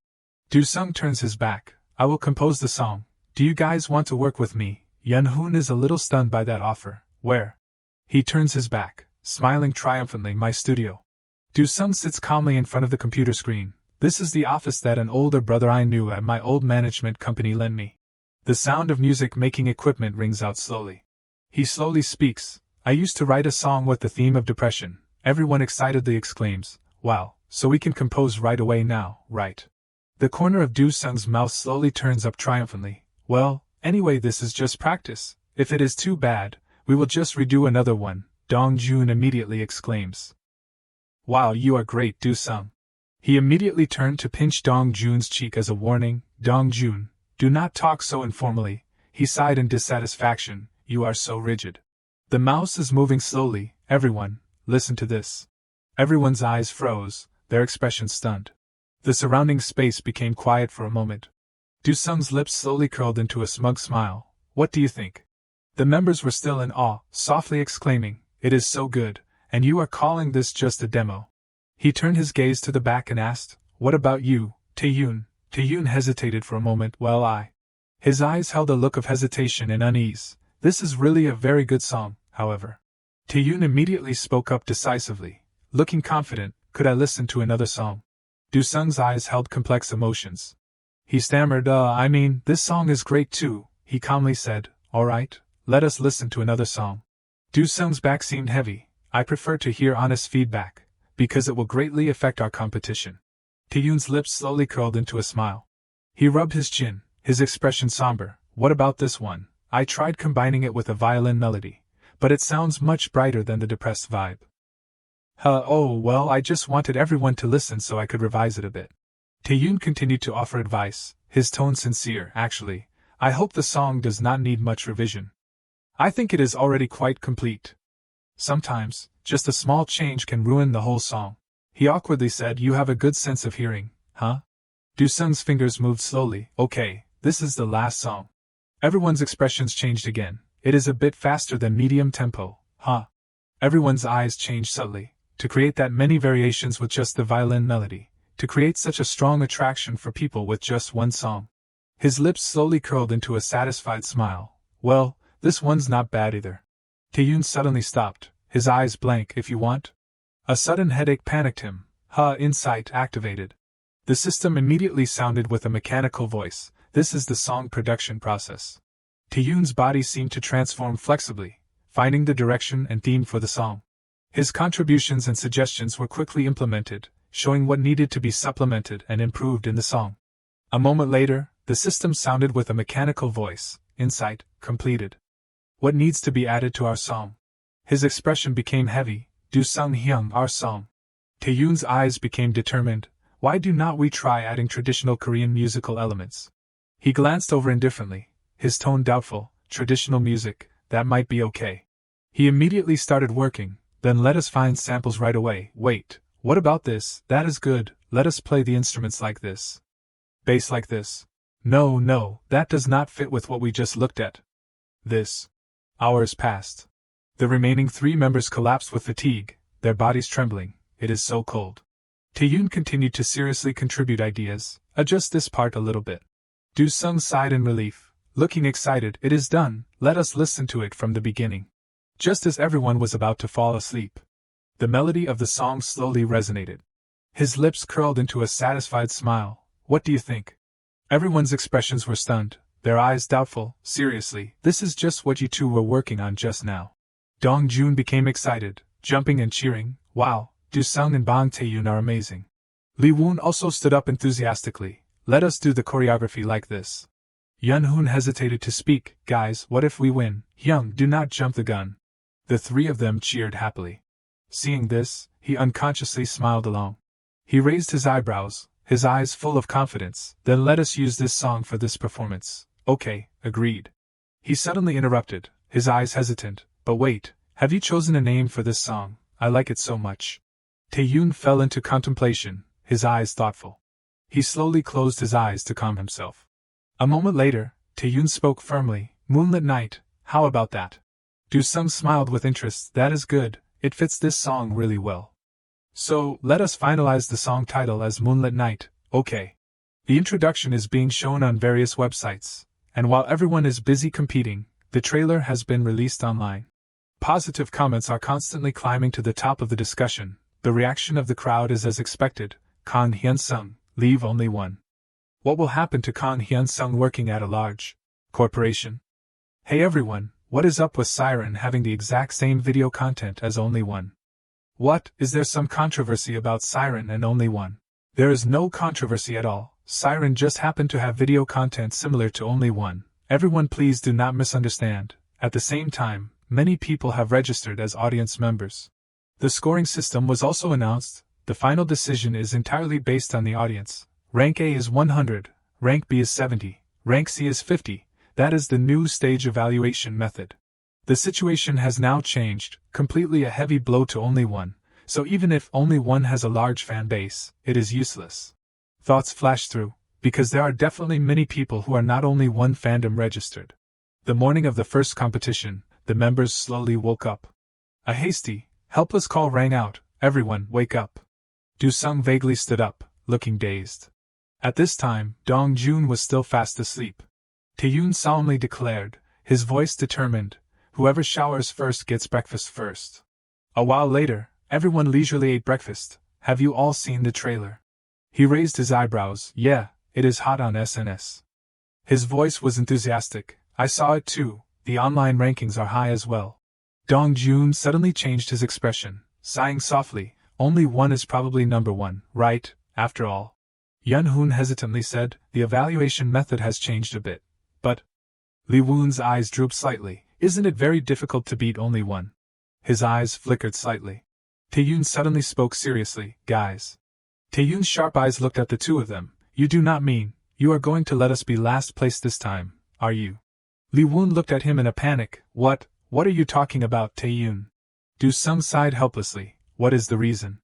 Do Sung turns his back. I will compose the song. Do you guys want to work with me? Yun-hoon is a little stunned by that offer. Where? He turns his back, smiling triumphantly. My studio. Do Sung sits calmly in front of the computer screen. This is the office that an older brother I knew at my old management company lent me. The sound of music making equipment rings out slowly. He slowly speaks. I used to write a song with the theme of depression. Everyone excitedly exclaims, wow, so we can compose right away now, right? The corner of Do Sung's mouth slowly turns up triumphantly. Well, anyway, this is just practice. If it is too bad, we will just redo another one, Dong Jun immediately exclaims. Wow, you are great, Do Sung. He immediately turned to pinch Dong Jun's cheek as a warning. Dong Jun, do not talk so informally, he sighed in dissatisfaction, you are so rigid. The mouse is moving slowly. Everyone, listen to this. Everyone's eyes froze, their expressions stunned. The surrounding space became quiet for a moment. Du-sung's lips slowly curled into a smug smile. What do you think? The members were still in awe, softly exclaiming, "It is so good, and you are calling this just a demo?" He turned his gaze to the back and asked, "What about you, Taeyoon?" Taeyoon hesitated for a moment. "Well, His eyes held a look of hesitation and unease. "This is really a very good song, however." Taeyoon immediately spoke up decisively, looking confident. "Could I listen to another song?" Du-sung's eyes held complex emotions. He stammered, I mean, this song is great too," he calmly said. "All right, let us listen to another song." Du-sung's back seemed heavy. "I prefer to hear honest feedback, because it will greatly affect our competition." Taeyoon's lips slowly curled into a smile. He rubbed his chin, his expression somber. "What about this one? I tried combining it with a violin melody, but it sounds much brighter than the depressed vibe." Oh, well, I just wanted everyone to listen so I could revise it a bit." Taeyoon continued to offer advice, his tone sincere. "Actually, I hope the song does not need much revision. I think it is already quite complete. Sometimes, just a small change can ruin the whole song." He awkwardly said, "You have a good sense of hearing, huh?" Du-sung's fingers moved slowly. "Okay, this is the last song." Everyone's expressions changed again. "It is a bit faster than medium tempo, huh?" Everyone's eyes changed subtly. To create that many variations with just the violin melody, to create such a strong attraction for people with just one song. His lips slowly curled into a satisfied smile. "Well, this one's not bad either." Taeyoon suddenly stopped, his eyes blank. "If you want?" A sudden headache panicked him. Insight activated. The system immediately sounded with a mechanical voice. "This is the song production process." Taeyoon's body seemed to transform flexibly, finding the direction and theme for the song. His contributions and suggestions were quickly implemented, showing what needed to be supplemented and improved in the song. A moment later, the system sounded with a mechanical voice. "Insight completed. What needs to be added to our song?" His expression became heavy. "Du-sung Hyung, our song." Taeyoon's eyes became determined. "Why do not we try adding traditional Korean musical elements?" He glanced over indifferently, his tone doubtful. "Traditional music, that might be okay." He immediately started working. "Then let us find samples right away." "Wait, what about this?" "That is good, let us play the instruments like this. Bass like this." No, that does not fit with what we just looked at." This. Hours passed. The remaining 3 members collapsed with fatigue, their bodies trembling. "It is so cold." Taeyoon continued to seriously contribute ideas. "Adjust this part a little bit." Du-sung sighed in relief, looking excited. "It is done, let us listen to it from the beginning." Just as everyone was about to fall asleep, the melody of the song slowly resonated. His lips curled into a satisfied smile. "What do you think?" Everyone's expressions were stunned, their eyes doubtful. "Seriously, this is just what you two were working on just now." Dong-jun became excited, jumping and cheering. "Wow, Du-sung and Bang Taeyoon are amazing." Lee-woon also stood up enthusiastically. "Let us do the choreography like this." Yun-hoon hesitated to speak. "Guys, what if we win?" "Hyung, do not jump the gun." The 3 of them cheered happily. Seeing this, he unconsciously smiled along. He raised his eyebrows, his eyes full of confidence. "Then let us use this song for this performance." "Okay, agreed." He suddenly interrupted, his eyes hesitant. "But wait, have you chosen a name for this song? I like it so much." Taeyoon fell into contemplation, his eyes thoughtful. He slowly closed his eyes to calm himself. A moment later, Taeyoon spoke firmly. "Moonlit Night, how about that?" Du-sung smiled with interest. "That is good, it fits this song really well. So, let us finalize the song title as Moonlit Night, okay? The introduction is being shown on various websites, and while everyone is busy competing, the trailer has been released online. Positive comments are constantly climbing to the top of the discussion. The reaction of the crowd is as expected. Kang Hyun-sung, leave only one. What will happen to Kang Hyun-sung working at a large corporation? Hey everyone, what is up with Siren having the exact same video content as Only One? What, is there some controversy about Siren and Only One? There is no controversy at all. Siren just happened to have video content similar to Only One. Everyone please do not misunderstand. At the same time, many people have registered as audience members. The scoring system was also announced. The final decision is entirely based on the audience. Rank A is 100, Rank B is 70, Rank C is 50. That is the new stage evaluation method. The situation has now changed, completely a heavy blow to Only One, so even if Only One has a large fan base, it is useless. Thoughts flashed through because there are definitely many people who are not only one fandom registered. The morning of the first competition, the members slowly woke up. A hasty, helpless call rang out, "Everyone, wake up." Du-sung vaguely stood up, looking dazed. At this time, Dong-jun was still fast asleep. Tae-yoon solemnly declared, his voice determined, "Whoever showers first gets breakfast first." A while later, everyone leisurely ate breakfast. "Have you all seen the trailer?" He raised his eyebrows. "Yeah, it is hot on SNS." His voice was enthusiastic. "I saw it too, the online rankings are high as well." Dong-jun suddenly changed his expression, sighing softly. "Only one is probably number one, right, after all?" Yun-hoon hesitantly said, "The evaluation method has changed a bit, but—" Lee Woon's eyes drooped slightly. "Isn't it very difficult to beat only one?" His eyes flickered slightly. Tae-yoon suddenly spoke seriously, "Guys." Tae-yoon's sharp eyes looked at the two of them. "You do not mean, you are going to let us be last place this time, are you?" Lee Woon looked at him in a panic. What are you talking about, Tae-yoon?" Du-sung sighed helplessly. "What is the reason?"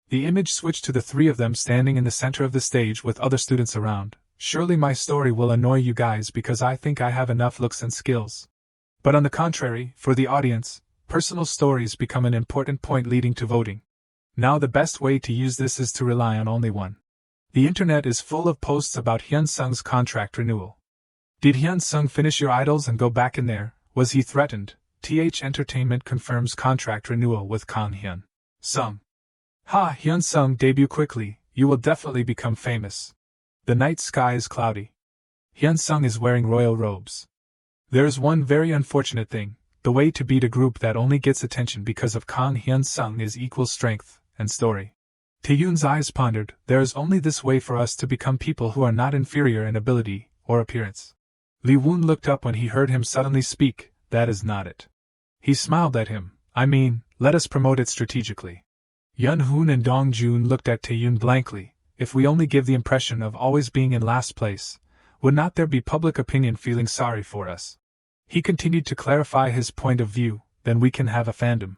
The image switched to the three of them standing in the center of the stage with other students around. "Surely my story will annoy you guys because I think I have enough looks and skills. But on the contrary, for the audience, personal stories become an important point leading to voting. Now the best way to use this is to rely on only one. The internet is full of posts about Hyun-sung's contract renewal. Did Hyun-sung finish your idols and go back in there? Was he threatened? TH Entertainment confirms contract renewal with Kang Hyun-sung. Ha! Hyun-sung debut quickly, you will definitely become famous. The night sky is cloudy. Hyun-sung is wearing royal robes. There is one very unfortunate thing. The way to beat a group that only gets attention because of Kang Hyun-sung is equal strength and story." Tae-yoon's eyes pondered. "There is only this way for us to become people who are not inferior in ability or appearance." Lee Woon looked up when he heard him suddenly speak. "That is not it." He smiled at him. "I mean, let us promote it strategically." Yun-hoon and Dong-jun looked at Tae-yoon blankly. "If we only give the impression of always being in last place, would not there be public opinion feeling sorry for us?" He continued to clarify his point of view. "Then we can have a fandom.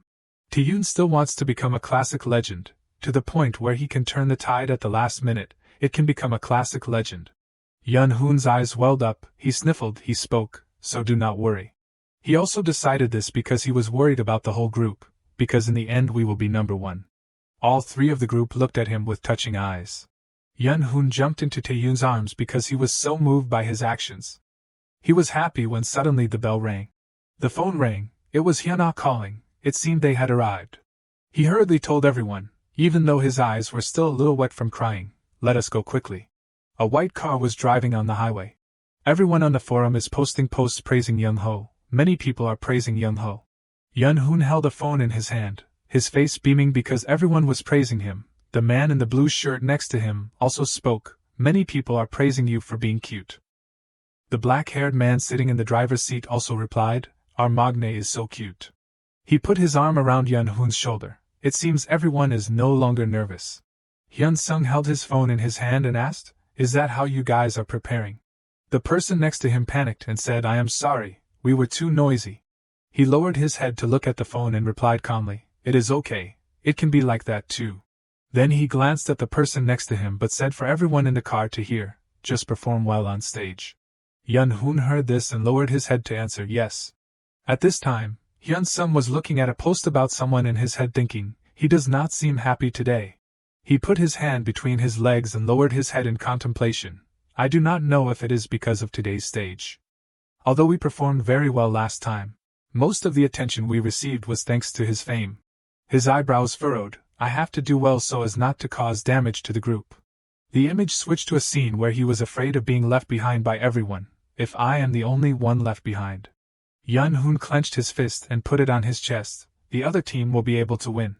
Tae-yoon still wants to become a classic legend, to the point where he can turn the tide at the last minute. It can become a classic legend." Yun-hoon's eyes welled up. He sniffled. He spoke, "So do not worry." He also decided this because he was worried about the whole group, because in the end we will be number one. All three of the group looked at him with touching eyes. Yun-hoon jumped into Tae-yoon's arms because he was so moved by his actions. He was happy when suddenly the bell rang. The phone rang. It was Hyuna calling. It seemed they had arrived. He hurriedly told everyone, even though his eyes were still a little wet from crying, "Let us go quickly." A white car was driving on the highway. Everyone on the forum is posting posts praising Young-ho. Many people are praising Young-ho. Yun-hoon held a phone in his hand, his face beaming because everyone was praising him. The man in the blue shirt next to him also spoke. "Many people are praising you for being cute." The black-haired man sitting in the driver's seat also replied, "Our Maknae is so cute." He put his arm around Yun-hoon's shoulder. It seems everyone is no longer nervous. Hyun-sung held his phone in his hand and asked, "Is that how you guys are preparing?" The person next to him panicked and said, "I am sorry, we were too noisy." He lowered his head to look at the phone and replied calmly, "It is okay, it can be like that too." Then he glanced at the person next to him but said for everyone in the car to hear, "Just perform well on stage." Yun-hoon heard this and lowered his head to answer yes. At this time, Hyun-sung was looking at a post about someone in his head thinking, "He does not seem happy today." He put his hand between his legs and lowered his head in contemplation. "I do not know if it is because of today's stage. Although we performed very well last time, most of the attention we received was thanks to his fame." His eyebrows furrowed. "I have to do well so as not to cause damage to the group." The image switched to a scene where he was afraid of being left behind by everyone. "If I am the only one left behind." Yun-hoon clenched his fist and put it on his chest. "The other team will be able to win."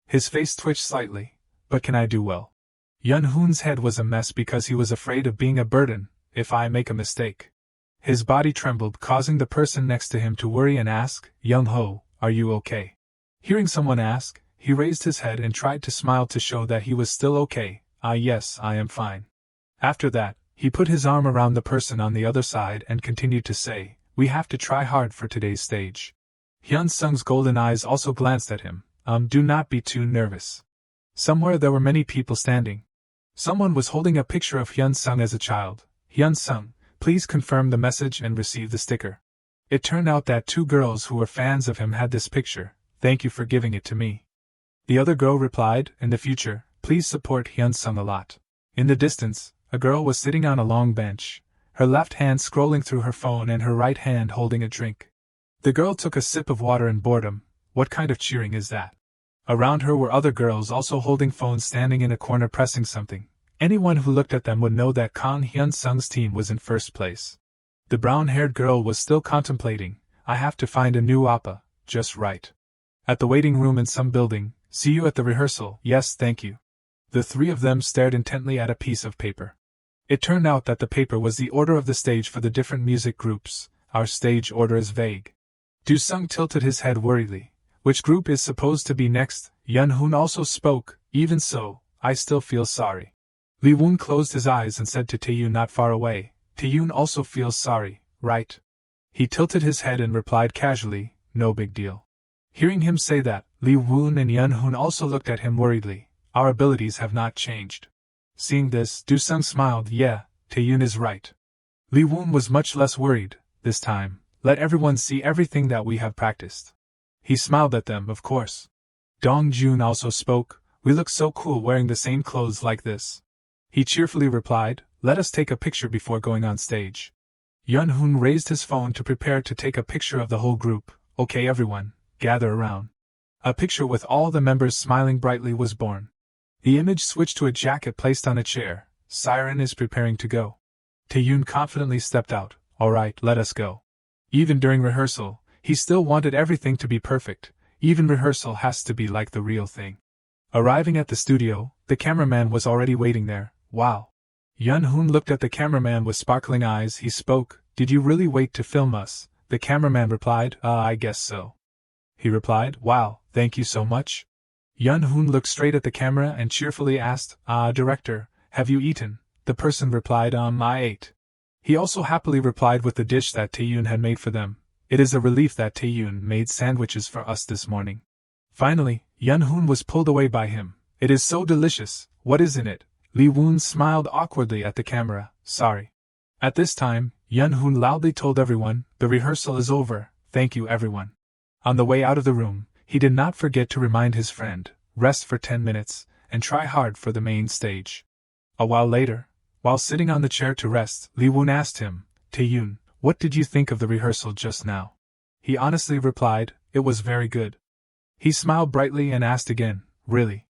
His face twitched slightly. "But can I do well?" Yun-hoon's head was a mess because he was afraid of being a burden. "If I make a mistake." His body trembled, causing the person next to him to worry and ask, "Young-ho, are you okay?" Hearing someone ask, he raised his head and tried to smile to show that he was still okay. "Ah yes, I am fine." After that, he put his arm around the person on the other side and continued to say, "We have to try hard for today's stage." Hyun-sung's golden eyes also glanced at him. Do not be too nervous." Somewhere there were many people standing. Someone was holding a picture of Hyun-sung as a child. Hyun-sung, please confirm the message and receive the sticker. It turned out that 2 girls who were fans of him had this picture. Thank you for giving it to me. The other girl replied, in the future, please support Hyun-sung a lot. In the distance, a girl was sitting on a long bench, her left hand scrolling through her phone and her right hand holding a drink. The girl took a sip of water in boredom. What kind of cheering is that? Around her were other girls also holding phones standing in a corner pressing something. Anyone who looked at them would know that Kang Hyun-sung's team was in first place. The brown-haired girl was still contemplating, I have to find a new oppa, just right. At the waiting room in some building, see you at the rehearsal, yes thank you. The 3 of them stared intently at a piece of paper. It turned out that the paper was the order of the stage for the different music groups. Our stage order is vague. Do-sung tilted his head worriedly. Which group is supposed to be next? Yun-hoon also spoke, even so, I still feel sorry. Lee-woon closed his eyes and said to Taeyoon not far away, Taeyoon also feels sorry, right? He tilted his head and replied casually, no big deal. Hearing him say that, Lee-woon and Yun-hoon also looked at him worriedly. Our abilities have not changed. Seeing this, Do-sung smiled, yeah, Taeyoon is right. Lee-woon was much less worried, this time, let everyone see everything that we have practiced. He smiled at them, of course. Dong-jun also spoke, we look so cool wearing the same clothes like this. He cheerfully replied, let us take a picture before going on stage. Yun-hoon raised his phone to prepare to take a picture of the whole group. Okay everyone, gather around. A picture with all the members smiling brightly was born. The image switched to a jacket placed on a chair. Siren is preparing to go. Taeyoon confidently stepped out. Alright, let us go. Even during rehearsal, he still wanted everything to be perfect. Even rehearsal has to be like the real thing. Arriving at the studio, the cameraman was already waiting there. Wow. Yun-hoon looked at the cameraman with sparkling eyes. He spoke, did you really wait to film us? The cameraman replied, I guess so. He replied, wow, thank you so much. Yun-hoon looked straight at the camera and cheerfully asked, director, have you eaten? The person replied, I ate. He also happily replied with the dish that Taeyoon had made for them. It is a relief that Taeyoon made sandwiches for us this morning. Finally, Yun-hoon was pulled away by him. It is so delicious, what is in it? Lee-woon smiled awkwardly at the camera, sorry. At this time, Yun-hoon loudly told everyone, the rehearsal is over, thank you everyone. On the way out of the room, he did not forget to remind his friend, rest for 10 minutes, and try hard for the main stage. A while later, while sitting on the chair to rest, Lee-woon asked him, Taeyoon, what did you think of the rehearsal just now? He honestly replied, it was very good. He smiled brightly and asked again, really?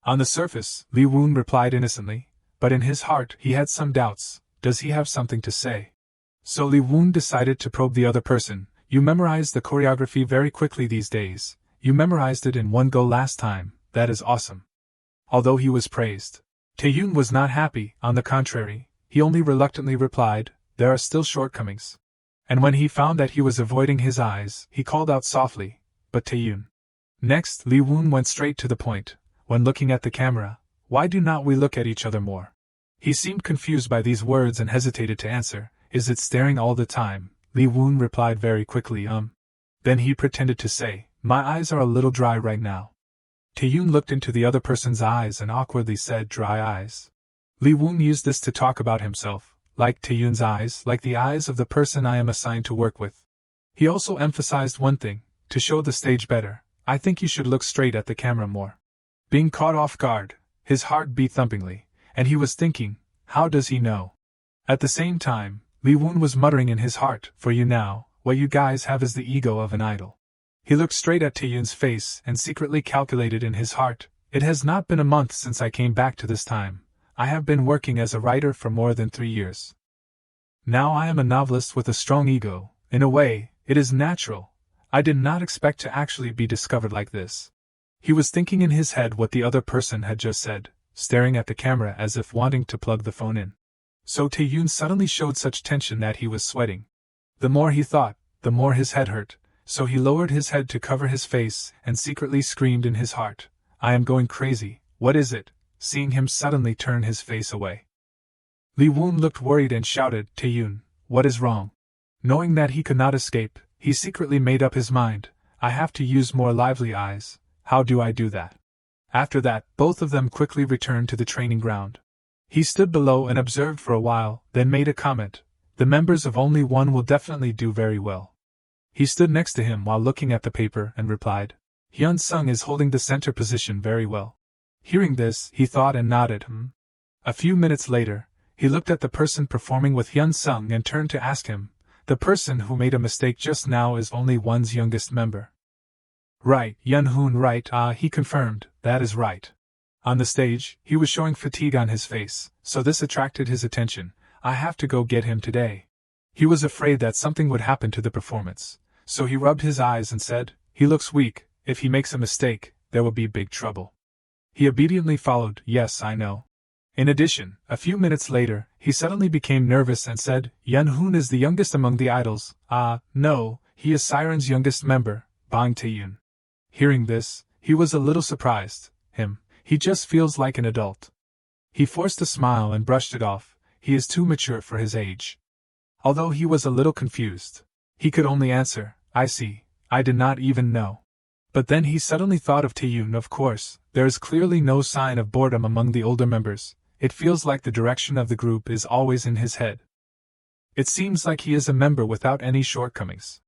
On the surface, Lee-woon replied innocently, but in his heart he had some doubts, does he have something to say? So Lee-woon decided to probe the other person, you memorized the choreography very quickly these days, you memorized it in one go last time, that is awesome. Although he was praised, Taeyoon was not happy, on the contrary, he only reluctantly replied, there are still shortcomings. And when he found that he was avoiding his eyes, he called out softly, but Taeyoon. Next, Lee-woon went straight to the point, when looking at the camera, why do not we look at each other more? He seemed confused by these words and hesitated to answer, is it staring all the time? Lee-woon replied very quickly, Then he pretended to say, my eyes are a little dry right now. Taeyoon looked into the other person's eyes and awkwardly said, dry eyes. Lee-woon used this to talk about himself, like Taeyoon's eyes, like the eyes of the person I am assigned to work with. He also emphasized one thing, to show the stage better, I think you should look straight at the camera more. Being caught off guard, his heart beat thumpingly, and he was thinking, how does he know? At the same time, Lee-woon was muttering in his heart, for you now, what you guys have is the ego of an idol. He looked straight at Taeyoon's face and secretly calculated in his heart, it has not been a month since I came back to this time. I have been working as a writer for more than 3 years. Now I am a novelist with a strong ego, in a way, it is natural. I did not expect to actually be discovered like this. He was thinking in his head what the other person had just said, staring at the camera as if wanting to plug the phone in. So Taeyoon suddenly showed such tension that he was sweating. The more he thought, the more his head hurt, so he lowered his head to cover his face and secretly screamed in his heart, I am going crazy, what is it? Seeing him suddenly turn his face away. Lee-woon looked worried and shouted, Taeyoon, what is wrong? Knowing that he could not escape, he secretly made up his mind, I have to use more lively eyes, how do I do that? After that, both of them quickly returned to the training ground. He stood below and observed for a while, then made a comment. The members of only one will definitely do very well. He stood next to him while looking at the paper and replied, Hyun Sung is holding the center position very well. Hearing this, he thought and nodded. A few minutes later, he looked at the person performing with Hyun Sung and turned to ask him, the person who made a mistake just now is only one's youngest member. Right, Yun Hoon, right, he confirmed, that is right. On the stage, he was showing fatigue on his face, so this attracted his attention. I have to go get him today. He was afraid that something would happen to the performance, so he rubbed his eyes and said, he looks weak, if he makes a mistake, there will be big trouble. He obediently followed, yes, I know. In addition, a few minutes later, he suddenly became nervous and said, Yun Hoon is the youngest among the idols. No, he is Siren's youngest member, Bang Tae-yoon. Hearing this, he was a little surprised. He just feels like an adult. He forced a smile and brushed it off. He is too mature for his age. Although he was a little confused, he could only answer, I see, I did not even know. But then he suddenly thought of Tae-yoon. Of course, there is clearly no sign of boredom among the older members. It feels like the direction of the group is always in his head. It seems like he is a member without any shortcomings.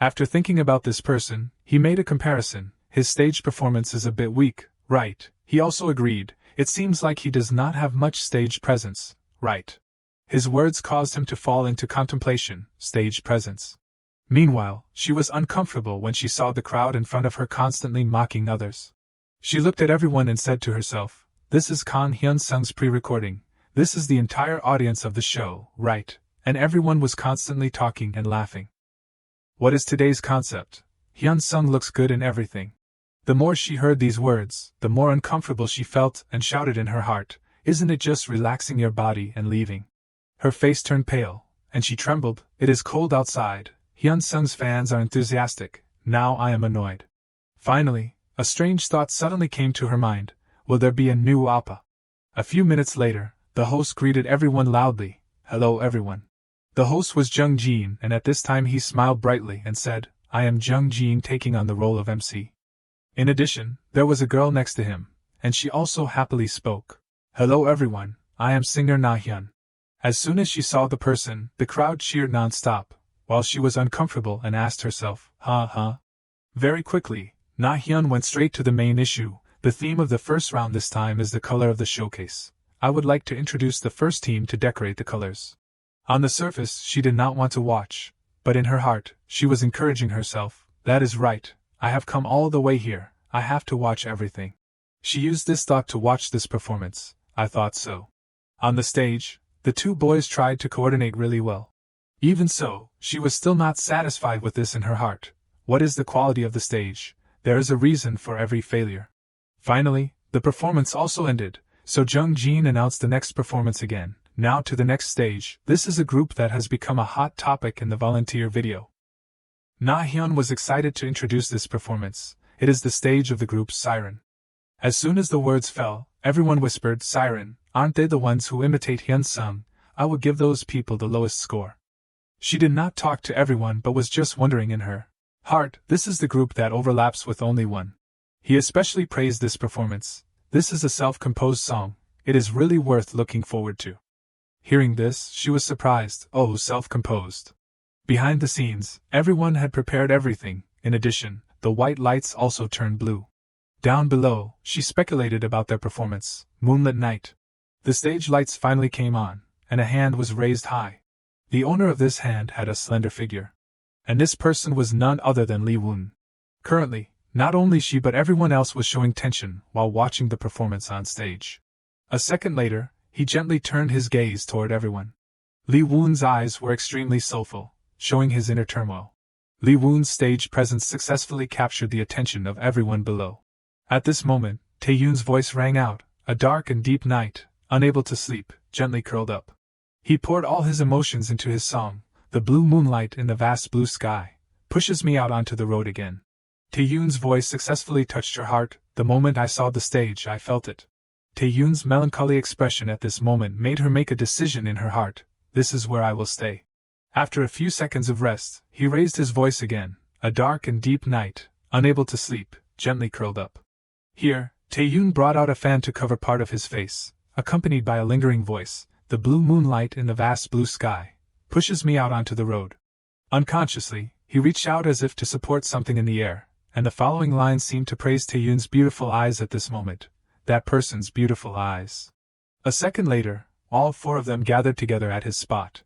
After thinking about this person, he made a comparison. His stage performance is a bit weak, right? He also agreed, it seems like he does not have much stage presence, right? His words caused him to fall into contemplation, stage presence. Meanwhile, she was uncomfortable when she saw the crowd in front of her constantly mocking others. She looked at everyone and said to herself, this is Kang Hyun Sung's pre-recording, this is the entire audience of the show, right? And everyone was constantly talking and laughing. What is today's concept? Hyun Sung looks good in everything. The more she heard these words, the more uncomfortable she felt and shouted in her heart, isn't it just relaxing your body and leaving? Her face turned pale, and she trembled. It is cold outside. Hyun Sung's fans are enthusiastic. Now I am annoyed. Finally, a strange thought suddenly came to her mind. Will there be a new oppa? A few minutes later, the host greeted everyone loudly. Hello everyone. The host was Jung Jin, and at this time he smiled brightly and said, I am Jung Jin taking on the role of MC. In addition, there was a girl next to him, and she also happily spoke. Hello everyone, I am singer Na Hyun. As soon as she saw the person, the crowd cheered non-stop, while she was uncomfortable and asked herself, Very quickly, Na Hyun went straight to the main issue. The theme of the first round this time is the color of the showcase. I would like to introduce the first team to decorate the colors. On the surface, she did not want to watch, but in her heart, she was encouraging herself. That is right, I have come all the way here, I have to watch everything. She used this thought to watch this performance. I thought so. On the stage, the two boys tried to coordinate really well. Even so, she was still not satisfied with this in her heart. What is the quality of the stage? There is a reason for every failure. Finally, the performance also ended, so Jung Jin announced the next performance again. Now to the next stage. This is a group that has become a hot topic in the volunteer video. Na Hyun was excited to introduce this performance. It is the stage of the group Siren. As soon as the words fell, everyone whispered, Siren, aren't they the ones who imitate Hyun Sung? I will give those people the lowest score. She did not talk to everyone but was just wondering in her heart, this is the group that overlaps with only one. He especially praised this performance. This is a self-composed song. It is really worth looking forward to. Hearing this, she was surprised. Oh, self-composed. Behind the scenes, everyone had prepared everything. In addition, the white lights also turned blue. Down below, she speculated about their performance. Moonlit night. The stage lights finally came on, and a hand was raised high. The owner of this hand had a slender figure. And this person was none other than Lee Woon. Currently, not only she but everyone else was showing tension while watching the performance on stage. A second later, he gently turned his gaze toward everyone. Lee Woon's eyes were extremely soulful, showing his inner turmoil. Lee Woon's stage presence successfully captured the attention of everyone below. At this moment, Tae-yoon's voice rang out, a dark and deep night, unable to sleep, gently curled up. He poured all his emotions into his song. The blue moonlight in the vast blue sky pushes me out onto the road again. Tae-yoon's voice successfully touched her heart. The moment I saw the stage, I felt it. Tae-yoon's melancholy expression at this moment made her make a decision in her heart. This is where I will stay. After a few seconds of rest, he raised his voice again. A dark and deep night, unable to sleep, gently curled up. Here, Tae-yoon brought out a fan to cover part of his face. accompanied by a lingering voice, the blue moonlight in the vast blue sky, pushes me out onto the road. Unconsciously, he reached out as if to support something in the air, and the following lines seemed to praise Taeyoon's beautiful eyes at this moment. That person's beautiful eyes. A second later, all four of them gathered together at his spot.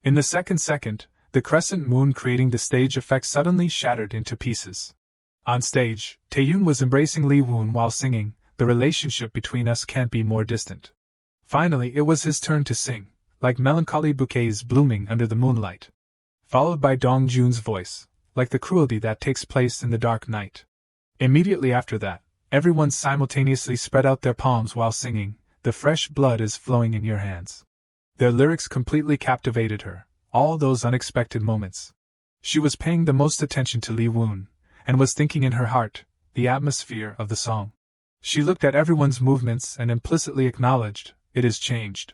In the second, the crescent moon creating the stage effect suddenly shattered into pieces. On stage, Taeyoon was embracing Lee Woon while singing, "The relationship between us can't be more distant." Finally, it was his turn to sing, like melancholy bouquets blooming under the moonlight. Followed by Dong Jun's voice, like the cruelty that takes place in the dark night. Immediately after that, everyone simultaneously spread out their palms while singing, "The fresh blood is flowing in your hands." Their lyrics completely captivated her, all those unexpected moments. She was paying the most attention to Lee Woon, and was thinking in her heart, the atmosphere of the song. She looked at everyone's movements and implicitly acknowledged, "It is changed."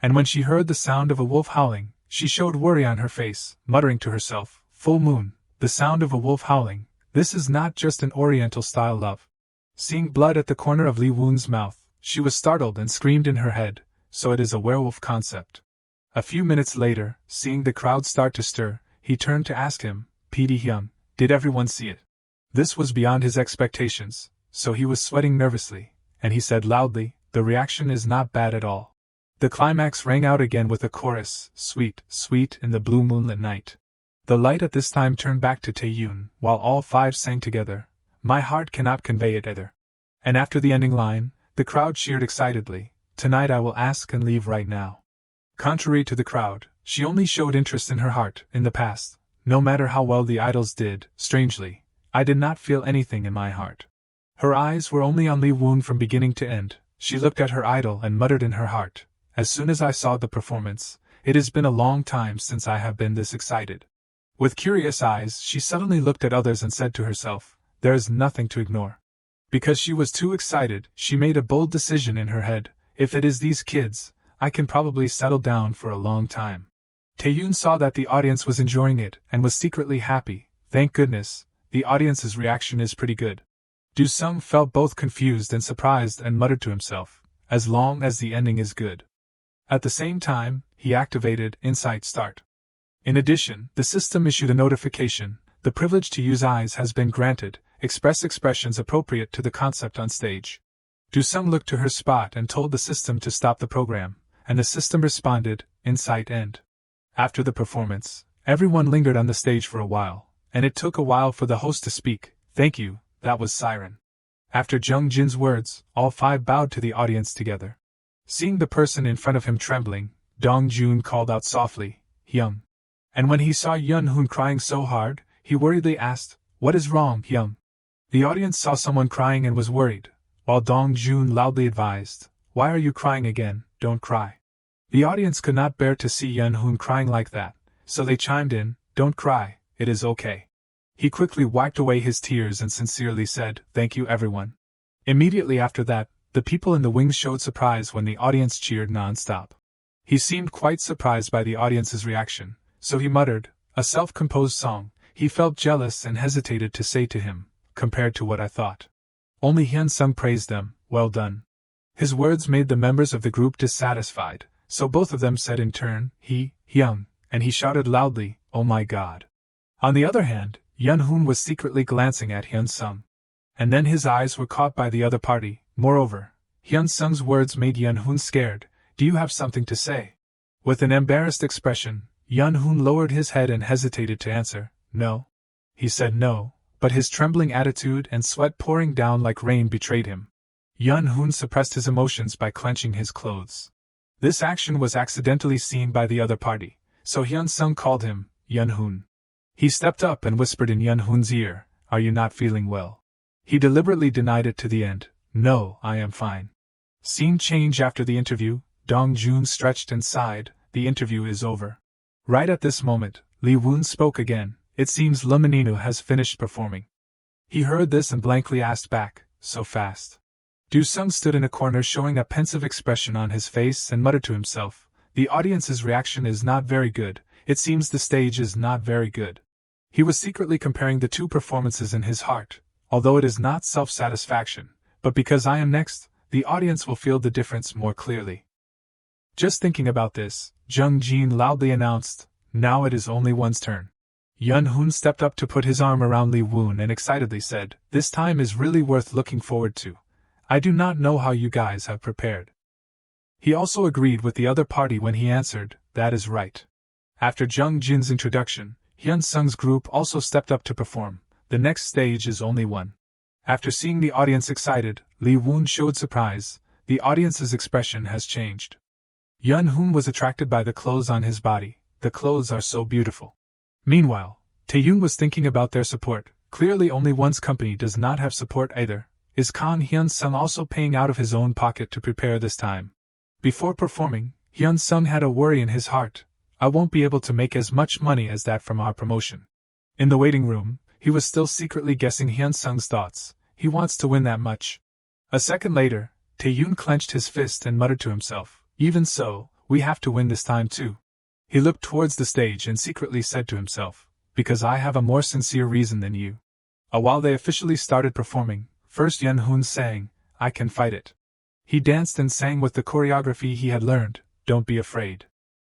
And when she heard the sound of a wolf howling, she showed worry on her face, muttering to herself, "Full moon, the sound of a wolf howling, this is not just an Oriental-style love." Seeing blood at the corner of Lee Woon's mouth, she was startled and screamed in her head, "So it is a werewolf concept." A few minutes later, seeing the crowd start to stir, he turned to ask him, "PD Hyung, did everyone see it?" This was beyond his expectations, so he was sweating nervously, and he said loudly, "The reaction is not bad at all." The climax rang out again with a chorus, "Sweet, sweet in the blue moonlit night." The light at this time turned back to Taeyoon, while all five sang together, "My heart cannot convey it either." And after the ending line, the crowd cheered excitedly, "Tonight I will ask and leave right now." Contrary to the crowd, she only showed interest in her heart. In the past, no matter how well the idols did, strangely, I did not feel anything in my heart. Her eyes were only on Lee Woon from beginning to end. She looked at her idol and muttered in her heart, "As soon as I saw the performance, it has been a long time since I have been this excited." With curious eyes, she suddenly looked at others and said to herself, "There is nothing to ignore." Because she was too excited, she made a bold decision in her head, "If it is these kids, I can probably settle down for a long time." Taeyoon saw that the audience was enjoying it and was secretly happy. Thank goodness, the audience's reaction is pretty good. Do-sung felt both confused and surprised and muttered to himself, "As long as the ending is good." At the same time, he activated Insight Start. In addition, the system issued a notification, "The privilege to use eyes has been granted, express expressions appropriate to the concept on stage." Do-sung looked to her spot and told the system to stop the program, and the system responded, "Insight End." After the performance, everyone lingered on the stage for a while, and it took a while for the host to speak. "Thank you, that was Siren." After Jung Jin's words, all five bowed to the audience together. Seeing the person in front of him trembling, Dong Jun called out softly, "Hyung." And when he saw Yun Hoon crying so hard, he worriedly asked, "What is wrong, Hyung?" The audience saw someone crying and was worried, while Dong Jun loudly advised, "Why are you crying again? Don't cry." The audience could not bear to see Yun Hoon crying like that, so they chimed in, "Don't cry, it is okay." He quickly wiped away his tears and sincerely said, "Thank you everyone." Immediately after that, the people in the wings showed surprise when the audience cheered non-stop. He seemed quite surprised by the audience's reaction, so he muttered, "A self-composed song." He felt jealous and hesitated to say to him, "Compared to what I thought." Only Hyun-sung praised them, "Well done." His words made the members of the group dissatisfied, so both of them said in turn, Hyung, and he shouted loudly, "Oh my God." On the other hand, Yun Hoon was secretly glancing at Hyun-sung. And then his eyes were caught by the other party. Moreover, Hyun-sung's words made Yun Hoon scared. "Do you have something to say?" With an embarrassed expression, Yun Hoon lowered his head and hesitated to answer, "No." He said no, but his trembling attitude and sweat pouring down like rain betrayed him. Yun Hoon suppressed his emotions by clenching his clothes. This action was accidentally seen by the other party, so Hyun-sung called him, "Yun Hoon." He stepped up and whispered in Yun Hoon's ear, "Are you not feeling well?" He deliberately denied it to the end. "No, I am fine." Scene change. After the interview, Dong Jun stretched and sighed, "The interview is over." Right at this moment, Lee Woon spoke again, "It seems Le Menino has finished performing." He heard this and blankly asked back, "So fast?" Do-sung stood in a corner showing a pensive expression on his face and muttered to himself, "The audience's reaction is not very good, it seems the stage is not very good." He was secretly comparing the two performances in his heart, although it is not self-satisfaction, but because I am next, the audience will feel the difference more clearly. Just thinking about this, Jung Jin loudly announced, "Now it is only one's turn." Yun Hoon stepped up to put his arm around Lee Woon and excitedly said, "This time is really worth looking forward to. I do not know how you guys have prepared." He also agreed with the other party when he answered, "That is right." After Jung Jin's introduction, Hyun Sung's group also stepped up to perform. The next stage is only one. After seeing the audience excited, Lee Woon showed surprise. The audience's expression has changed. Yun Hoon was attracted by the clothes on his body. The clothes are so beautiful. Meanwhile, Taeyoon was thinking about their support. Clearly only one's company does not have support either. Is Kan Hyun Sung also paying out of his own pocket to prepare this time? Before performing, Hyun Sung had a worry in his heart. I won't be able to make as much money as that from our promotion. In the waiting room, he was still secretly guessing Hyun Sung's thoughts. He wants to win that much. A second later, Taeyoon clenched his fist and muttered to himself, "Even so, we have to win this time too." He looked towards the stage and secretly said to himself, "Because I have a more sincere reason than you." While they officially started performing, first Yun Hoon sang, "I Can Fight It." He danced and sang with the choreography he had learned, "Don't Be Afraid."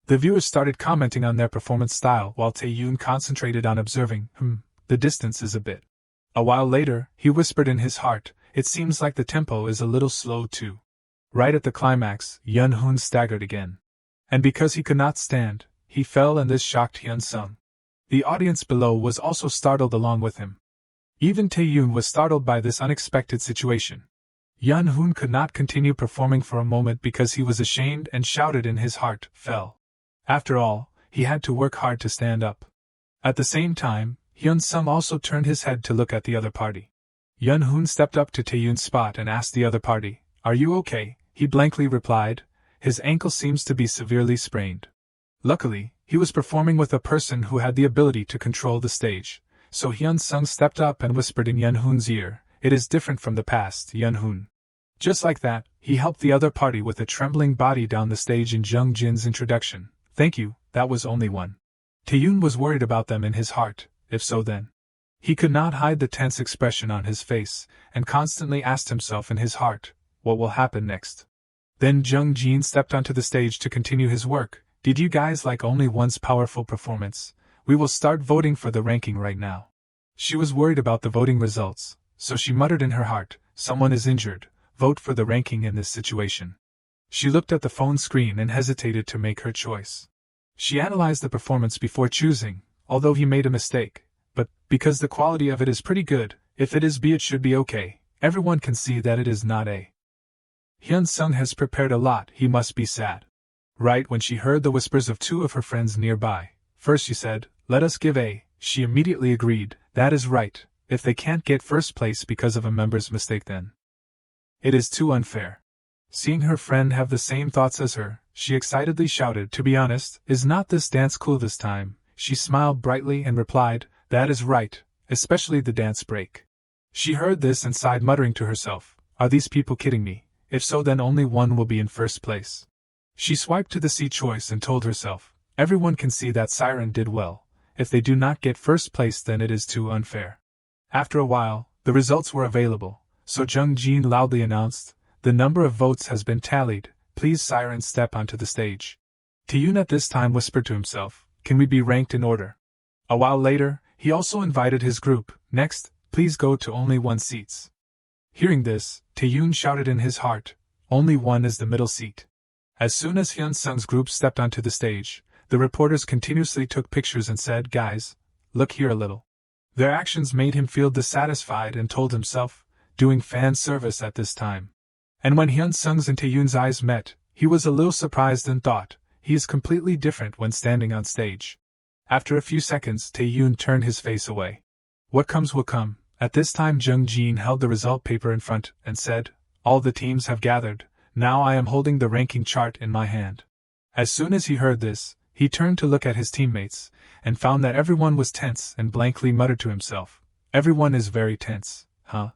The viewers started commenting on their performance style while Taeyoon concentrated on observing, the distance is a bit. A while later, he whispered in his heart, "It seems like the tempo is a little slow too." Right at the climax, Yun Hoon staggered again. And because he could not stand, he fell, and this shocked Hyun Sung. The audience below was also startled along with him. Even Taeyoon was startled by this unexpected situation. Yun Hoon could not continue performing for a moment because he was ashamed and shouted in his heart, "Fell." After all, he had to work hard to stand up. At the same time, Hyun Sung also turned his head to look at the other party. Yun Hoon stepped up to Taeyoon's spot and asked the other party, "Are you okay?" He blankly replied, "His ankle seems to be severely sprained." Luckily, he was performing with a person who had the ability to control the stage, so Hyun Sung stepped up and whispered in Yun Hoon's ear, "It is different from the past, Yun Hoon." Just like that, he helped the other party with a trembling body down the stage in Jung Jin's introduction. "Thank you, that was only one." Taeyoon was worried about them in his heart. If so, then he could not hide the tense expression on his face, and constantly asked himself in his heart, what will happen next? Then Jung Jin stepped onto the stage to continue his work. "Did you guys like only one's powerful performance? We will start voting for the ranking right now." She was worried about the voting results, so she muttered in her heart, "Someone is injured, vote for the ranking in this situation." She looked at the phone screen and hesitated to make her choice. She analyzed the performance before choosing, although he made a mistake. But, because the quality of it is pretty good, if it is B it should be okay. Everyone can see that it is not A. Hyun Sung has prepared a lot, he must be sad. Right when she heard the whispers of two of her friends nearby, first she said, "Let us give A." She immediately agreed, "That is right, if they can't get first place because of a member's mistake then it is too unfair." Seeing her friend have the same thoughts as her, she excitedly shouted, "To be honest, is not this dance cool this time?" She smiled brightly and replied, "That is right, especially the dance break." She heard this and sighed, muttering to herself, "Are these people kidding me? If so, then only one will be in first place." She swiped to the C choice and told herself, "Everyone can see that Siren did well. If they do not get first place, then it is too unfair." After a while, the results were available, so Jung Jin loudly announced, "The number of votes has been tallied, please Siren step onto the stage." Taeyoon at this time whispered to himself, "Can we be ranked in order?" A while later, he also invited his group, "Next, please go to only one seats." Hearing this, Taeyoon shouted in his heart, "Only one is the middle seat." As soon as Hyun Sung's group stepped onto the stage, the reporters continuously took pictures and said, "Guys, look here a little." Their actions made him feel dissatisfied and told himself, doing fan service at this time. And when Hyun Sung's and Taeyoon's eyes met, he was a little surprised and thought, he is completely different when standing on stage. After a few seconds, Taeyoon turned his face away. What comes will come. At this time Jung Jin held the result paper in front and said, "All the teams have gathered, now I am holding the ranking chart in my hand." As soon as he heard this, he turned to look at his teammates, and found that everyone was tense and blankly muttered to himself, "Everyone is very tense, huh?"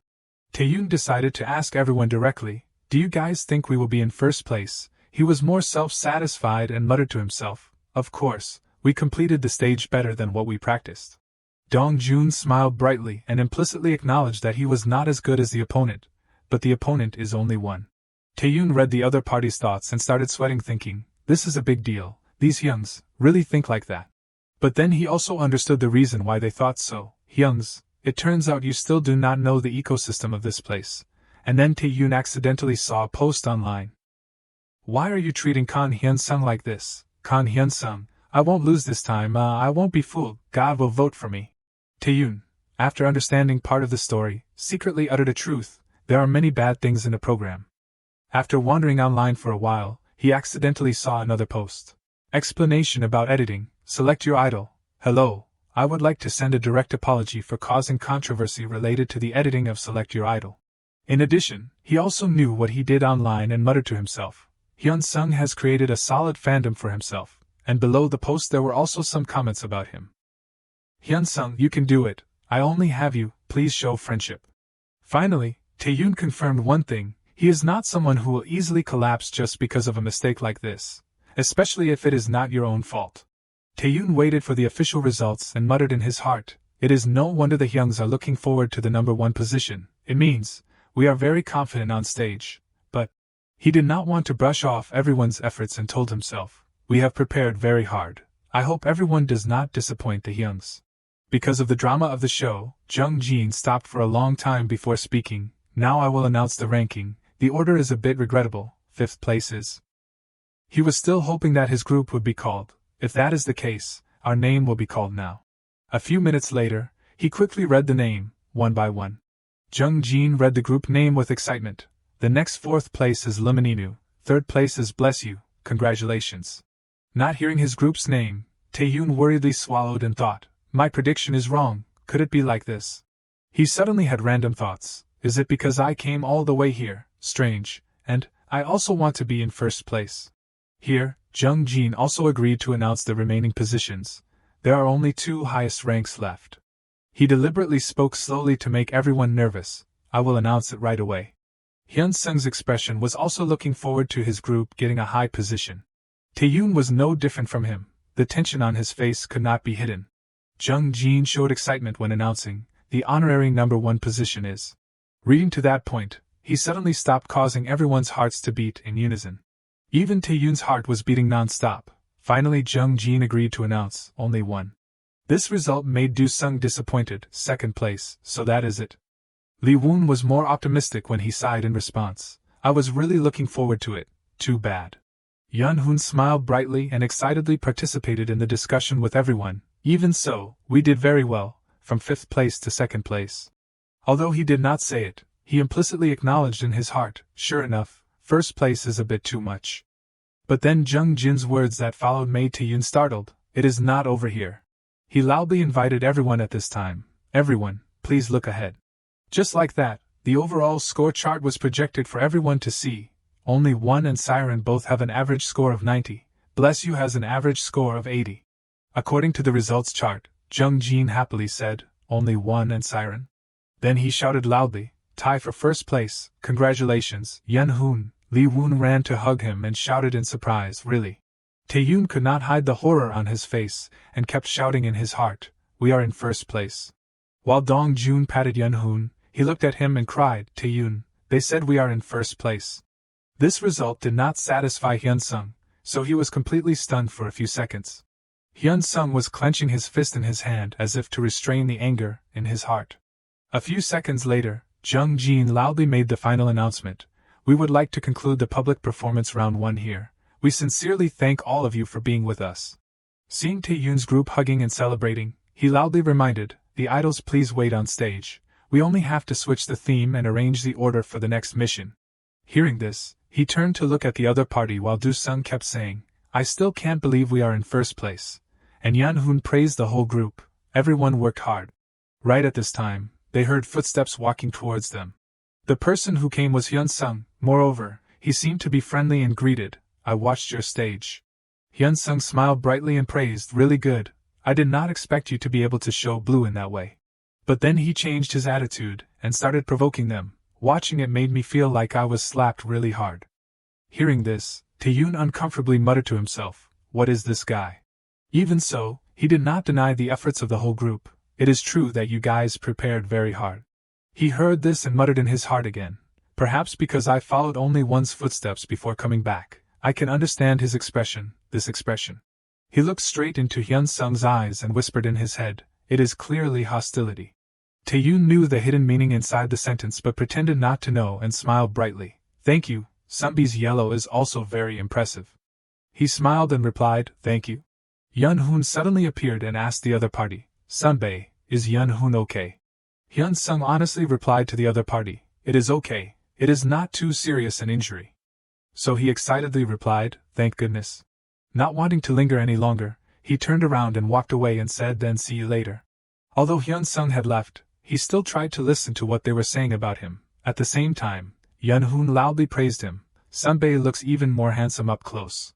Taeyoon decided to ask everyone directly, "Do you guys think we will be in first place?" He was more self-satisfied and muttered to himself, "Of course, we completed the stage better than what we practiced." Dong Jun smiled brightly and implicitly acknowledged that he was not as good as the opponent, but the opponent is only one. Taeyun read the other party's thoughts and started sweating, thinking, this is a big deal, these Hyungs really think like that. But then he also understood the reason why they thought so. Hyungs, it turns out you still do not know the ecosystem of this place. And then Taeyun accidentally saw a post online. Why are you treating Kan Hyun-sung like this? Kan Hyun-sung, I won't lose this time, I won't be fooled, God will vote for me. Taeyun, after understanding part of the story, secretly uttered a truth, there are many bad things in the program. After wandering online for a while, he accidentally saw another post. Explanation about editing, select your idol. Hello, I would like to send a direct apology for causing controversy related to the editing of Select Your Idol. In addition, he also knew what he did online and muttered to himself. Hyun-sung has created a solid fandom for himself, and below the post there were also some comments about him. Hyun-sung, you can do it, I only have you, please show friendship. Finally, Taeyun confirmed one thing, he is not someone who will easily collapse just because of a mistake like this, especially if it is not your own fault. Taeyun waited for the official results and muttered in his heart, it is no wonder the Hyungs are looking forward to the number 1 position, it means, we are very confident on stage, but he did not want to brush off everyone's efforts and told himself, we have prepared very hard, I hope everyone does not disappoint the Hyungs. Because of the drama of the show, Jung Jin stopped for a long time before speaking, now I will announce the ranking, the order is a bit regrettable, 5th place is. He was still hoping that his group would be called, if that is the case, our name will be called now. A few minutes later, he quickly read the name, one by one. Jung Jin read the group name with excitement. The next 4th place is Lemoninu, 3rd place is Bless You, congratulations. Not hearing his group's name, Taeyun worriedly swallowed and thought, my prediction is wrong, could it be like this? He suddenly had random thoughts, is it because I came all the way here, strange, and I also want to be in 1st place. Here, Jung Jin also agreed to announce the remaining positions. There are only 2 highest ranks left. He deliberately spoke slowly to make everyone nervous, I will announce it right away. Hyun-sung's expression was also looking forward to his group getting a high position. Taeyun was no different from him, the tension on his face could not be hidden. Jung Jin showed excitement when announcing, the honorary number 1 position is. Reading to that point, he suddenly stopped, causing everyone's hearts to beat in unison. Even Taeyun's heart was beating non-stop. Finally Jung Jin agreed to announce, only 1. This result made Do-sung disappointed, 2nd place, so that is it. Lee Woon was more optimistic when he sighed in response, I was really looking forward to it, too bad. Yun-hoon smiled brightly and excitedly participated in the discussion with everyone, even so, we did very well, from 5th place to 2nd place. Although he did not say it, he implicitly acknowledged in his heart, sure enough, 1st place is a bit too much. But then Jung Jin's words that followed made Taeyun startled, it is not over here. He loudly invited everyone at this time, everyone, please look ahead. Just like that, the overall score chart was projected for everyone to see. Only One and Siren both have an average score of 90, Bless You has an average score of 80. According to the results chart, Jung Jin happily said, only One and Siren. Then he shouted loudly, tie for 1st place, congratulations, Yun-hoon. Lee Woon ran to hug him and shouted in surprise, really? Taeyun could not hide the horror on his face, and kept shouting in his heart, we are in 1st place. While Dong Jun patted Yun-hoon, he looked at him and cried, Taeyun, they said we are in 1st place. This result did not satisfy Hyun-sung, so he was completely stunned for a few seconds. Hyun-sung was clenching his fist in his hand as if to restrain the anger in his heart. A few seconds later, Jung Jin loudly made the final announcement, we would like to conclude the public performance round 1 here. We sincerely thank all of you for being with us. Seeing Taeyun's group hugging and celebrating, he loudly reminded, the idols please wait on stage, we only have to switch the theme and arrange the order for the next mission. Hearing this, he turned to look at the other party while Do-sung kept saying, I still can't believe we are in 1st place. And Yun-hoon praised the whole group, everyone worked hard. Right at this time, they heard footsteps walking towards them. The person who came was Hyun-sung, moreover, he seemed to be friendly and greeted, I watched your stage. Hyun-sung smiled brightly and praised, really good, I did not expect you to be able to show blue in that way. But then he changed his attitude, and started provoking them, watching it made me feel like I was slapped really hard. Hearing this, Taeyun uncomfortably muttered to himself, what is this guy? Even so, he did not deny the efforts of the whole group, it is true that you guys prepared very hard. He heard this and muttered in his heart again, Perhaps because I followed only one's footsteps before coming back, I can understand his expression, this expression. He looked straight into Hyun-sung's eyes and whispered in his head, "It is clearly hostility." Tae-yoon knew the hidden meaning inside the sentence but pretended not to know and smiled brightly. "Thank you, Sunbi's yellow is also very impressive." He smiled and replied, "Thank you." Yun-hoon suddenly appeared and asked the other party, "Sunbae, is Yun-hoon okay?" Hyun-sung honestly replied to the other party, "It is okay, it is not too serious an injury." So he excitedly replied, "Thank goodness." Not wanting to linger any longer, he turned around and walked away and said, "Then see you later." Although Hyun-sung had left, he still tried to listen to what they were saying about him. At the same time, Yun-hoon loudly praised him, "Sunbae looks even more handsome up close."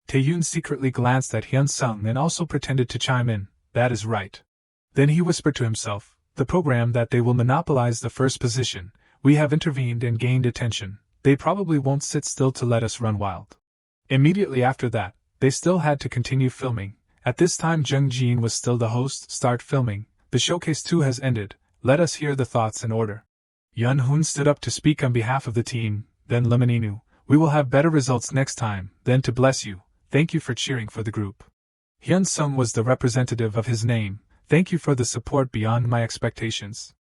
Tae-yoon secretly glanced at Hyun-sung and also pretended to chime in, "That is right." Then he whispered to himself, "The program that they will monopolize the first position. We have intervened and gained attention. They probably won't sit still to let us run wild." Immediately after that, they still had to continue filming. At this time Jung Jin was still the host. "Start filming. The showcase 2 has ended. Let us hear the thoughts in order." Yun-hoon stood up to speak on behalf of the team. Then Lemoninu, "We will have better results next time." Then to bless you, "Thank you for cheering for the group." Hyun-sung was the representative of his name. "Thank you for the support beyond my expectations."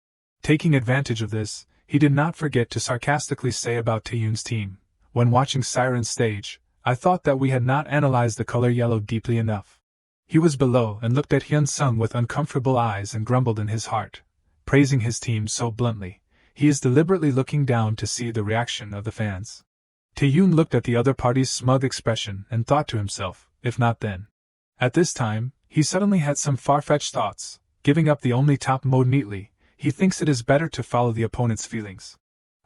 Taking advantage of this, he did not forget to sarcastically say about Tae-yoon's team, "When watching Siren's stage, I thought that we had not analyzed the color yellow deeply enough." He was below and looked at Hyun-sung with uncomfortable eyes and grumbled in his heart, praising his team so bluntly. He is deliberately looking down to see the reaction of the fans. Tae-yoon looked at the other party's smug expression and thought to himself, if not then. At this time, he suddenly had some far-fetched thoughts. Giving up the only top mode neatly, he thinks it is better to follow the opponent's feelings.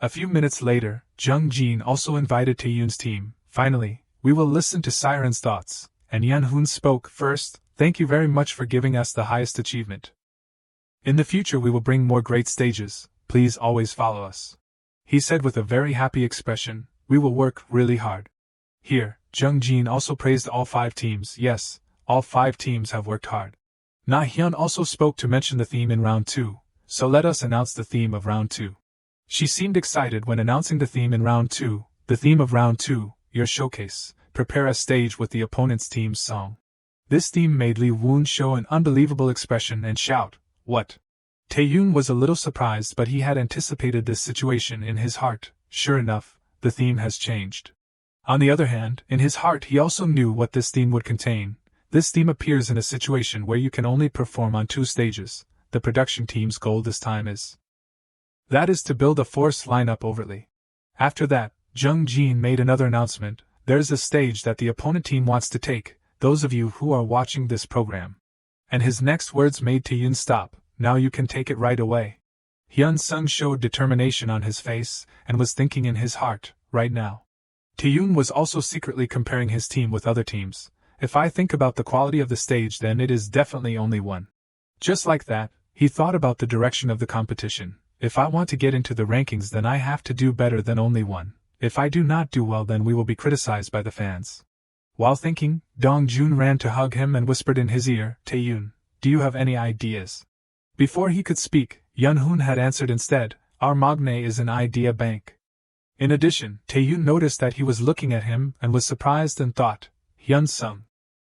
A few minutes later, Jung Jin also invited Tae-yoon's team. "Finally, we will listen to Siren's thoughts," and Yun-hoon spoke first. "Thank you very much for giving us the highest achievement. In the future we will bring more great stages, please always follow us," he said with a very happy expression. "We will work really hard." Here, Jung Jin also praised all 5 teams. "Yes, all 5 teams have worked hard." Na-hyun also spoke to mention the theme in round 2, "So let us announce the theme of round 2. She seemed excited when announcing the theme in round 2. "The theme of round 2, your showcase. Prepare a stage with the opponent's team's song." This theme made Lee Woon show an unbelievable expression and shout, "What?" Tae-yoon was a little surprised, but he had anticipated this situation in his heart. Sure enough, the theme has changed. On the other hand, in his heart he also knew what this theme would contain. This theme appears in a situation where you can only perform on 2 stages. The production team's goal this time is to build a force lineup overtly. After that, Jung Jin made another announcement. "There's a stage that the opponent team wants to take, those of you who are watching this program." And his next words made Tae-yoon stop. "Now you can take it right away." Hyun-sung showed determination on his face, and was thinking in his heart, "Right now." Tae-yoon was also secretly comparing his team with other teams. "If I think about the quality of the stage, then it is definitely only one." Just like that, he thought about the direction of the competition. "If I want to get into the rankings, then I have to do better than only one. If I do not do well, then we will be criticized by the fans." While thinking, Dong-jun ran to hug him and whispered in his ear, "Tae-yoon, do you have any ideas?" Before he could speak, Yun-hoon had answered instead, "Our Maknae is an idea bank." In addition, Tae-yoon noticed that he was looking at him and was surprised and thought, "Hyun-sung."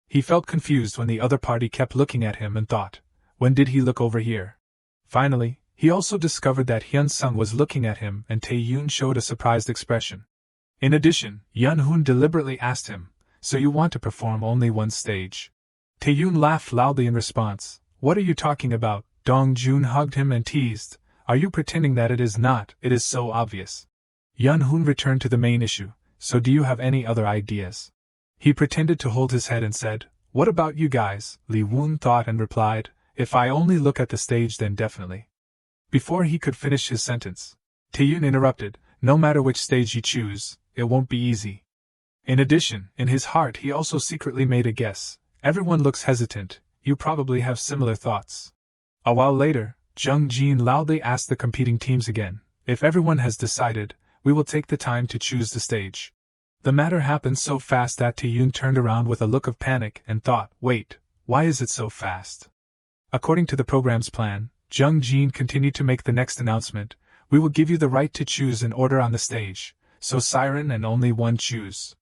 He felt confused when the other party kept looking at him and thought, "When did he look over here?" Finally, he also discovered that Hyun-sung was looking at him and Tae-yoon showed a surprised expression. In addition, Yun-hoon deliberately asked him, "So you want to perform only one stage?" Tae-yoon laughed loudly in response. "What are you talking about?" Dong-jun hugged him and teased, "Are you pretending that it is not? It is so obvious." Yun-hoon returned to the main issue. "So do you have any other ideas?" He pretended to hold his head and said, "What about you guys?" Lee Woon thought and replied, "If I only look at the stage, then definitely." Before he could finish his sentence, Tae-yoon interrupted, "No matter which stage you choose, it won't be easy." In addition, in his heart he also secretly made a guess. "Everyone looks hesitant, you probably have similar thoughts." A while later, Jung Jin loudly asked the competing teams again, "If everyone has decided, we will take the time to choose the stage." The matter happened so fast that Tae-yoon turned around with a look of panic and thought, "Wait, why is it so fast?" According to the program's plan, Jung Jin continued to make the next announcement. We will give you the right to choose an order on the stage, so Siren and only one choose.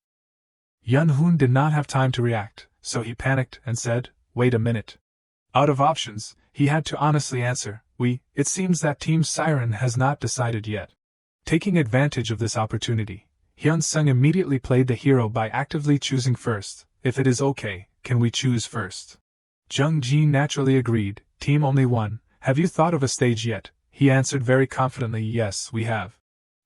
Yun-hoon did not have time to react, so he panicked and said, "Wait a minute." Out of options, he had to honestly answer, It seems that Team Siren has not decided yet." Taking advantage of this opportunity, Hyun-sung immediately played the hero by actively choosing first. "If it is okay, can we choose first?" Jung-ji naturally agreed. "Team only one, have you thought of a stage yet?" He answered very confidently, "Yes, we have."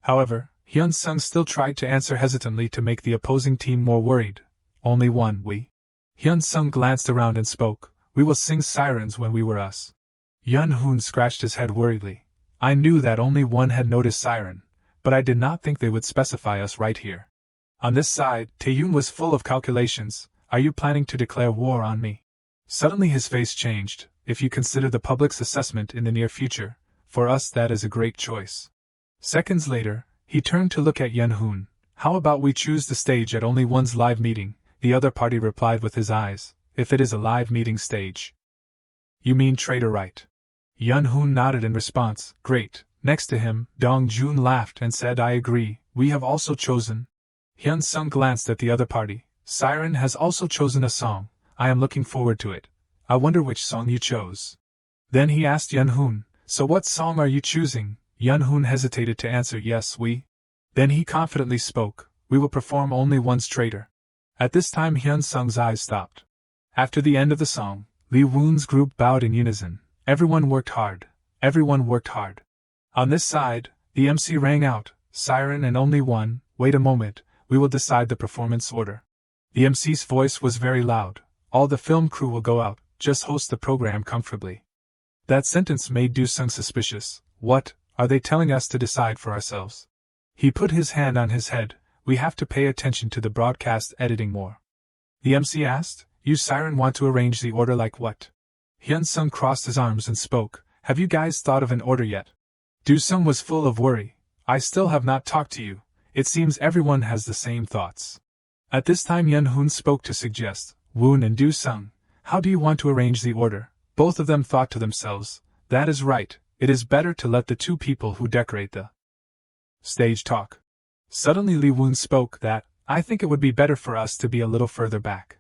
However, Hyun-sung still tried to answer hesitantly to make the opposing team more worried. "Only one, we." Hyun-sung glanced around and spoke, "We will sing Sirens when we were us." Yun-hoon scratched his head worriedly. "I knew that only one had noticed Siren, but I did not think they would specify us right here." On this side, Taeyoon was full of calculations. "Are you planning to declare war on me?" Suddenly his face changed. "If you consider the public's assessment in the near future, for us that is a great choice." Seconds later, he turned to look at Yun-hoon. "How about we choose the stage at only one's live meeting?" The other party replied with his eyes, "If it is a live meeting stage." "You mean traitor right?" Yun-hoon nodded in response. "Great." Next to him, Dong-jun laughed and said, "I agree, we have also chosen." Hyun-sung glanced at the other party. "Siren has also chosen a song. I am looking forward to it. I wonder which song you chose." Then he asked Yun-hoon, "So what song are you choosing?" Yun-hoon hesitated to answer, "Yes, we." Then he confidently spoke, "We will perform only one's traitor." At this time Hyun-sung's eyes stopped. After the end of the song, Lee Woon's group bowed in unison. Everyone worked hard. Everyone worked hard. On this side, the MC rang out, "Siren and only one, wait a moment, we will decide the performance order." The MC's voice was very loud. "All the film crew will go out, just host the program comfortably." That sentence made Do-sung suspicious. What, are they telling us to decide for ourselves? He put his hand on his head. "We have to pay attention to the broadcast editing more." The MC asked, "You Siren want to arrange the order like what?" Hyun-sung crossed his arms and spoke, "Have you guys thought of an order yet?" Do-sung was full of worry. "I still have not talked to you. It seems everyone has the same thoughts." At this time Yun-hoon spoke to suggest, "Woon and Do-sung, how do you want to arrange the order?" Both of them thought to themselves, "That is right, it is better to let the two people who decorate the stage talk." Suddenly Lee Woon spoke that, "I think it would be better for us to be a little further back."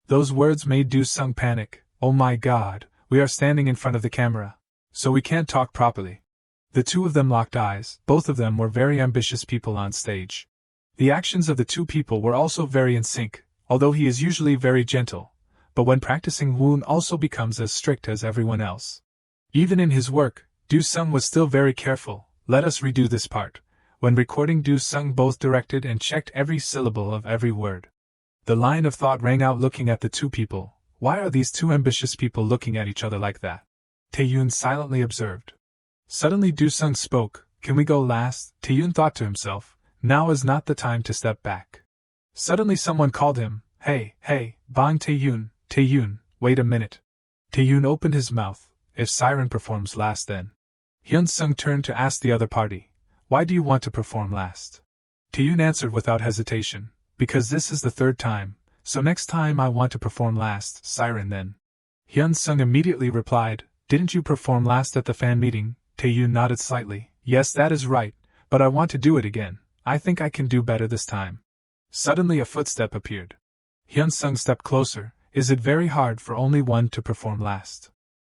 Those words made Do-sung panic. "Oh my god, we are standing in front of the camera. So we can't talk properly." The two of them locked eyes. Both of them were very ambitious people on stage. The actions of the two people were also very in sync, although he is usually very gentle, but when practicing Woon also becomes as strict as everyone else. Even in his work, Do-sung was still very careful. "Let us redo this part." When recording, Do-sung both directed and checked every syllable of every word. The line of thought rang out looking at the two people. Why are these two ambitious people looking at each other like that? Taeyoon silently observed. Suddenly Do-sung spoke, "Can we go last?" Taeyoon thought to himself, now is not the time to step back. Suddenly someone called him, Hey, Bang Taeyoon, wait a minute." Taeyoon opened his mouth. "If Siren performs last then." Hyun-sung turned to ask the other party, "Why do you want to perform last?" Taeyoon answered without hesitation, "Because this is the third time, so next time I want to perform last, Siren then." Hyun-sung immediately replied, "Didn't you perform last at the fan meeting?" Taeyoon nodded slightly. "Yes, that is right, but I want to do it again. I think I can do better this time." Suddenly a footstep appeared. Hyun-sung stepped closer. "Is it very hard for only one to perform last?"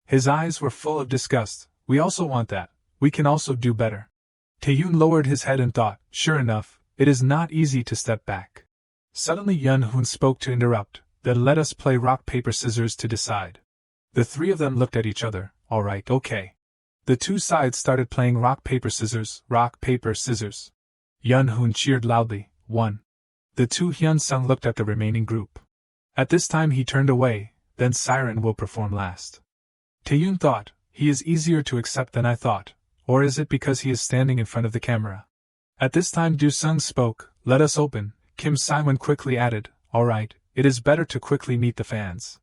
His eyes were full of disgust. "We also want that. We can also do better." Taeyoon lowered his head and thought, "Sure enough, it is not easy to step back." Suddenly Yun-hoon spoke to interrupt, "Then let us play rock paper scissors to decide." The three of them looked at each other. "Alright, okay." The two sides started playing rock paper scissors. Yun-hoon cheered loudly, "One." The two Hyun-sung looked at the remaining group. At this time he turned away. "Then Siren will perform last." Taeyoon thought, "He is easier to accept than I thought, or is it because he is standing in front of the camera?" At this time Do-sung spoke, "Let us open." Kim Simon quickly added, "Alright, it is better to quickly meet the fans."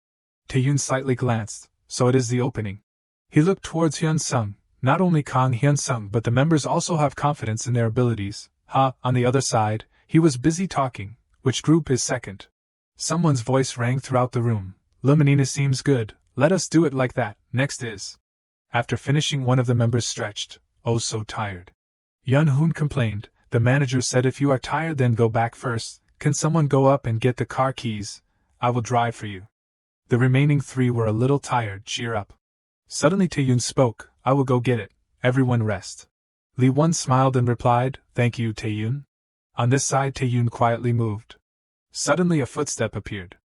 Taeyoon slightly glanced, "So it is the opening." He looked towards Hyun-sung. Not only Kang Hyun-sung but the members also have confidence in their abilities. On the other side, he was busy talking. "Which group is second?" Someone's voice rang throughout the room. "Luminina seems good, let us do it like that." Next is. After finishing, one of the members stretched, "Oh, so tired." Yun-hoon complained. The manager said if you are tired then go back first. Can someone go up and get the car keys? I will drive for you. The remaining 3 were a little tired. Cheer up. Suddenly Tae-yoon spoke. I will go get it. Everyone rest. Lee-won smiled and replied, Thank you, Tae-yoon. On this side Tae-yoon quietly moved. Suddenly a footstep appeared.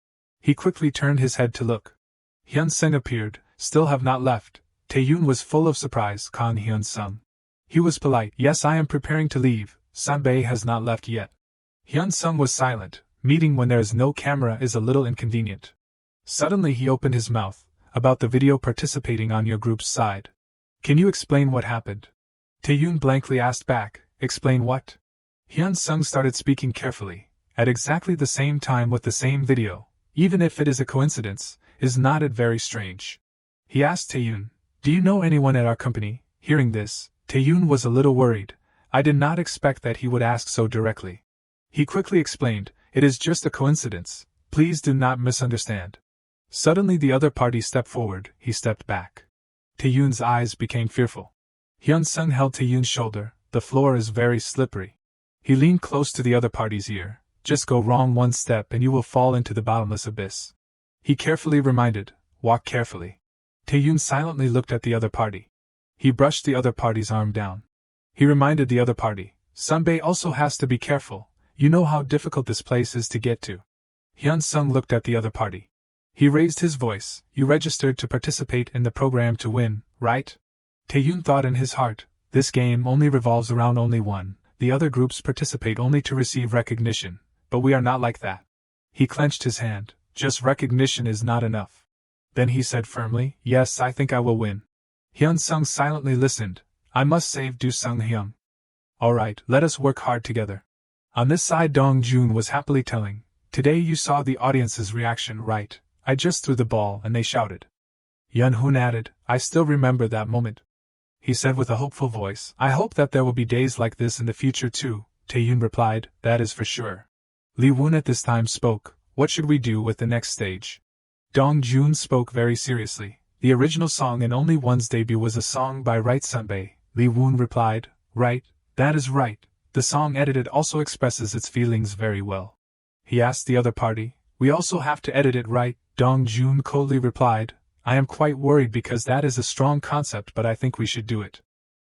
He quickly turned his head to look. Hyun-sung appeared. Still have not left. Tae-yoon was full of surprise. Kang Hyun-sung. He was polite. Yes, I am preparing to leave. Sanbae has not left yet. Hyun-sung was silent. Meeting when there is no camera is a little inconvenient. Suddenly he opened his mouth. About the video participating on your group's side. Can you explain what happened? Tae-yoon blankly asked back. Explain what? Hyun-sung started speaking carefully. At exactly the same time with the same video, even if it is a coincidence, is not it very strange? He asked Tae-yoon, Do you know anyone at our company? Hearing this, Tae-yoon was a little worried. I did not expect that he would ask so directly. He quickly explained, It is just a coincidence. Please do not misunderstand. Suddenly the other party stepped forward. He stepped back. Tae-yoon's eyes became fearful. Hyun-sung held Tae-yoon's shoulder. The floor is very slippery. He leaned close to the other party's ear. Just go wrong one step and you will fall into the bottomless abyss. He carefully reminded, Walk carefully. Tae-yoon silently looked at the other party. He brushed the other party's arm down. He reminded the other party, Sanbae also has to be careful. You know how difficult this place is to get to. Hyun-sung looked at the other party. He raised his voice. You registered to participate in the program to win, right? Tae-yoon thought in his heart, this game only revolves around only one. The other groups participate only to receive recognition, but we are not like that. He clenched his hand. Just recognition is not enough. Then he said firmly, Yes, I think I will win. Hyun-sung silently listened. I must save Do Sung-hyun. Alright, let us work hard together. On this side Dong-jun was happily telling, Today you saw the audience's reaction, right? I just threw the ball and they shouted. Yun-hoon added, I still remember that moment. He said with a hopeful voice, I hope that there will be days like this in the future too. Tae-yoon replied, That is for sure. Lee-won at this time spoke, What should we do with the next stage? Dong-jun spoke very seriously. The original song in Only One's debut was a song by Right Sanbae. Lee-won replied, Right, that is right. The song edited also expresses its feelings very well. He asked the other party, We also have to edit it right? Dong-jun coldly replied, I am quite worried because that is a strong concept but I think we should do it.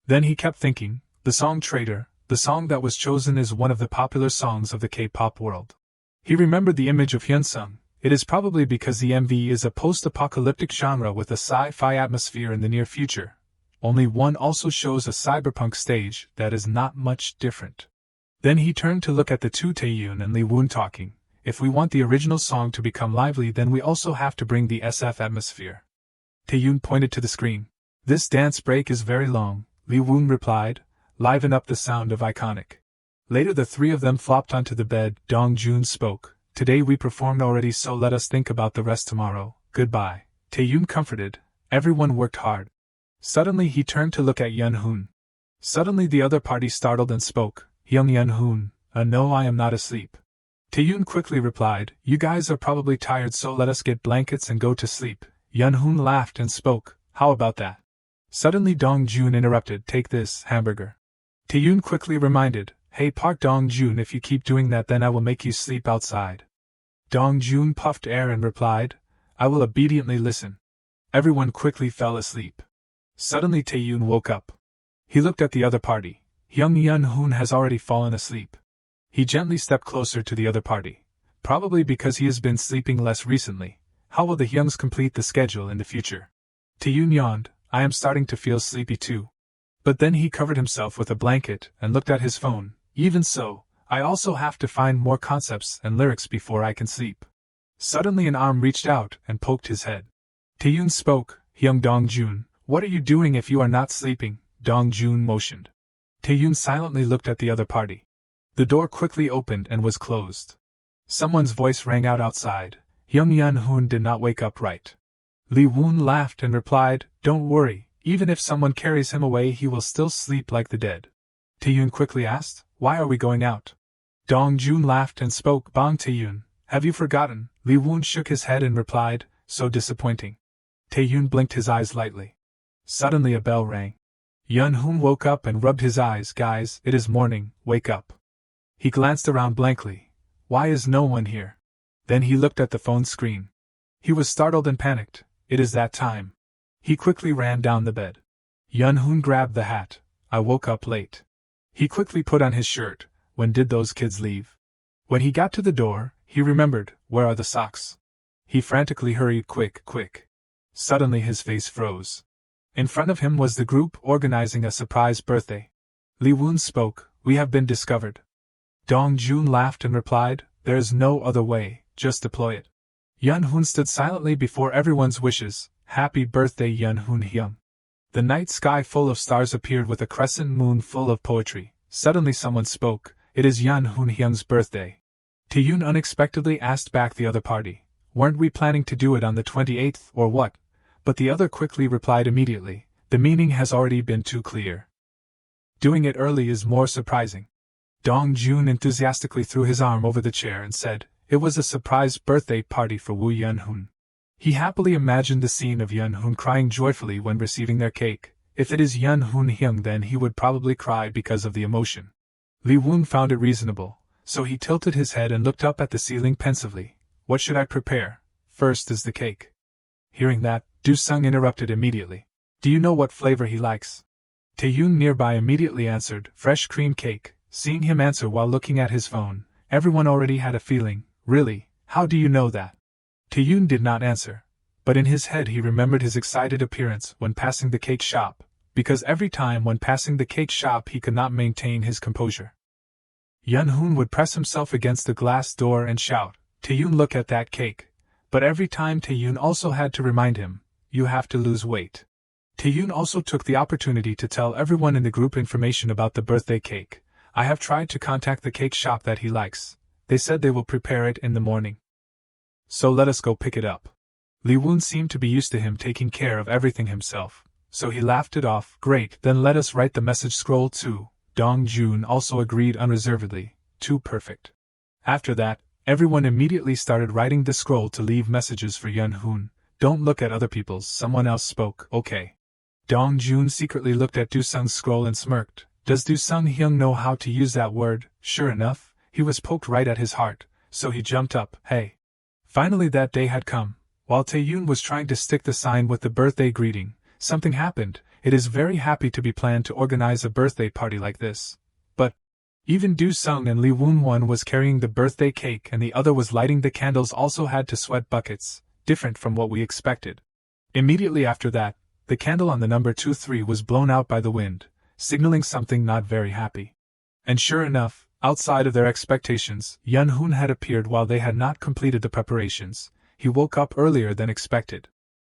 Then he kept thinking, the song Traitor, the song that was chosen is one of the popular songs of the K-pop world. He remembered the image of Hyun-sung. It is probably because the MV is a post-apocalyptic genre with a sci-fi atmosphere in the near future. Only One also shows a cyberpunk stage that is not much different. Then he turned to look at the two Tae-yoon and Lee-won talking. If we want the original song to become lively then we also have to bring the SF atmosphere. Tae-yoon pointed to the screen. This dance break is very long, Lee-won replied. Liven up the sound of iconic. Later the 3 of them flopped onto the bed. Dong-jun spoke. Today we performed already so let us think about the rest tomorrow. Goodbye. Tae-yoon comforted. Everyone worked hard. Suddenly he turned to look at Yun-hoon. Suddenly the other party startled and spoke. Young Yun-hoon, no I am not asleep. Tae-yoon quickly replied, You guys are probably tired so let us get blankets and go to sleep. Yun-hoon laughed and spoke, How about that? Suddenly Dong-jun interrupted, Take this, hamburger. Tae-yoon quickly reminded, Hey Park Dong-jun if you keep doing that then I will make you sleep outside. Dong-jun puffed air and replied, I will obediently listen. Everyone quickly fell asleep. Suddenly Tae-yoon woke up. He looked at the other party. Young Yun-hoon has already fallen asleep. He gently stepped closer to the other party. Probably because he has been sleeping less recently. How will the Hyungs complete the schedule in the future? Tae-yoon yawned, I am starting to feel sleepy too. But then he covered himself with a blanket and looked at his phone. Even so, I also have to find more concepts and lyrics before I can sleep. Suddenly an arm reached out and poked his head. Tae-yoon spoke, Young Dong-jun, what are you doing if you are not sleeping? Dong-jun motioned. Tae-yoon silently looked at the other party. The door quickly opened and was closed. Someone's voice rang out outside. Young Yun-hoon did not wake up right. Lee-won laughed and replied, Don't worry, even if someone carries him away he will still sleep like the dead. Tae-yoon quickly asked, Why are we going out? Dong-jun laughed and spoke, Bang Tae-yoon, have you forgotten? Lee-won shook his head and replied, So disappointing. Tae-yoon blinked his eyes lightly. Suddenly a bell rang. Yun-hoon woke up and rubbed his eyes. Guys, it is morning, wake up. He glanced around blankly. Why is no one here? Then he looked at the phone screen. He was startled and panicked. It is that time. He quickly ran down the bed. Yun-hoon grabbed the hat. I woke up late. He quickly put on his shirt. When did those kids leave? When he got to the door, he remembered, where are the socks? He frantically hurried, quick, quick. Suddenly his face froze. In front of him was the group organizing a surprise birthday. Lee Woon spoke, we have been discovered. Dong Jun laughed and replied, there is no other way, just deploy it. Yun-hoon stood silently before everyone's wishes. Happy birthday Yun-hoon Hyung. The night sky full of stars appeared with a crescent moon full of poetry. Suddenly someone spoke, it is Yun-hoon Hyung's birthday. Tae-yoon unexpectedly asked back the other party, weren't we planning to do it on the 28th or what? But the other quickly replied immediately, the meaning has already been too clear. Doing it early is more surprising. Dong Jun enthusiastically threw his arm over the chair and said, it was a surprise birthday party for Woo Yun-hoon. He happily imagined the scene of Yun-hoon crying joyfully when receiving their cake. If it is Yun-hoon Hyung, then he would probably cry because of the emotion. Lee Woon found it reasonable, so he tilted his head and looked up at the ceiling pensively. What should I prepare? First is the cake. Hearing that, Do-sung interrupted immediately. Do you know what flavor he likes? Tae-yoon nearby immediately answered, fresh cream cake. Seeing him answer while looking at his phone, everyone already had a feeling, really, how do you know that? Tae-yoon did not answer, but in his head he remembered his excited appearance when passing the cake shop, because every time when passing the cake shop he could not maintain his composure. Yun-hoon would press himself against the glass door and shout, Tae-yoon, look at that cake. But every time Tae-yoon also had to remind him, you have to lose weight. Tae-yoon also took the opportunity to tell everyone in the group information about the birthday cake. I have tried to contact the cake shop that he likes. They said they will prepare it in the morning. So let us go pick it up. Lee Woon seemed to be used to him taking care of everything himself, so he laughed it off. Great, then let us write the message scroll too. Dong Jun also agreed unreservedly. Too perfect. After that, everyone immediately started writing the scroll to leave messages for Yun-hoon. Don't look at other people's, someone else spoke. Okay. Dong Jun secretly looked at Do-sung's scroll and smirked. Does Do-sung Hyung know how to use that word? Sure enough, he was poked right at his heart, so he jumped up. Hey. Finally that day had come. While Tae-yoon was trying to stick the sign with the birthday greeting, something happened. It is very happy to be planned to organize a birthday party like this. But even Do-sung and Lee Woon-won was carrying the birthday cake and the other was lighting the candles also had to sweat buckets, different from what we expected. Immediately after that, the candle on the number 23 was blown out by the wind, signaling something not very happy. And sure enough, outside of their expectations, Yun-hoon had appeared while they had not completed the preparations. He woke up earlier than expected.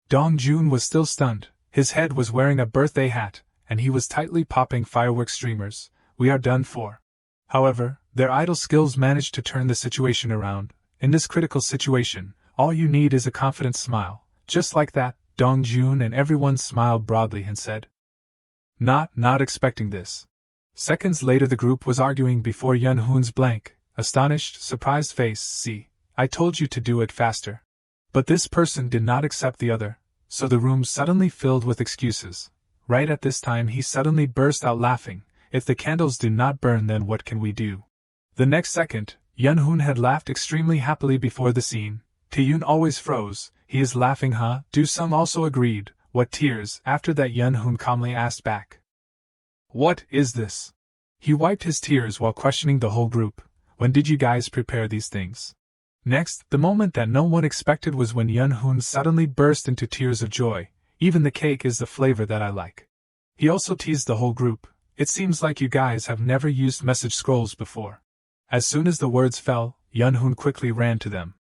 Dong Jun was still stunned. His head was wearing a birthday hat, and he was tightly popping firework streamers. We are done for. However, their idle skills managed to turn the situation around. In this critical situation, all you need is a confident smile. Just like that, Dong Jun and everyone smiled broadly and said, Not expecting this. Seconds later the group was arguing before Yun-hoon's blank, astonished, surprised face. See, I told you to do it faster. But this person did not accept the other, so the room suddenly filled with excuses. Right at this time he suddenly burst out laughing. If the candles do not burn, then what can we do? The next second, Yun-hoon had laughed extremely happily before the scene. Tae-yoon always froze. He is laughing, huh? Do-sung also agreed. What tears? After that Yun-hoon calmly asked back. What is this? He wiped his tears while questioning the whole group. When did you guys prepare these things? Next, the moment that no one expected was when Yun-hoon suddenly burst into tears of joy. Even the cake is the flavor that I like. He also teased the whole group. It seems like you guys have never used message scrolls before. As soon as the words fell, Yun-hoon quickly ran to them.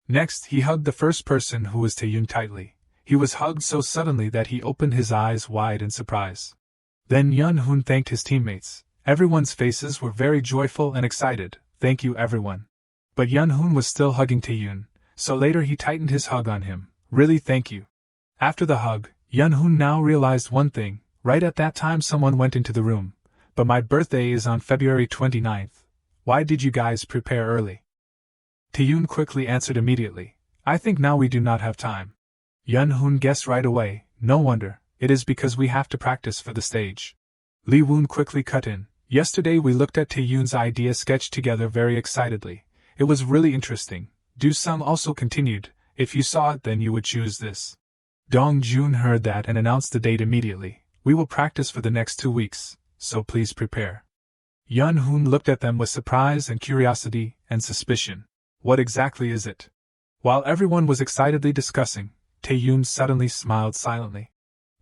Next, he hugged the first person, who was Tae-yoon, tightly. He was hugged so suddenly that he opened his eyes wide in surprise. Then Yun-hoon thanked his teammates. Everyone's faces were very joyful and excited. Thank you, everyone. But Yun-hoon was still hugging Tae-yoon, so later he tightened his hug on him. Really, thank you. After the hug, Yun-hoon now realized one thing. Right at that time someone went into the room. But my birthday is on February 29th. Why did you guys prepare early? Tae-yoon quickly answered immediately. I think now we do not have time. Yun-hoon guessed right away. No wonder. It is because we have to practice for the stage. Lee Woon quickly cut in. Yesterday we looked at Tae-yoon's idea sketch together very excitedly. It was really interesting. Do-sung also continued, if you saw it then you would choose this. Dong-jun heard that and announced the date immediately. We will practice for the next 2 weeks, so please prepare. Yun-hoon looked at them with surprise and curiosity and suspicion. What exactly is it? While everyone was excitedly discussing, Tae-yoon suddenly smiled silently.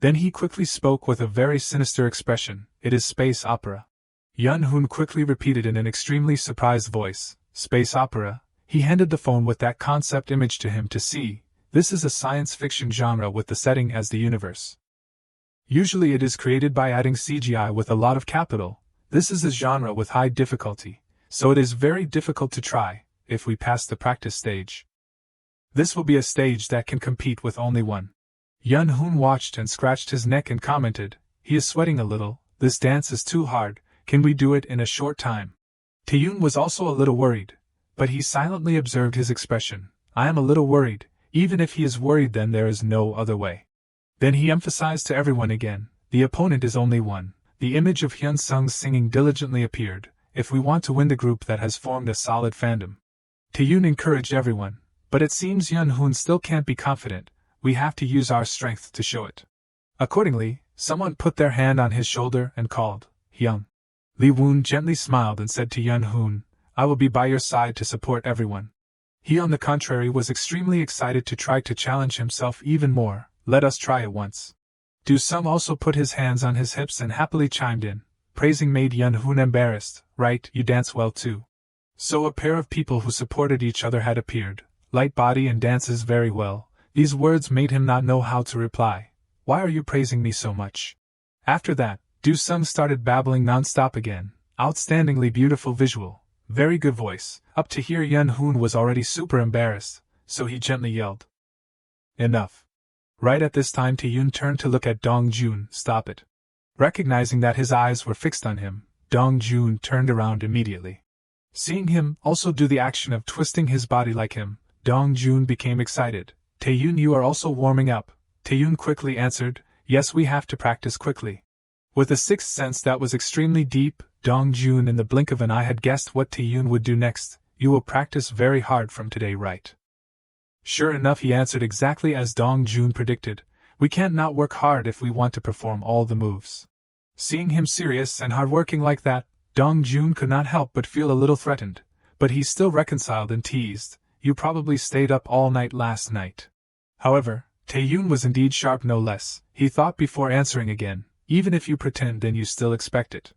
Then he quickly spoke with a very sinister expression. It is space opera. Yun-hoon quickly repeated in an extremely surprised voice, space opera. He handed the phone with that concept image to him to see. This is a science fiction genre with the setting as the universe. Usually it is created by adding CGI with a lot of capital. This is a genre with high difficulty, so it is very difficult to try, if we pass the practice stage. This will be a stage that can compete with only one. Yun-hoon watched and scratched his neck and commented, he is sweating a little, this dance is too hard, can we do it in a short time? Tae-yoon was also a little worried, but he silently observed his expression. I am a little worried, even if he is worried then there is no other way. Then he emphasized to everyone again, the opponent is only one. The image of Hyun-sung singing diligently appeared, if we want to win the group that has formed a solid fandom. Tae-yoon encouraged everyone, but it seems Yun-hoon still can't be confident, we have to use our strength to show it. Accordingly, someone put their hand on his shoulder and called, Hyun. Lee Woon gently smiled and said to Yun-hoon, I will be by your side to support everyone. He on the contrary was extremely excited to try to challenge himself even more, let us try it once. Do-sung also put his hands on his hips and happily chimed in, praising made Yun-hoon embarrassed, right, you dance well too. So a pair of people who supported each other had appeared, light body and dances very well. These words made him not know how to reply. Why are you praising me so much? After that, Do-sung started babbling non-stop again. Outstandingly beautiful visual. Very good voice. Up to here Yun-hoon was already super embarrassed, so he gently yelled. Enough. Right at this time Tae-yoon turned to look at Dong-jun. Stop it. Recognizing that his eyes were fixed on him, Dong-jun turned around immediately. Seeing him also do the action of twisting his body like him, Dong-jun became excited. Tae-yoon, you are also warming up. Tae-yoon quickly answered, yes, we have to practice quickly. With a sixth sense that was extremely deep, Dong-jun in the blink of an eye had guessed what Tae-yoon would do next. You will practice very hard from today, right? Sure enough, he answered exactly as Dong-jun predicted. We can't not work hard if we want to perform all the moves. Seeing him serious and hard-working like that, Dong-jun could not help but feel a little threatened, but he still reconciled and teased, you probably stayed up all night last night. However, Tae-yoon was indeed sharp no less. He thought before answering again, even if you pretend then you still expect it.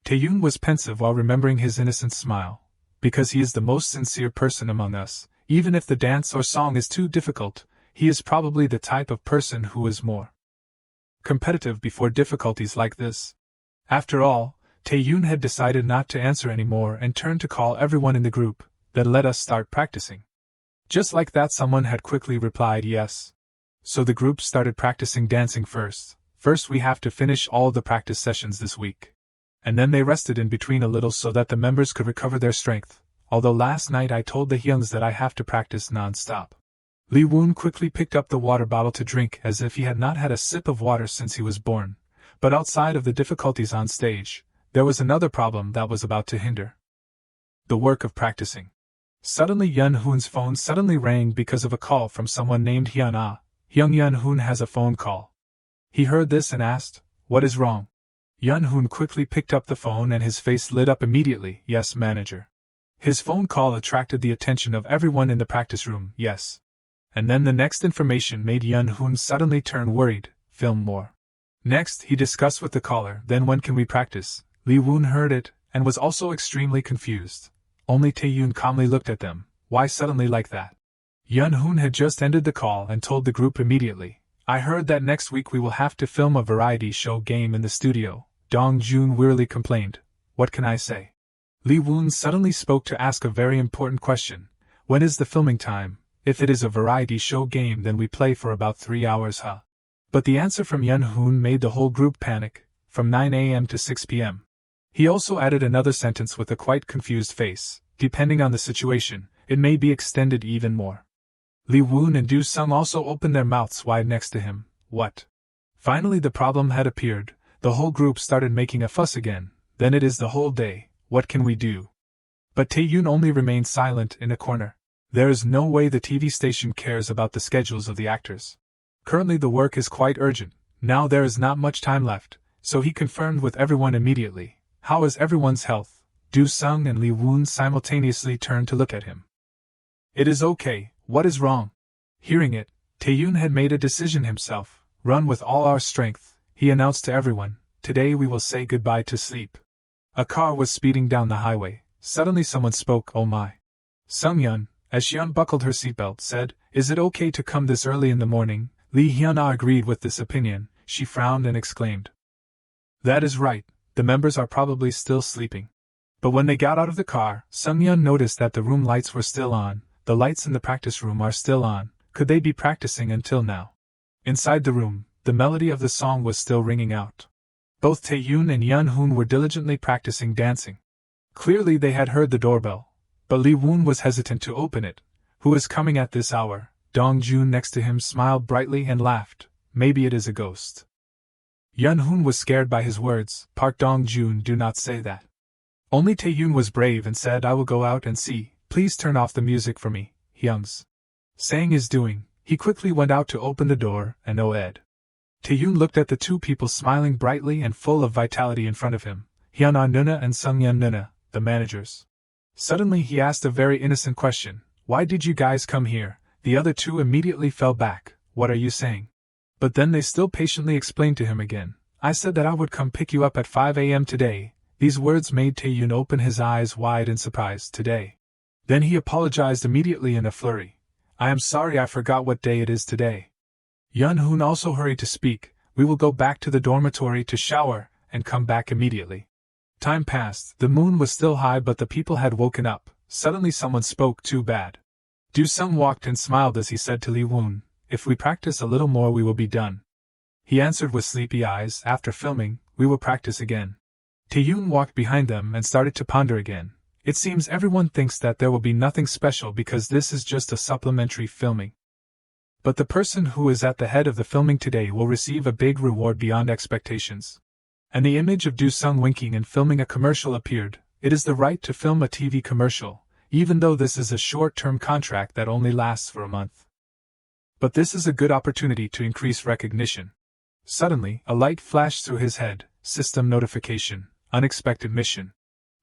Tae-yoon was pensive while remembering his innocent smile, because he is the most sincere person among us. Even if the dance or song is too difficult, he is probably the type of person who is more competitive before difficulties like this. After all, Tae-yoon had decided not to answer anymore and turned to call everyone in the group, then let us start practicing. Just like that someone had quickly replied yes. So the group started practicing dancing first. First we have to finish all the practice sessions this week. And then they rested in between a little so that the members could recover their strength. Although last night I told the Hyungs that I have to practice non-stop. Lee Woon quickly picked up the water bottle to drink as if he had not had a sip of water since he was born. But outside of the difficulties on stage, there was another problem that was about to hinder the work of practicing. Suddenly Yun-hoon's phone suddenly rang because of a call from someone named Hyun-ah. Yun-hoon has a phone call. He heard this and asked, what is wrong? Yun-hoon quickly picked up the phone and his face lit up immediately. Yes, manager. His phone call attracted the attention of everyone in the practice room. Yes. And then the next information made Yun-hoon suddenly turn worried. Film more. Next, he discussed with the caller, then when can we practice? Lee Woon heard it, and was also extremely confused. Only Tae-yoon calmly looked at them. Why suddenly like that? Yun-hoon had just ended the call and told the group immediately. I heard that next week we will have to film a variety show game in the studio. Dong-jun wearily complained. What can I say? Lee Woon suddenly spoke to ask a very important question. When is the filming time? If it is a variety show game then we play for about 3 hours, huh? But the answer from Yun-hoon made the whole group panic. From 9 a.m. to 6 p.m. He also added another sentence with a quite confused face. Depending on the situation, it may be extended even more. Lee Woon and Do-sung also opened their mouths wide next to him. What? Finally the problem had appeared. The whole group started making a fuss again. Then it is the whole day, what can we do? But Tae-yoon only remained silent in a corner. There is no way the TV station cares about the schedules of the actors. Currently the work is quite urgent, now there is not much time left, so he confirmed with everyone immediately. How is everyone's health? Do-sung and Lee-woon simultaneously turned to look at him. It is okay, what is wrong? Hearing it, Tae-yoon had made a decision himself. Run with all our strength, he announced to everyone. Today we will say goodbye to sleep. A car was speeding down the highway. Suddenly someone spoke, oh my. Sung-yeon, as she unbuckled her seatbelt, said, is it okay to come this early in the morning? Lee Hyun-ah agreed with this opinion. She frowned and exclaimed. That is right, the members are probably still sleeping. But when they got out of the car, Sung-yeon noticed that the room lights were still on. The lights in the practice room are still on. Could they be practicing until now? Inside the room, the melody of the song was still ringing out. Both Tae-yoon and Yeon-hoon were diligently practicing dancing. Clearly they had heard the doorbell, but Lee-woon was hesitant to open it. Who is coming at this hour? Dong-joon next to him smiled brightly and laughed. Maybe it is a ghost. Yeon-hoon was scared by his words. Park Dong-joon, do not say that. Only Tae-yoon was brave and said, I will go out and see. Please turn off the music for me, Hyung's. Saying his doing, he quickly went out to open the door, and oh-ed. Tae-yoon looked at the two people smiling brightly and full of vitality in front of him, Hyun-ah Nuna and Sung-yeon Nuna, the managers. Suddenly he asked a very innocent question. Why did you guys come here? The other two immediately fell back. What are you saying? But then they still patiently explained to him again. I said that I would come pick you up at 5 a.m. today. These words made Tae-yoon open his eyes wide in surprise. Today. Then he apologized immediately in a flurry. I am sorry, I forgot what day it is today. Yeon-hoon also hurried to speak. We will go back to the dormitory to shower, and come back immediately. Time passed. The moon was still high, but the people had woken up. Suddenly someone spoke. Too bad. Do-sung walked and smiled as he said to Lee-woon, if we practice a little more we will be done. He answered with sleepy eyes, after filming, we will practice again. Tae-yoon walked behind them and started to ponder again. It seems everyone thinks that there will be nothing special because this is just a supplementary filming. But the person who is at the head of the filming today will receive a big reward beyond expectations. And the image of Do-sung winking and filming a commercial appeared. It is the right to film a TV commercial, even though this is a short-term contract that only lasts for a month. But this is a good opportunity to increase recognition. Suddenly, a light flashed through his head. System notification. Unexpected mission.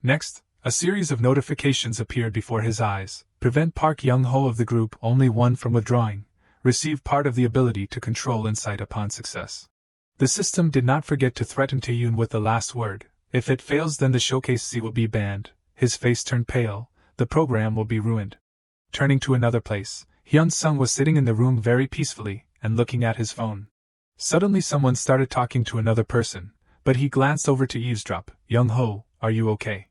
Next, a series of notifications appeared before his eyes. Prevent Park Young-ho of the group only one from withdrawing. Receive part of the ability to control insight upon success. The system did not forget to threaten Tae-yoon with the last word. If it fails, then the showcase C will be banned. His face turned pale. The program will be ruined. Turning to another place, Hyun-sung was sitting in the room very peacefully, and looking at his phone. Suddenly someone started talking to another person, but he glanced over to eavesdrop. Young-ho, are you okay?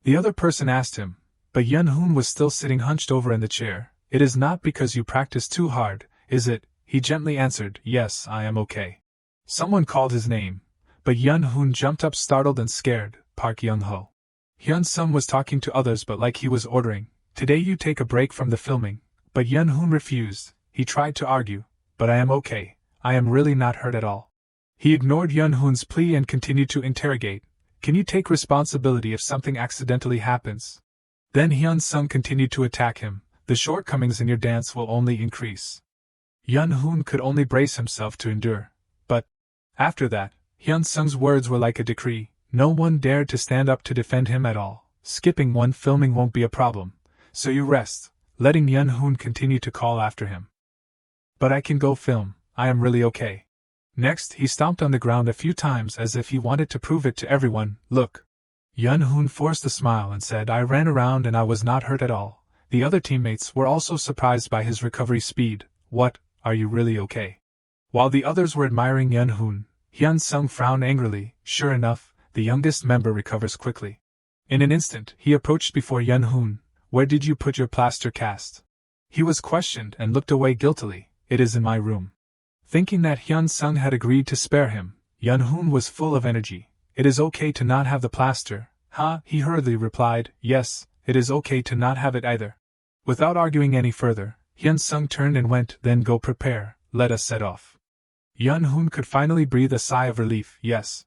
The other person asked him, but Yeon-hoon was still sitting hunched over in the chair. It is not because you practice too hard, is it? He gently answered, yes, I am okay. Someone called his name, but Yeon-hoon jumped up startled and scared. Park Young-ho. Hyun-sung was talking to others but like he was ordering, today you take a break from the filming, but Yeon-hoon refused. He tried to argue, but I am okay, I am really not hurt at all. He ignored Yeon-hoon's plea and continued to interrogate, can you take responsibility if something accidentally happens? Then Hyun-sung continued to attack him, the shortcomings in your dance will only increase. Yeon-hoon could only brace himself to endure, but after that, Hyun-sung's words were like a decree. No one dared to stand up to defend him at all. Skipping one filming won't be a problem, so you rest, letting Yeon-hoon continue to call after him. But I can go film, I am really okay. Next, he stomped on the ground a few times as if he wanted to prove it to everyone. Look. Yeon-hoon forced a smile and said, I ran around and I was not hurt at all. The other teammates were also surprised by his recovery speed. What, are you really okay? While the others were admiring Yeon-hoon, Hyun-sung frowned angrily. Sure enough, the youngest member recovers quickly. In an instant, he approached before Yeon-hoon. Where did you put your plaster cast? He was questioned and looked away guiltily. It is in my room. Thinking that Hyun-sung had agreed to spare him, Yeon-hoon was full of energy. It is okay to not have the plaster. Huh? He hurriedly replied, yes, it is okay to not have it either. Without arguing any further, Hyun-sung turned and went, then go prepare, let us set off. Yeon-hoon could finally breathe a sigh of relief. Yes.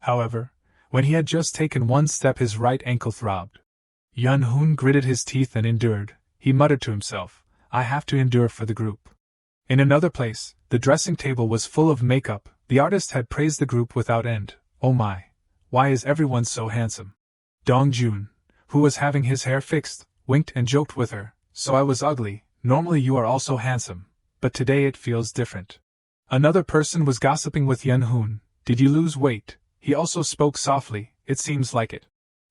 However, when he had just taken one step his right ankle throbbed. Yun-hoon gritted his teeth and endured. He muttered to himself, I have to endure for the group. In another place, the dressing table was full of makeup. The artist had praised the group without end. Oh my! Why is everyone so handsome? Dong-jun, who was having his hair fixed, winked and joked with her. So I was ugly. Normally you are also handsome, but today it feels different. Another person was gossiping with Yun-hoon. Did you lose weight? He also spoke softly. It seems like it.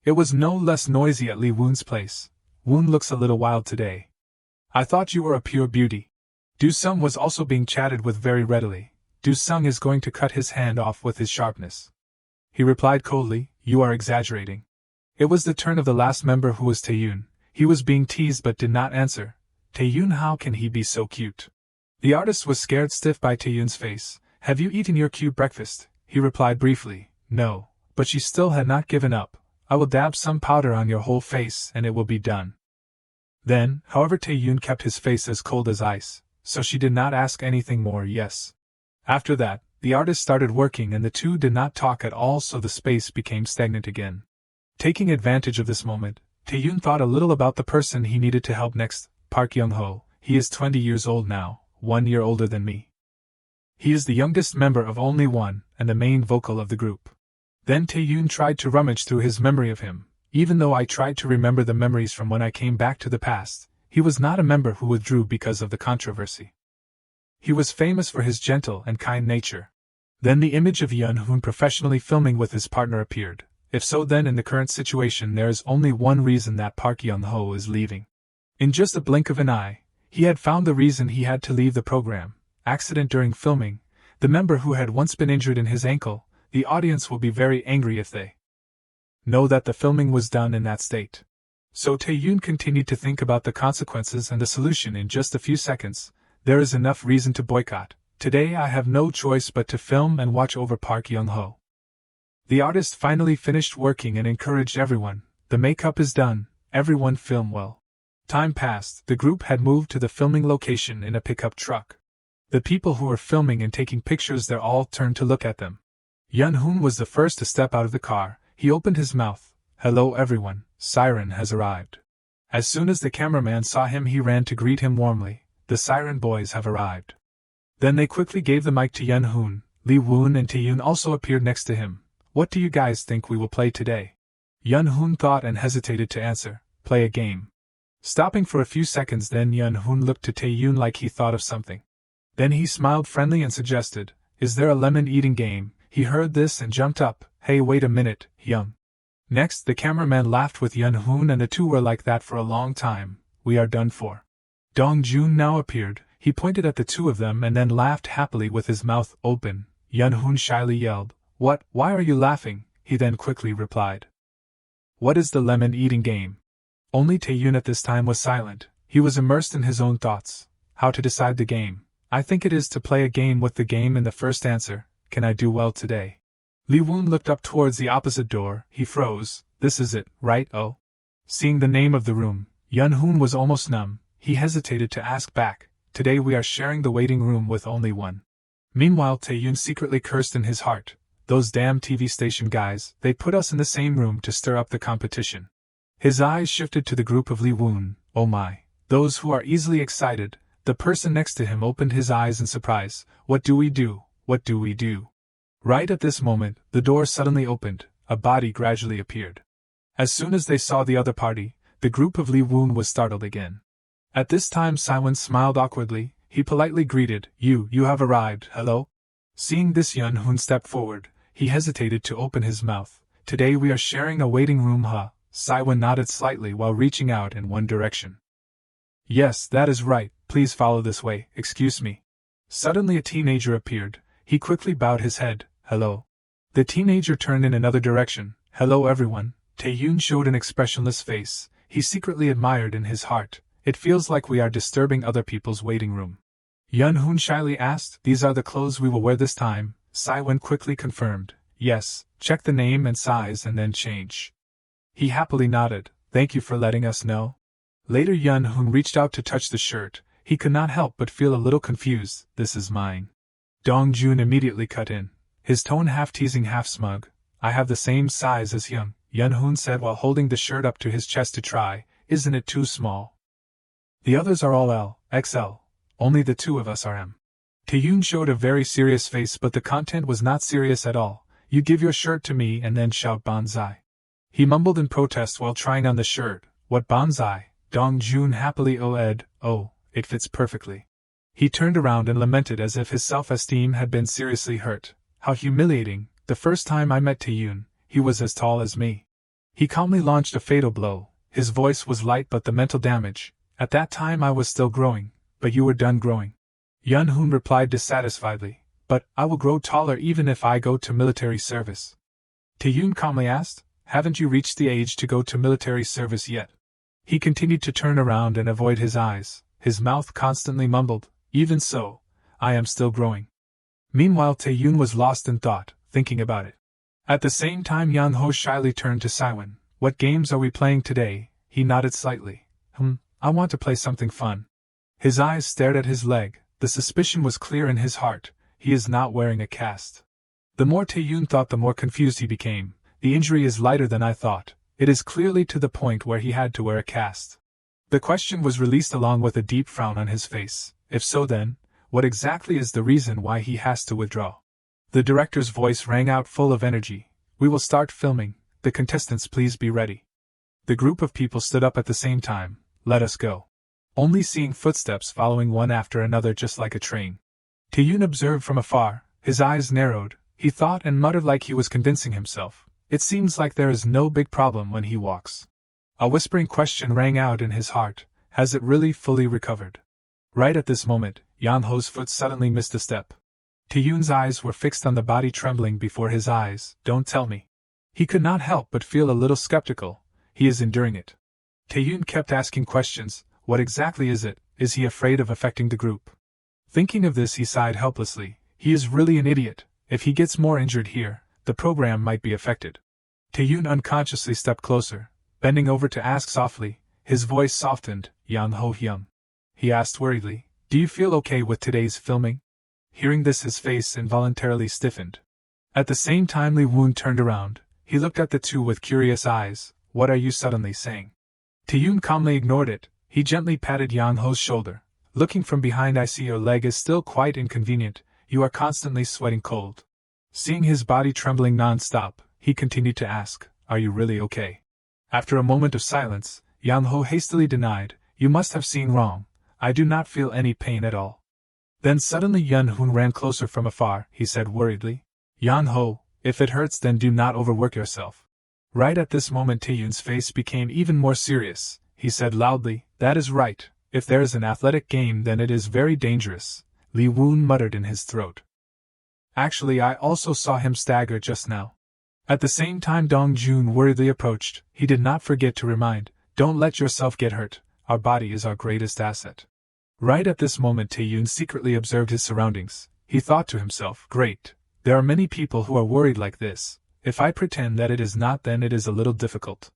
It was no less noisy at Lee Woon's place. Woon looks a little wild today. I thought you were a pure beauty. Do-sung was also being chatted with very readily. Do-sung is going to cut his hand off with his sharpness. He replied coldly, you are exaggerating. It was the turn of the last member who was Taeyun. He was being teased but did not answer. Taeyun, how can he be so cute? The artist was scared stiff by Taeyun's face. Have you eaten your cute breakfast? He replied briefly, no, but she still had not given up. I will dab some powder on your whole face and it will be done. Then, however, Taeyun kept his face as cold as ice, so she did not ask anything more. Yes. After that, the artist started working and the two did not talk at all, so the space became stagnant again. Taking advantage of this moment, Taeyun thought a little about the person he needed to help next, Park Young-ho. He is 20 years old now, 1 year older than me. He is the youngest member of only one, and the main vocal of the group. Then Taeyun tried to rummage through his memory of him. Even though I tried to remember the memories from when I came back to the past, he was not a member who withdrew because of the controversy. He was famous for his gentle and kind nature. Then the image of Yun-hoon professionally filming with his partner appeared. If so, then in the current situation there is only one reason that Park Young-ho is leaving. In just a blink of an eye, he had found the reason he had to leave the program. Accident during filming. The member who had once been injured in his ankle. The audience will be very angry if they know that the filming was done in that state. So Taeyun continued to think about the consequences and the solution in just a few seconds. There is enough reason to boycott. Today I have no choice but to film and watch over Park Young-ho. The artist finally finished working and encouraged everyone. The makeup is done, everyone film well. Time passed, the group had moved to the filming location in a pickup truck. The people who were filming and taking pictures there all turned to look at them. Yun-hoon was the first to step out of the car. He opened his mouth. Hello everyone, Siren has arrived. As soon as the cameraman saw him he ran to greet him warmly. The Siren boys have arrived. Then they quickly gave the mic to Yun-hoon. Lee Woon and Taeyun also appeared next to him. What do you guys think we will play today? Yun-hoon thought and hesitated to answer. Play a game. Stopping for a few seconds, then Yun-hoon looked to Taeyun like he thought of something. Then he smiled friendly and suggested, is there a lemon eating game? He heard this and jumped up. Hey, wait a minute, Young. Next, the cameraman laughed with Yun-hoon and the two were like that for a long time. We are done for. Dong-jun now appeared. He pointed at the two of them and then laughed happily with his mouth open. Yun-hoon shyly yelled, What? Why are you laughing? He then quickly replied. What is the lemon eating game? Only Taeyun at this time was silent. He was immersed in his own thoughts. How to decide the game? I think it is to play a game with the game in the first answer. Can I do well today? Lee Woon looked up towards the opposite door. He froze. This is it, right? Oh. Seeing the name of the room, Yun-hoon was almost numb. He hesitated to ask back. Today we are sharing the waiting room with only one. Meanwhile Taeyun secretly cursed in his heart. Those damn TV station guys, they put us in the same room to stir up the competition. His eyes shifted to the group of Lee Woon. Oh my. Those who are easily excited. The person next to him opened his eyes in surprise. What do we do? What do we do? Right at this moment, the door suddenly opened. A body gradually appeared. As soon as they saw the other party, the group of Lee Woon was startled again. At this time Siwon smiled awkwardly. He politely greeted, You have arrived, hello? Seeing this, Yun-hoon stepped forward. He hesitated to open his mouth. Today we are sharing a waiting room, huh? Siwon nodded slightly while reaching out in one direction. Yes, that is right, please follow this way, excuse me. Suddenly a teenager appeared. He quickly bowed his head. Hello. The teenager turned in another direction. Hello everyone. Taeyun showed an expressionless face. He secretly admired in his heart. It feels like we are disturbing other people's waiting room. Yun-hoon shyly asked, These are the clothes we will wear this time? Siwon quickly confirmed. Yes, check the name and size and then change. He happily nodded. Thank you for letting us know. Later Yun-hoon reached out to touch the shirt. He could not help but feel a little confused. This is mine. Dong-jun immediately cut in. His tone half teasing half smug. I have the same size as Hyun, Yun-hoon said while holding the shirt up to his chest to try. Isn't it too small? The others are all L, XL. Only the two of us are M. Taeyoon showed a very serious face, but the content was not serious at all. You give your shirt to me and then shout banzai. He mumbled in protest while trying on the shirt. What banzai? Dong-jun happily oh-ed, oh, it fits perfectly. He turned around and lamented as if his self-esteem had been seriously hurt. How humiliating. The first time I met Taeyoon, he was as tall as me. He calmly launched a fatal blow. His voice was light but the mental damage. At that time I was still growing, but you were done growing. Yun-hoon replied dissatisfiedly. But I will grow taller even if I go to military service. Taeyoon calmly asked, haven't you reached the age to go to military service yet? He continued to turn around and avoid his eyes. His mouth constantly mumbled, even so, I am still growing. Meanwhile Taeyoon was lost in thought, thinking about it. At the same time Yang-ho shyly turned to Siwon. What games are we playing today? He nodded slightly. I want to play something fun. His eyes stared at his leg. The suspicion was clear in his heart. He is not wearing a cast. The more Taeyoon thought, the more confused he became. The injury is lighter than I thought. It is clearly to the point where he had to wear a cast. The question was released along with a deep frown on his face. If so then, what exactly is the reason why he has to withdraw? The director's voice rang out full of energy. We will start filming. The contestants please be ready. The group of people stood up at the same time. Let us go. Only seeing footsteps following one after another just like a train. Taeyoon observed from afar. His eyes narrowed. He thought and muttered like he was convincing himself. It seems like there is no big problem when he walks. A whispering question rang out in his heart. Has it really fully recovered? Right at this moment, Yang-ho's foot suddenly missed a step. Taeyoon's eyes were fixed on the body trembling before his eyes. Don't tell me. He could not help but feel a little skeptical. He is enduring it. Taeyoon kept asking questions. What exactly is it? Is he afraid of affecting the group? Thinking of this, he sighed helplessly. He is really an idiot. If he gets more injured here, the program might be affected. Taeyoon unconsciously stepped closer, bending over to ask softly. His voice softened. Yang-ho Hyung. He asked worriedly, do you feel okay with today's filming? Hearing this, his face involuntarily stiffened. At the same time Lee-woon turned around. He looked at the two with curious eyes. What are you suddenly saying? Taeyoon calmly ignored it. He gently patted Yang-ho's shoulder. Looking from behind, I see your leg is still quite inconvenient. You are constantly sweating cold. Seeing his body trembling non-stop, he continued to ask, are you really okay? After a moment of silence, Yang-ho hastily denied, you must have seen wrong. I do not feel any pain at all. Then suddenly Yun-hoon ran closer from afar. He said worriedly, Yang-ho, if it hurts then do not overwork yourself. Right at this moment Taeyoon's face became even more serious. He said loudly, that is right. If there is an athletic game then it is very dangerous. Lee-woon muttered in his throat. Actually I also saw him stagger just now. At the same time Dong-jun worriedly approached. He did not forget to remind, don't let yourself get hurt. Our body is our greatest asset. Right at this moment Taeyoon secretly observed his surroundings. He thought to himself, great. There are many people who are worried like this. If I pretend that it is not, then it is a little difficult.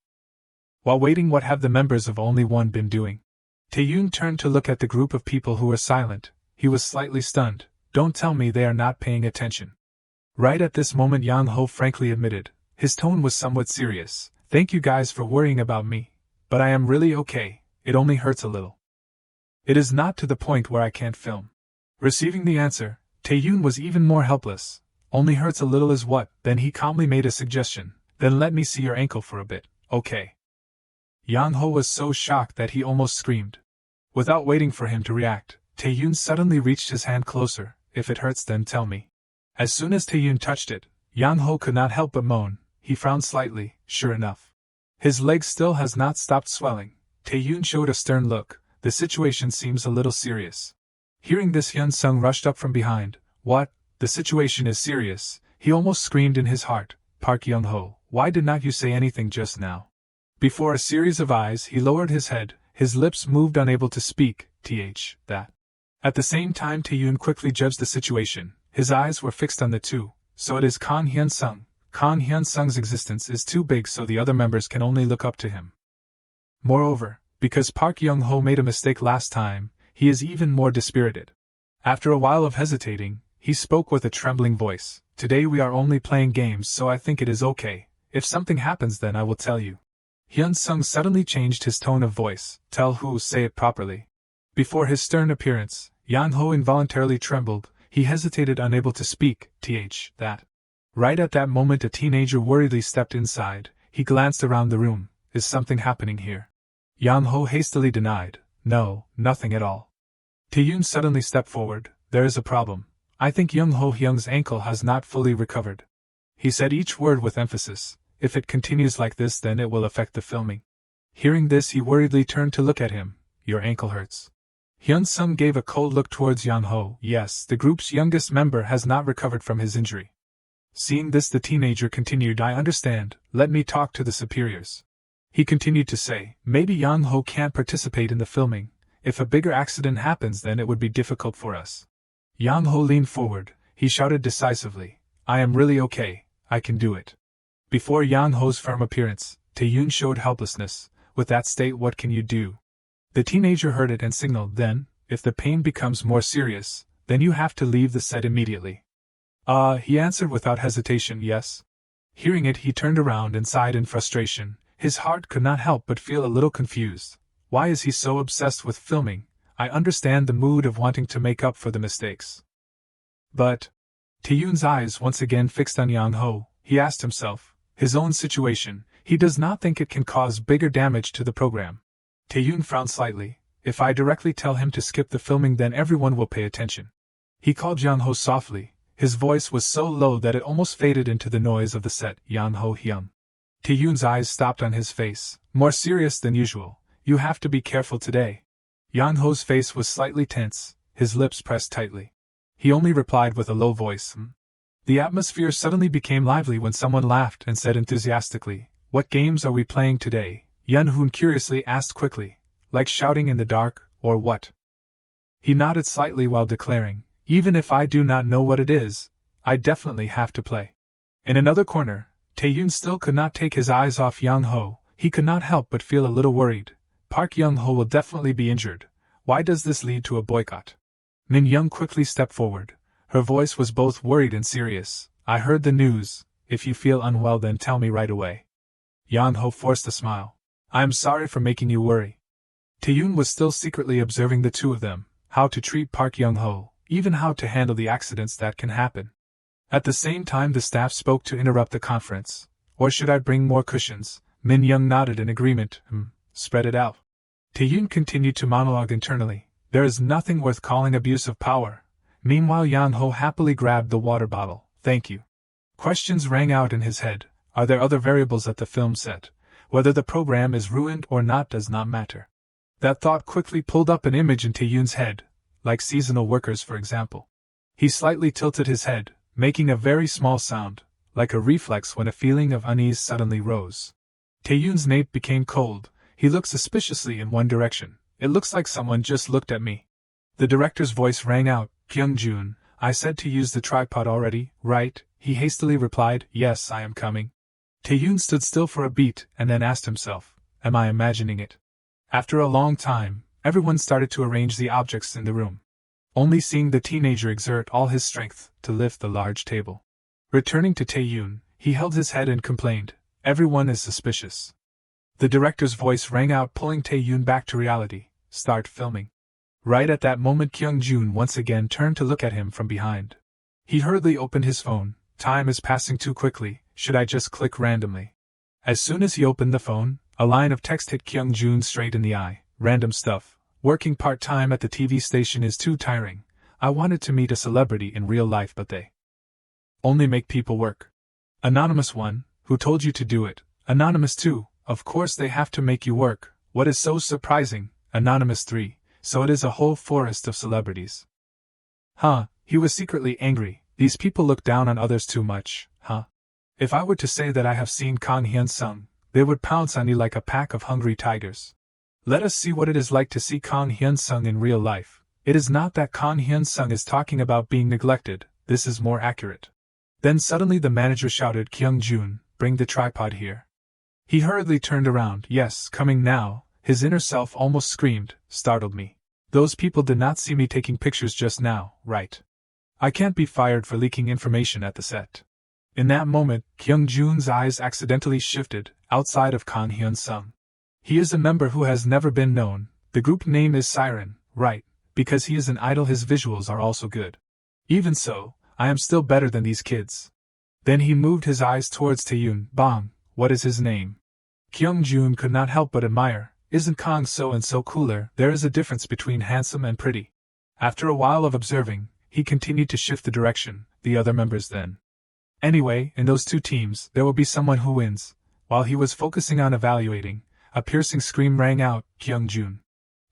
While waiting, what have the members of Only One been doing? Taeyoon turned to look at the group of people who were silent. He was slightly stunned. Don't tell me they are not paying attention. Right at this moment Yang-ho frankly admitted. His tone was somewhat serious. Thank you guys for worrying about me. But I am really okay. It only hurts a little. It is not to the point where I can't film. Receiving the answer, Taeyoon was even more helpless. Only hurts a little is what? Then he calmly made a suggestion. Then let me see your ankle for a bit, okay? Yang-ho was so shocked that he almost screamed. Without waiting for him to react, Taeyoon suddenly reached his hand closer. If it hurts then tell me. As soon as Taeyoon touched it, Yang-ho could not help but moan. He frowned slightly. Sure enough, his leg still has not stopped swelling. Taeyoon showed a stern look. The situation seems a little serious. Hearing this, Hyun-sung rushed up from behind. What? The situation is serious, he almost screamed in his heart. Park Young-ho, why did not you say anything just now? Before a series of eyes he lowered his head, his lips moved unable to speak. That. At the same time Taeyoon quickly judged the situation. His eyes were fixed on the two. So it is Kang Hyun-sung. Kang Hyun-sung's existence is too big so the other members can only look up to him. Moreover, because Park Young-ho made a mistake last time, he is even more dispirited. After a while of hesitating, he spoke with a trembling voice. Today we are only playing games, so I think it is okay. If something happens, then I will tell you. Hyun-sung suddenly changed his tone of voice. Tell who, say it properly. Before his stern appearance, Yang-ho involuntarily trembled. He hesitated, unable to speak. That. Right at that moment a teenager worriedly stepped inside. He glanced around the room. Is something happening here? Yang-ho hastily denied. No, nothing at all. Tae-yoon suddenly stepped forward. There is a problem. I think Young-ho Hyung's ankle has not fully recovered. He said each word with emphasis. If it continues like this, then it will affect the filming. Hearing this, he worriedly turned to look at him. Your ankle hurts. Hyun-sung gave a cold look towards Yang-ho. Yes, the group's youngest member has not recovered from his injury. Seeing this, the teenager continued. I understand, let me talk to the superiors. He continued to say, maybe Yang-ho can't participate in the filming. If a bigger accident happens, then it would be difficult for us. Yang-ho leaned forward. He shouted decisively, I am really okay, I can do it. Before Yang-ho's firm appearance, Tae-yoon showed helplessness. With that state, what can you do? The teenager heard it and signaled. Then, if the pain becomes more serious, then you have to leave the set immediately. He answered without hesitation. Yes. Hearing it, he turned around and sighed in frustration. His heart could not help but feel a little confused. Why is he so obsessed with filming? I understand the mood of wanting to make up for the mistakes. But, Tae-yoon's eyes once again fixed on Yang-ho, he asked himself, his own situation, he does not think it can cause bigger damage to the program. Tae-yoon frowned slightly. If I directly tell him to skip the filming, then everyone will pay attention. He called Yang-ho softly. His voice was so low that it almost faded into the noise of the set. Yang-ho Hyung. Tae-yoon's eyes stopped on his face, more serious than usual. You have to be careful today. Yang-ho's face was slightly tense, his lips pressed tightly. He only replied with a low voice, The atmosphere suddenly became lively when someone laughed and said enthusiastically, What games are we playing today? Yun-hoon curiously asked quickly. Like shouting in the dark, or what? He nodded slightly while declaring, Even if I do not know what it is, I definitely have to play. In another corner, Tae-yoon still could not take his eyes off Yang-ho. He could not help but feel a little worried. Park Young-ho will definitely be injured. Why does this lead to a boycott? Min Young quickly stepped forward. Her voice was both worried and serious. I heard the news. If you feel unwell, then tell me right away. Yang-ho forced a smile. I am sorry for making you worry. Tae-yoon was still secretly observing the two of them, how to treat Park Young-ho, even how to handle the accidents that can happen. At the same time, the staff spoke to interrupt the conference. Or should I bring more cushions? Min Young nodded in agreement. Spread it out. Tae-yoon continued to monologue internally. There is nothing worth calling abuse of power. Meanwhile, Yang-ho happily grabbed the water bottle. Thank you. Questions rang out in his head. Are there other variables at the film set? Whether the program is ruined or not does not matter. That thought quickly pulled up an image in Tae-yoon's head, like seasonal workers, for example. He slightly tilted his head, making a very small sound, like a reflex when a feeling of unease suddenly rose. Tae-yoon's nape became cold. He looked suspiciously in one direction. It looks like someone just looked at me. The director's voice rang out. Kyung-jun, I said to use the tripod already, right? He hastily replied, Yes, I am coming. Tae-yoon stood still for a beat and then asked himself, Am I imagining it? After a long time, everyone started to arrange the objects in the room. Only seeing the teenager exert all his strength to lift the large table. Returning to Tae-yoon, he held his head and complained, Everyone is suspicious. The director's voice rang out, pulling Tae-yoon back to reality. Start filming. Right at that moment, Kyung-jun once again turned to look at him from behind. He hurriedly opened his phone. Time is passing too quickly. Should I just click randomly? As soon as he opened the phone, a line of text hit Kyung-jun straight in the eye. Random stuff. Working part-time at the TV station is too tiring. I wanted to meet a celebrity in real life, but they only make people work. Anonymous 1, who told you to do it? Anonymous 2, of course they have to make you work. What is so surprising? Anonymous 3, so it is a whole forest of celebrities. He was secretly angry. These people look down on others too much, If I were to say that I have seen Kang Hyun-sung, they would pounce on you like a pack of hungry tigers. Let us see what it is like to see Kang Hyun-sung in real life. It is not that Kang Hyun-sung is talking about being neglected, this is more accurate. Then suddenly the manager shouted, Kyung-jun, bring the tripod here. He hurriedly turned around. Yes, coming now. His inner self almost screamed, startled me. Those people did not see me taking pictures just now, right? I can't be fired for leaking information at the set. In that moment, Kyung-jun's eyes accidentally shifted, outside of Kang Hyun-sung. He is a member who has never been known. The group name is Siren, right, because he is an idol. His visuals are also good. Even so, I am still better than these kids. Then he moved his eyes towards Taeyoon. Bong, what is his name? Kyung-jun could not help but admire. Isn't Kang so and so cooler? There is a difference between handsome and pretty. After a while of observing, he continued to shift the direction, the other members then. Anyway, in those two teams, there will be someone who wins. While he was focusing on evaluating, a piercing scream rang out, Kyung-jun.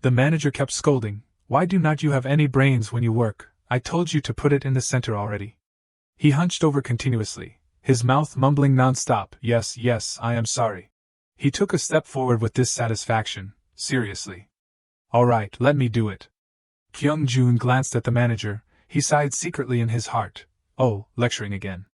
The manager kept scolding, why do not you have any brains when you work? I told you to put it in the center already. He hunched over continuously, his mouth mumbling non-stop, yes, I am sorry. He took a step forward with dissatisfaction, seriously. Alright, let me do it. Kyung-jun glanced at the manager, he sighed secretly in his heart. Oh, lecturing again.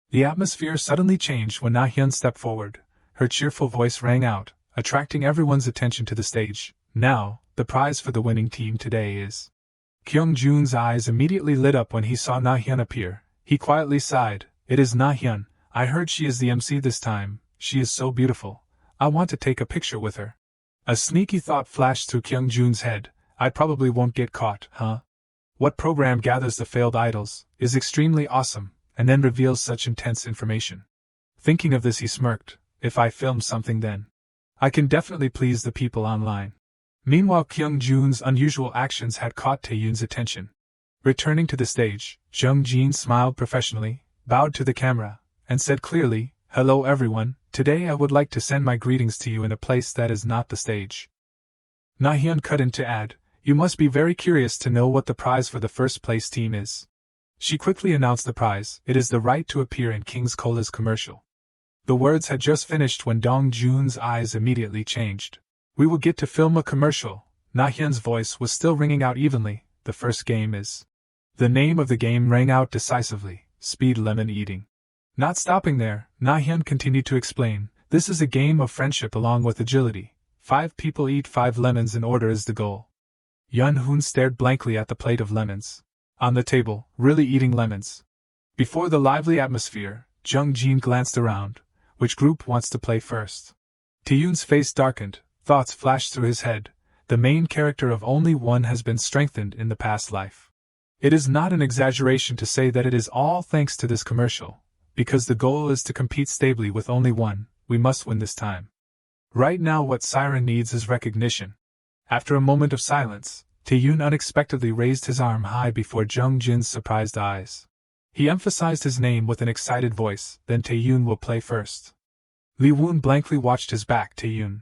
The atmosphere suddenly changed when Na-hyun stepped forward. Her cheerful voice rang out, attracting everyone's attention to the stage. Now, the prize for the winning team today is... Kyung-jun's eyes immediately lit up when he saw Na-hyun appear. He quietly sighed, it is Na-hyun. I heard she is the MC this time. She is so beautiful. I want to take a picture with her. A sneaky thought flashed through Kyung-jun's head. I probably won't get caught, huh? What program gathers the failed idols, is extremely awesome, and then reveals such intense information. Thinking of this he smirked. If I film something then, I can definitely please the people online. Meanwhile Kyung-jun's unusual actions had caught Taeyoon's attention. Returning to the stage, Jung-jin smiled professionally, bowed to the camera, and said clearly, hello everyone, today I would like to send my greetings to you in a place that is not the stage. Na-hyun cut in to add, you must be very curious to know what the prize for the first place team is. She quickly announced the prize, it is the right to appear in King's Cola's commercial. The words had just finished when Dong-jun's eyes immediately changed. We will get to film a commercial. Na-hyun's voice was still ringing out evenly, the first game is... The name of the game rang out decisively, Speed Lemon Eating. Not stopping there, Na-hyun continued to explain, this is a game of friendship along with agility. 5 people eat 5 lemons in order is the goal. Yun-hoon stared blankly at the plate of lemons. On the table, really eating lemons. Before the lively atmosphere, Jung-jin glanced around. Which group wants to play first? Taeyoon's face darkened, thoughts flashed through his head. The main character of only one has been strengthened in the past life. It is not an exaggeration to say that it is all thanks to this commercial. Because the goal is to compete stably with only one, we must win this time. Right now what Siren needs is recognition. After a moment of silence, Taeyoon unexpectedly raised his arm high before Jung-jin's surprised eyes. He emphasized his name with an excited voice, then Taeyoon will play first. Lee-woon blankly watched his back. Taeyoon.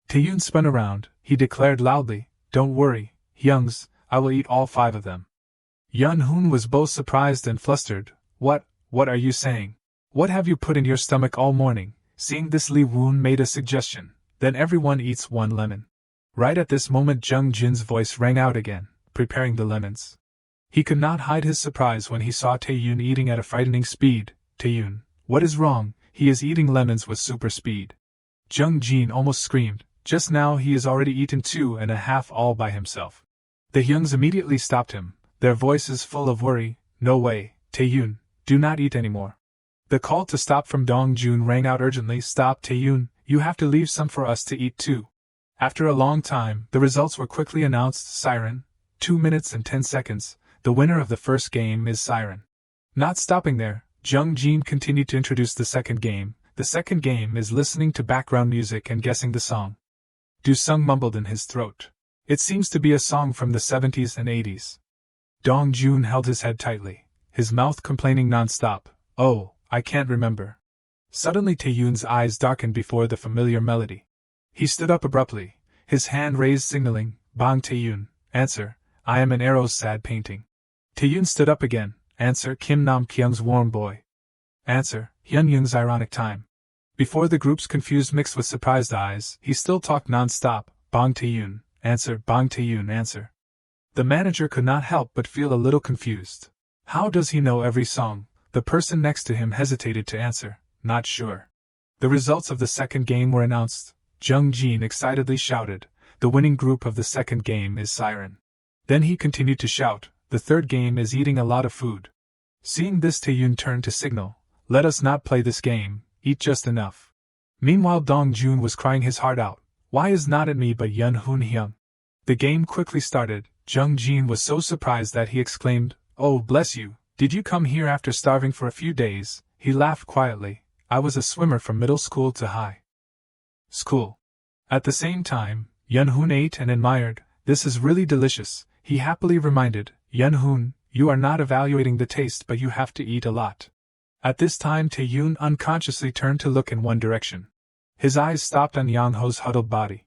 Taeyoon spun around, he declared loudly, don't worry, Hyungs, I will eat all 5 of them. Yun-hoon was both surprised and flustered. What are you saying? What have you put in your stomach all morning? Seeing this, Lee-woon made a suggestion, then everyone eats 1 lemon. Right at this moment Jung-jin's voice rang out again, preparing the lemons. He could not hide his surprise when he saw Taeyoon eating at a frightening speed. Taeyoon, what is wrong? He is eating lemons with super speed. Jung-jin almost screamed, just now he has already eaten 2.5 all by himself. The Hyungs immediately stopped him, their voices full of worry. No way, Taeyoon, do not eat anymore. The call to stop from Dong-jun rang out urgently. Stop Taeyoon, you have to leave some for us to eat too. After a long time, the results were quickly announced. Siren, 2 minutes and 10 seconds, the winner of the first game is Siren. Not stopping there, Jung-jin continued to introduce the second game. The second game is listening to background music and guessing the song. Do-sung mumbled in his throat. It seems to be a song from the 70s and 80s. Dong-jun held his head tightly, his mouth complaining non-stop. Oh, I can't remember. Suddenly Taeyoon's eyes darkened before the familiar melody. He stood up abruptly, his hand raised signaling, Bang Taeyoon, answer, I am an arrow's sad painting. Taeyoon stood up again, answer, Kim Nam Kyung's warm boy. Answer, Hyun-young's ironic time. Before the group's confused mixed with surprised eyes, he still talked non-stop, Bang Taeyoon, answer, Bang Taeyoon, answer. The manager could not help but feel a little confused. How does he know every song? The person next to him hesitated to answer, not sure. The results of the second game were announced. Jung-jin excitedly shouted, the winning group of the second game is Siren. Then he continued to shout, the third game is eating a lot of food. Seeing this, Taeyun turned to signal, "Let us not play this game, eat just enough." Meanwhile, Dongjun was crying his heart out, "Why is not it me but Yun Hoon Hyung?" The game quickly started. Jung Jin was so surprised that he exclaimed, "Oh, bless you, did you come here after starving for a few days?" He laughed quietly, "I was a swimmer from middle school to high school." At the same time, Yun Hoon ate and admired. "This is really delicious," he happily reminded, "Yun Hoon, you are not evaluating the taste but you have to eat a lot." At this time, Taeyun unconsciously turned to look in one direction. His eyes stopped on Yang Ho's huddled body.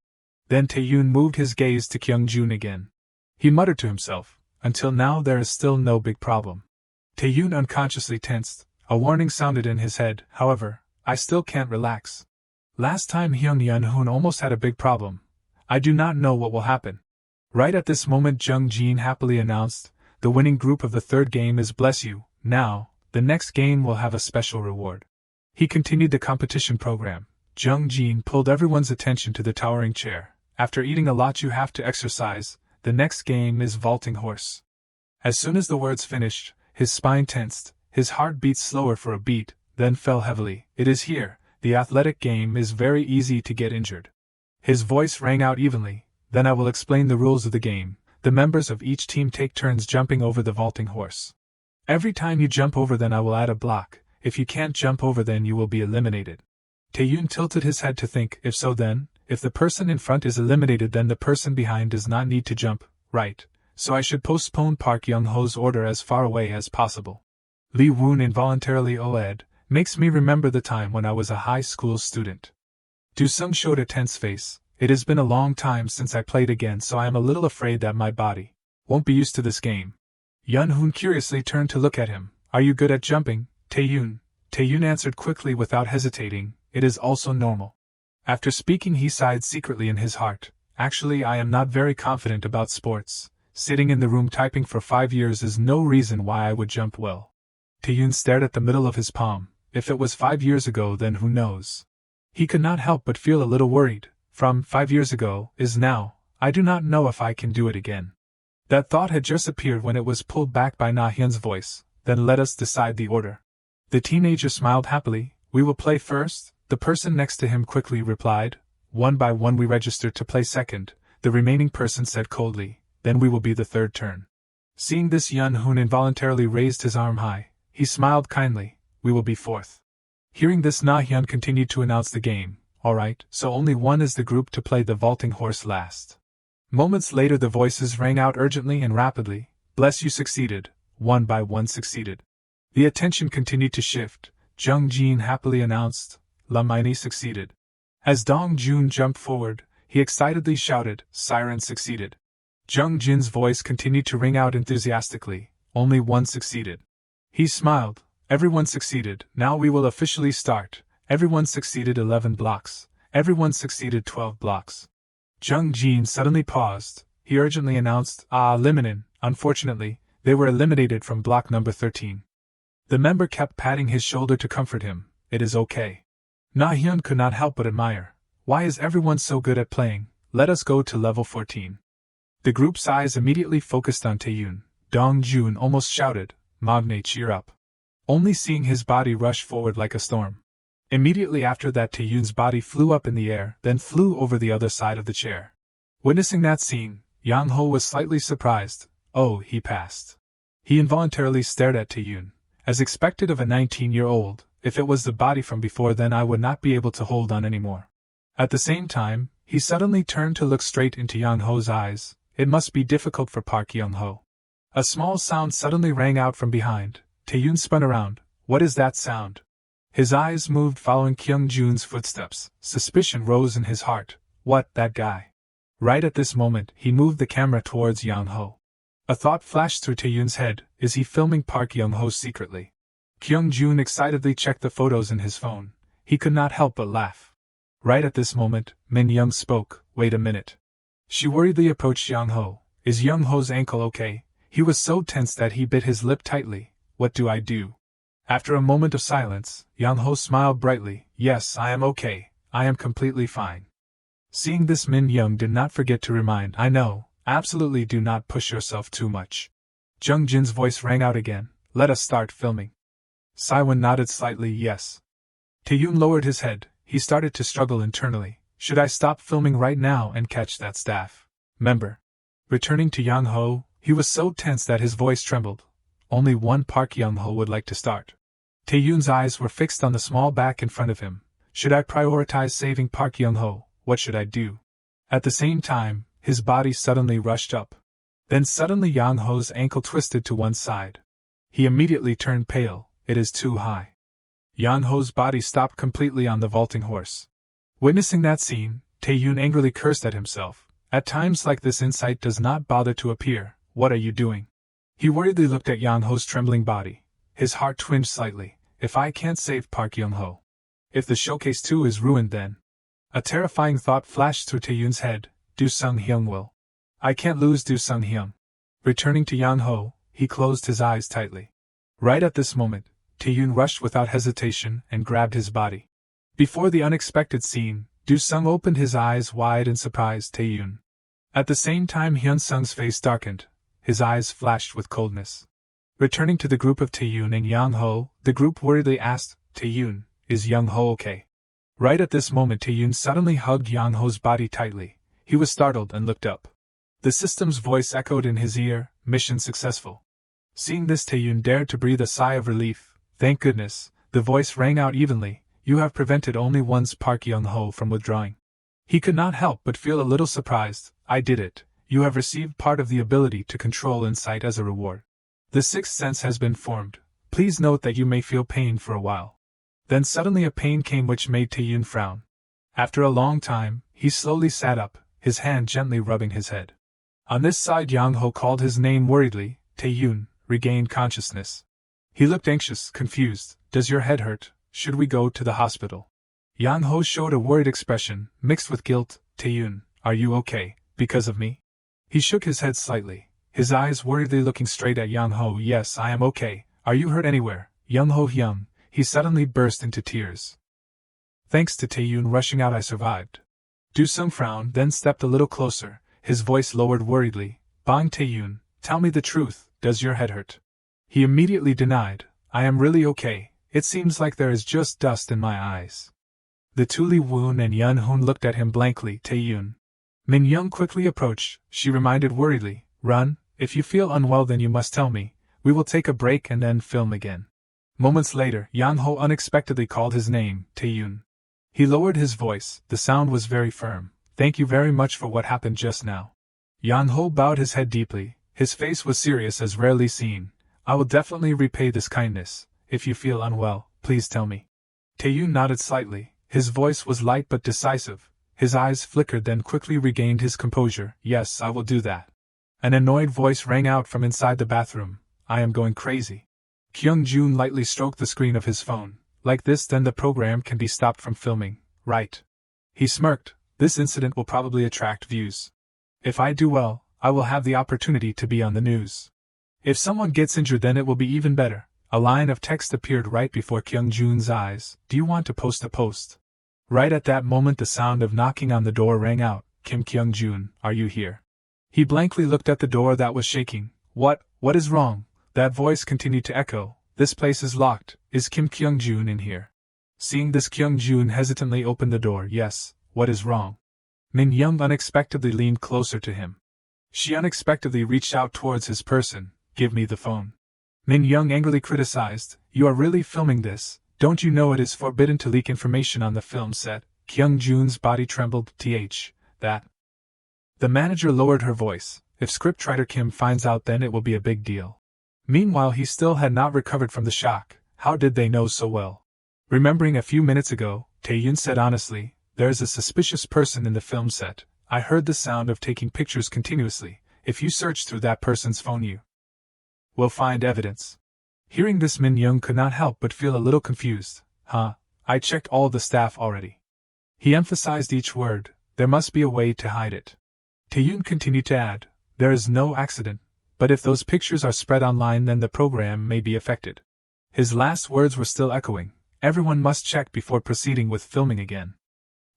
Then Taeyun moved his gaze to Kyung-jun again. He muttered to himself, "Until now there is still no big problem." Taeyun unconsciously tensed. A warning sounded in his head, however, "I still can't relax. Last time Yun Hoon almost had a big problem. I do not know what will happen." Right at this moment, Jung Jin happily announced, "The winning group of the third game is Bless You. Now, the next game will have a special reward." He continued the competition program. Jung Jin pulled everyone's attention to the towering chair. "After eating a lot you have to exercise. The next game is Vaulting Horse." As soon as the words finished, his spine tensed, his heart beat slower for a beat, then fell heavily. "It is here. The athletic game is very easy to get injured." His voice rang out evenly. "Then I will explain the rules of the game. The members of each team take turns jumping over the vaulting horse. Every time you jump over, then I will add a block. If you can't jump over, then you will be eliminated." Taeyun tilted his head to think, "If so, then, if the person in front is eliminated, then the person behind does not need to jump, right? So I should postpone Park Young-ho's order as far away as possible." Lee Woon involuntarily OED, "Makes me remember the time when I was a high school student." Do-sung showed a tense face. "It has been a long time since I played again, so I am a little afraid that my body won't be used to this game." Yun Hoon curiously turned to look at him. "Are you good at jumping, Taeyun?" Taeyun answered quickly without hesitating, "It is also normal." After speaking, he sighed secretly in his heart. "Actually, I am not very confident about sports. Sitting in the room typing for 5 years is no reason why I would jump well." Taeyun stared at the middle of his palm. If it was 5 years ago, then who knows? He could not help but feel a little worried. From 5 years ago is now. I do not know if I can do it again. That thought had just appeared when it was pulled back by Na Hyun's voice. "Then let us decide the order." The teenager smiled happily. "We will play first," the person next to him quickly replied. "One by one we register to play second," the remaining person said coldly. "Then we will be the third turn." Seeing this, Yun Hoon involuntarily raised his arm high. He smiled kindly. "We will be fourth." Hearing this, Na Hyun continued to announce the game. "Alright, so only one is the group to play the vaulting horse last." Moments later the voices rang out urgently and rapidly. "Bless You succeeded." One by one succeeded. The attention continued to shift. Jung Jin happily announced, "La Miney succeeded." As Dong Jun jumped forward, he excitedly shouted, "Siren succeeded." Jung Jin's voice continued to ring out enthusiastically. "Only one succeeded." He smiled. "Everyone succeeded. Now we will officially start." Everyone succeeded 11 blocks. Everyone succeeded 12 blocks. Jung Jin suddenly paused. He urgently announced, "Liminin." Unfortunately, they were eliminated from block number 13. The member kept patting his shoulder to comfort him. "It is okay." Na Hyun could not help but admire. "Why is everyone so good at playing? Let us go to level 14. The group's eyes immediately focused on Taeyun. Dong Jun almost shouted, "Maknae, cheer up." Only seeing his body rush forward like a storm. Immediately after that, Taeyun's body flew up in the air, then flew over the other side of the chair. Witnessing that scene, Yang Ho was slightly surprised. "Oh, he passed." He involuntarily stared at Taeyun. As expected of a 19-year-old, if it was the body from before, then I would not be able to hold on anymore. At the same time, he suddenly turned to look straight into Yang Ho's eyes. It must be difficult for Park Young Ho. A small sound suddenly rang out from behind. Taeyun spun around. "What is that sound?" His eyes moved following Kyung Jun's footsteps. Suspicion rose in his heart. "What, that guy?" Right at this moment, he moved the camera towards Yang Ho. A thought flashed through Taeyun's head. Is he filming Park Young Ho secretly? Kyung Jun excitedly checked the photos in his phone. He could not help but laugh. Right at this moment, Min Young spoke. "Wait a minute." She worriedly approached Yang Ho. "Is Young Ho's ankle okay?" He was so tense that he bit his lip tightly. "What do I do?" After a moment of silence, Yang Ho smiled brightly. "Yes, I am okay. I am completely fine." Seeing this, Min Young did not forget to remind, "I know, absolutely do not push yourself too much." Jung Jin's voice rang out again. let us start filming. Saiwon nodded slightly, yes. Taeyoon lowered his head. He started to struggle internally. Should I stop filming right now and catch that staff member? Returning to Young-ho, he was so tense that his voice trembled. Only one Park Young-ho would like to start. Taeyoon's eyes were fixed on the small back in front of him. Should I prioritize saving Park Young-ho? What should I do? At the same time, his body suddenly rushed up. Then suddenly Young-ho's ankle twisted to one side. He immediately turned pale. It is too high. Young-ho's body stopped completely on the vaulting horse. Witnessing that scene, Taeyoon angrily cursed at himself. At times like this insight does not bother to appear. What are you doing? He worriedly looked at Young-ho's trembling body. His heart twinged slightly. If I can't save Park Young-ho, if the showcase too is ruined, then... A terrifying thought flashed through Taeyoon's head. Do Sung-hyun will. I can't lose Do Sung-hyun. Returning to Young-ho, he closed his eyes tightly. Right at this moment, Taeyoon rushed without hesitation and grabbed his body. Before the unexpected scene, Do-sung opened his eyes wide and surprised Taeyoon. At the same time Hyun-sung's face darkened. His eyes flashed with coldness. Returning to the group of Taeyoon and Young-ho, the group worriedly asked, Taeyoon, is Young-ho okay? Right at this moment Taeyoon suddenly hugged Young-ho's body tightly. He was startled and looked up. The system's voice echoed in his ear, mission successful. Seeing this, Taeyoon dared to breathe a sigh of relief. Thank goodness, the voice rang out evenly. You have prevented only one's Park Young-ho from withdrawing. He could not help but feel a little surprised. I did it. You have received part of the ability to control insight as a reward. The sixth sense has been formed. Please note that you may feel pain for a while. Then suddenly a pain came which made Taeyoon frown. After a long time, he slowly sat up, his hand gently rubbing his head. On this side Young-ho called his name worriedly. Taeyoon regained consciousness. He looked anxious, confused. Does your head hurt? Should we go to the hospital? Young-ho showed a worried expression, mixed with guilt. Taeyoon, are you okay, because of me? He shook his head slightly, his eyes worriedly looking straight at Young-ho. Yes, I am okay. Are you hurt anywhere? Young-ho Hyung. He suddenly burst into tears. Thanks to Taeyoon rushing out I survived. Do-sung frowned, then stepped a little closer, his voice lowered worriedly. Bang Taeyoon, tell me the truth, does your head hurt? He immediately denied. I am really okay. It seems like there is just dust in my eyes. The two Lee Woon and Yun Hoon looked at him blankly. Taeyoon. Min Young quickly approached. She reminded worriedly, Run, if you feel unwell then you must tell me. We will take a break and then film again. Moments later, Young-ho unexpectedly called his name, Taeyoon. He lowered his voice. The sound was very firm. Thank you very much for what happened just now. Young-ho bowed his head deeply. His face was serious as rarely seen. I will definitely repay this kindness. If you feel unwell, please tell me. Taeyoon nodded slightly. His voice was light but decisive. His eyes flickered then quickly regained his composure. Yes, I will do that. An annoyed voice rang out from inside the bathroom. I am going crazy. Kyung-joon lightly stroked the screen of his phone. Like this then the program can be stopped from filming, right? He smirked. This incident will probably attract views. If I do well, I will have the opportunity to be on the news. If someone gets injured then it will be even better. A line of text appeared right before Kyung-joon's eyes. Do you want to post a post? Right at that moment the sound of knocking on the door rang out. Kim Kyung-joon, are you here? He blankly looked at the door that was shaking. What is wrong? That voice continued to echo. This place is locked. Is Kim Kyung-joon in here? Seeing this, Kyung-joon hesitantly opened the door. Yes, what is wrong? Min Young unexpectedly leaned closer to him. She unexpectedly reached out towards his person. Give me the phone. Min Young angrily criticized. You are really filming this? Don't you know it is forbidden to leak information on the film set? Kyung-joon's body trembled. That. The manager lowered her voice. If scriptwriter Kim finds out then it will be a big deal. Meanwhile he still had not recovered from the shock. How did they know so well? Remembering a few minutes ago, Taeyoon said honestly, there is a suspicious person in the film set. I heard the sound of taking pictures continuously. If you search through that person's phone you will find evidence. Hearing this, Min Young could not help but feel a little confused. I checked all the staff already. He emphasized each word. There must be a way to hide it. Taeyoon continued to add, there is no accident, but if those pictures are spread online then the program may be affected. His last words were still echoing. Everyone must check before proceeding with filming again.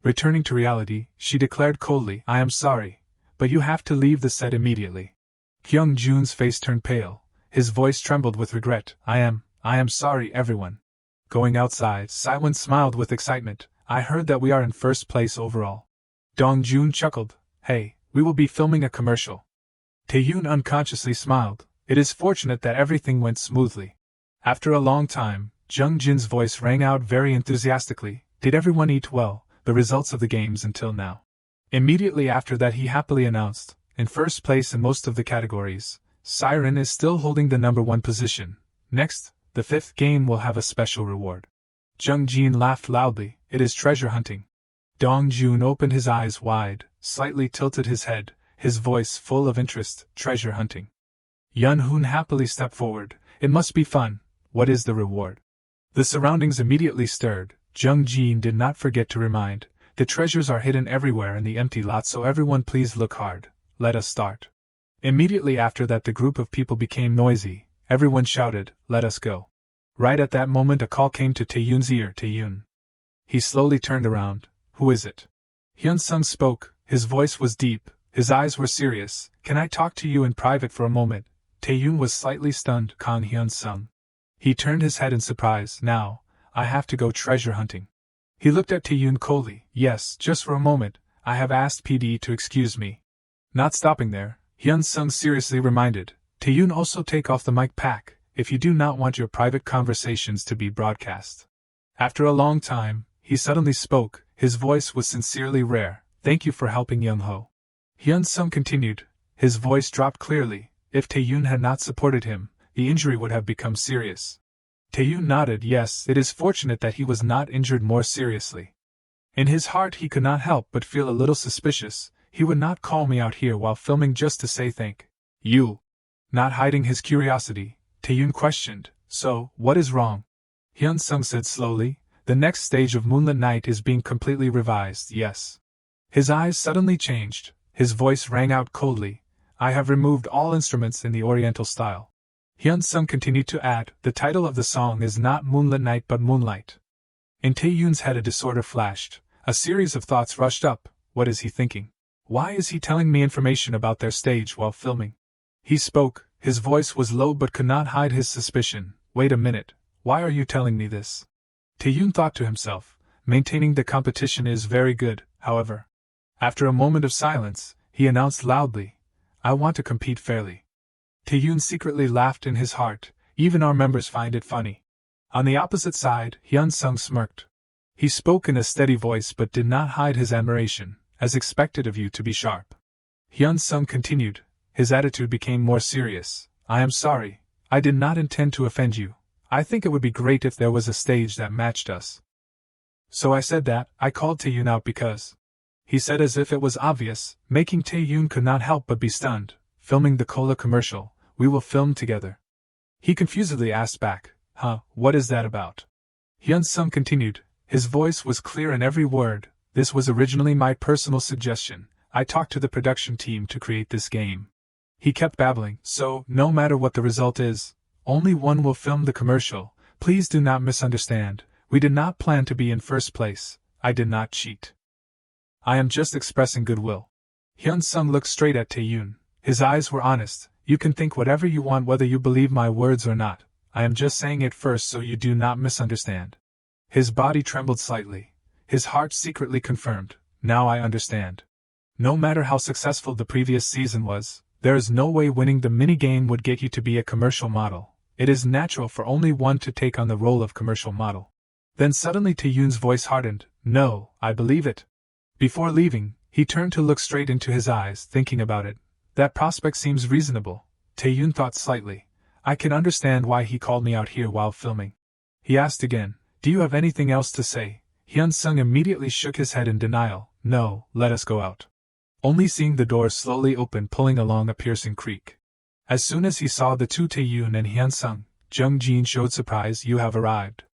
Returning to reality, she declared coldly, I am sorry, but you have to leave the set immediately. Kyung-joon's face turned pale. his voice trembled with regret. I am sorry, everyone. Going outside, Siwon smiled with excitement. I heard that we are in first place overall. Dongjun chuckled. Hey, we will be filming a commercial. Taeyoon unconsciously smiled. It is fortunate that everything went smoothly. After a long time, Jungjin's voice rang out very enthusiastically. Did everyone eat well? The results of the games until now. Immediately after that he happily announced, in first place in most of the categories, Siren is still holding the number 1 position. Next, the 5th game will have a special reward. Jungjin laughed loudly. It is treasure hunting. Dongjun opened his eyes wide, slightly tilted his head, his voice full of interest. Treasure hunting. Yunhoon happily stepped forward. It must be fun. What is the reward? The surroundings immediately stirred. Jungjin did not forget to remind, the treasures are hidden everywhere in the empty lot, so everyone please look hard. Let us start. Immediately after that the group of people became noisy. Everyone shouted, let us go. Right at that moment a call came to Taeyoon's ear. Taeyoon. He slowly turned around. Who is it? Hyunsung spoke. His voice was deep, his eyes were serious. Can I talk to you in private for a moment? Taeyoon was slightly stunned. Kang Hyunsung. He turned his head in surprise. Now, I have to go treasure hunting. He looked at Taeyoon coldly. Yes, just for a moment. I have asked PD to excuse me. Not stopping there, Hyunsung seriously reminded. Taeyoon, also take off the mic pack, if you do not want your private conversations to be broadcast. After a long time, he suddenly spoke. His voice was sincerely rare. Thank you for helping Young-ho. Hyunsung continued. His voice dropped clearly. If Taeyoon had not supported him, the injury would have become serious. Taeyoon nodded. Yes, it is fortunate that he was not injured more seriously. In his heart he could not help but feel a little suspicious. He would not call me out here while filming just to say thank you. Not hiding his curiosity, Taeyoon questioned, so, what is wrong? Hyunsung said slowly, the next stage of Moonlit Night is being completely revised. Yes. His eyes suddenly changed, his voice rang out coldly. I have removed all instruments in the Oriental style. Hyunsung continued to add, the title of the song is not Moonlit Night but Moonlight. In Taeyoon's head a disorder flashed. A series of thoughts rushed up. What is he thinking? Why is he telling me information about their stage while filming? He spoke, his voice was low but could not hide his suspicion. Wait a minute, why are you telling me this? Taeyoon thought to himself, maintaining the competition is very good, however. After a moment of silence, he announced loudly, I want to compete fairly. Taeyoon secretly laughed in his heart. Even our members find it funny. On the opposite side, Hyunsung smirked. He spoke in a steady voice but did not hide his admiration, as expected of you to be sharp. Hyunsung continued. His attitude became more serious. I am sorry. I did not intend to offend you. I think it would be great if there was a stage that matched us. So I said that. I called Taeyoon out because... He said as if it was obvious, making Taeyoon could not help but be stunned. Filming the cola commercial. We will film together. He confusedly asked back. Huh, what is that about? Hyunsung continued. His voice was clear in every word. This was originally my personal suggestion. I talked to the production team to create this game. He kept babbling. So, no matter what the result is, only one will film the commercial. Please do not misunderstand. We did not plan to be in first place. I did not cheat. I am just expressing goodwill. Hyunsung looked straight at Taeyoon. His eyes were honest. You can think whatever you want whether you believe my words or not. I am just saying it first so you do not misunderstand. His body trembled slightly. His heart secretly confirmed. Now I understand. No matter how successful the previous season was, there is no way winning the mini-game would get you to be a commercial model. It is natural for only one to take on the role of commercial model. Then suddenly Taeyoon's voice hardened. No, I believe it. Before leaving, he turned to look straight into his eyes, thinking about it. That prospect seems reasonable. Taeyoon thought slightly. I can understand why he called me out here while filming. He asked again, do you have anything else to say? Hyunsung immediately shook his head in denial. No, let us go out. Only seeing the door slowly open pulling along a piercing creak. As soon as he saw the two Taeyoon and Hyunsung, Jungjin showed surprise. You have arrived.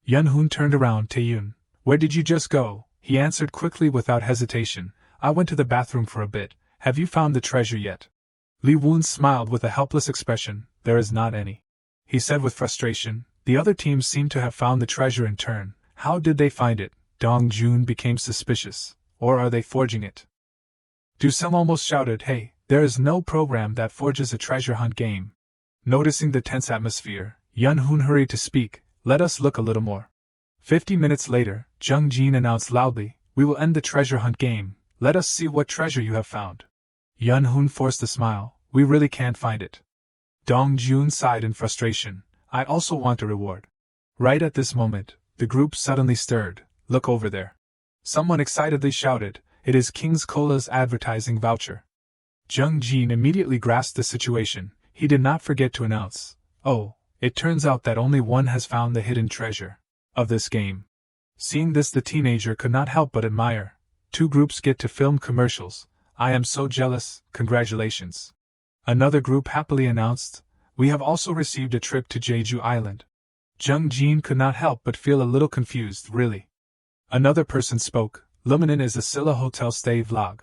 Yunhoon turned around. Taeyoon, where did you just go? He answered quickly without hesitation. I went to the bathroom for a bit. Have you found the treasure yet? Lee Woon smiled with a helpless expression. There is not any. He said with frustration. The other teams seem to have found the treasure in turn. How did they find it? Dongjun became suspicious. Or are they forging it? Do-sung almost shouted. Hey, there is no program that forges a treasure hunt game. Noticing the tense atmosphere, Yun-hoon hurried to speak, "Let us look a little more." 50 minutes later, Jung-jin announced loudly, "We will end the treasure hunt game, let us see what treasure you have found." Yun-hoon forced a smile, "We really can't find it." Dong-jun sighed in frustration, "I also want a reward." Right at this moment, the group suddenly stirred. "Look over there." Someone excitedly shouted, "It is King's Cola's advertising voucher." Jung-jin immediately grasped the situation. He did not forget to announce, "Oh, it turns out that only one has found the hidden treasure of this game." Seeing this, the teenager could not help but admire. "Two groups get to film commercials. I am so jealous, congratulations." Another group happily announced, "We have also received a trip to Jeju Island." Jung-jin could not help but feel a little confused, "Really?" Another person spoke, "Luminen is a Silla hotel stay vlog."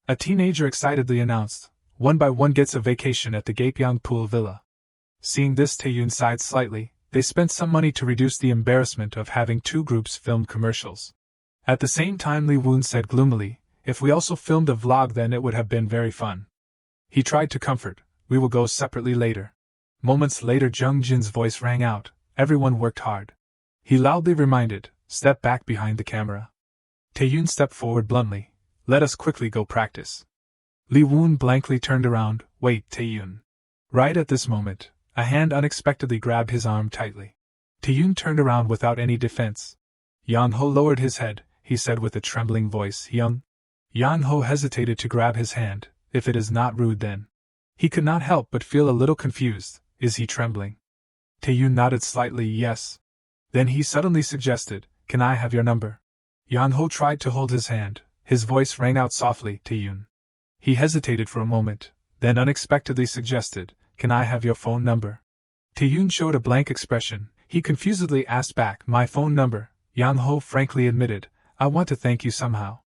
A teenager excitedly announced, "One by one gets a vacation at the Gapyeong Pool Villa." Seeing this, Taeyun sighed slightly. They spent some money to reduce the embarrassment of having two groups film commercials. At the same time, Lee Woon said gloomily, "If we also filmed a vlog, then it would have been very fun." He tried to comfort, "We will go separately later." Moments later, Jung Jin's voice rang out, "Everyone worked hard." He loudly reminded, "Step back behind the camera." Taeyun stepped forward bluntly, "Let us quickly go practice." Lee Woon blankly turned around, "Wait, Taeyun." Right at this moment, a hand unexpectedly grabbed his arm tightly. Taeyun turned around without any defense. Yang-ho lowered his head, he said with a trembling voice, "Young." Yang-ho hesitated to grab his hand. "If it is not rude, then." He could not help but feel a little confused. Is he trembling? Taeyun nodded slightly, "Yes." Then he suddenly suggested, "Can I have your number?" Yang-ho tried to hold his hand. His voice rang out softly, "Taeyun." He hesitated for a moment, then unexpectedly suggested, "Can I have your phone number?" Taeyun showed a blank expression. He confusedly asked back, "My phone number?" Yang-ho frankly admitted, "I want to thank you somehow."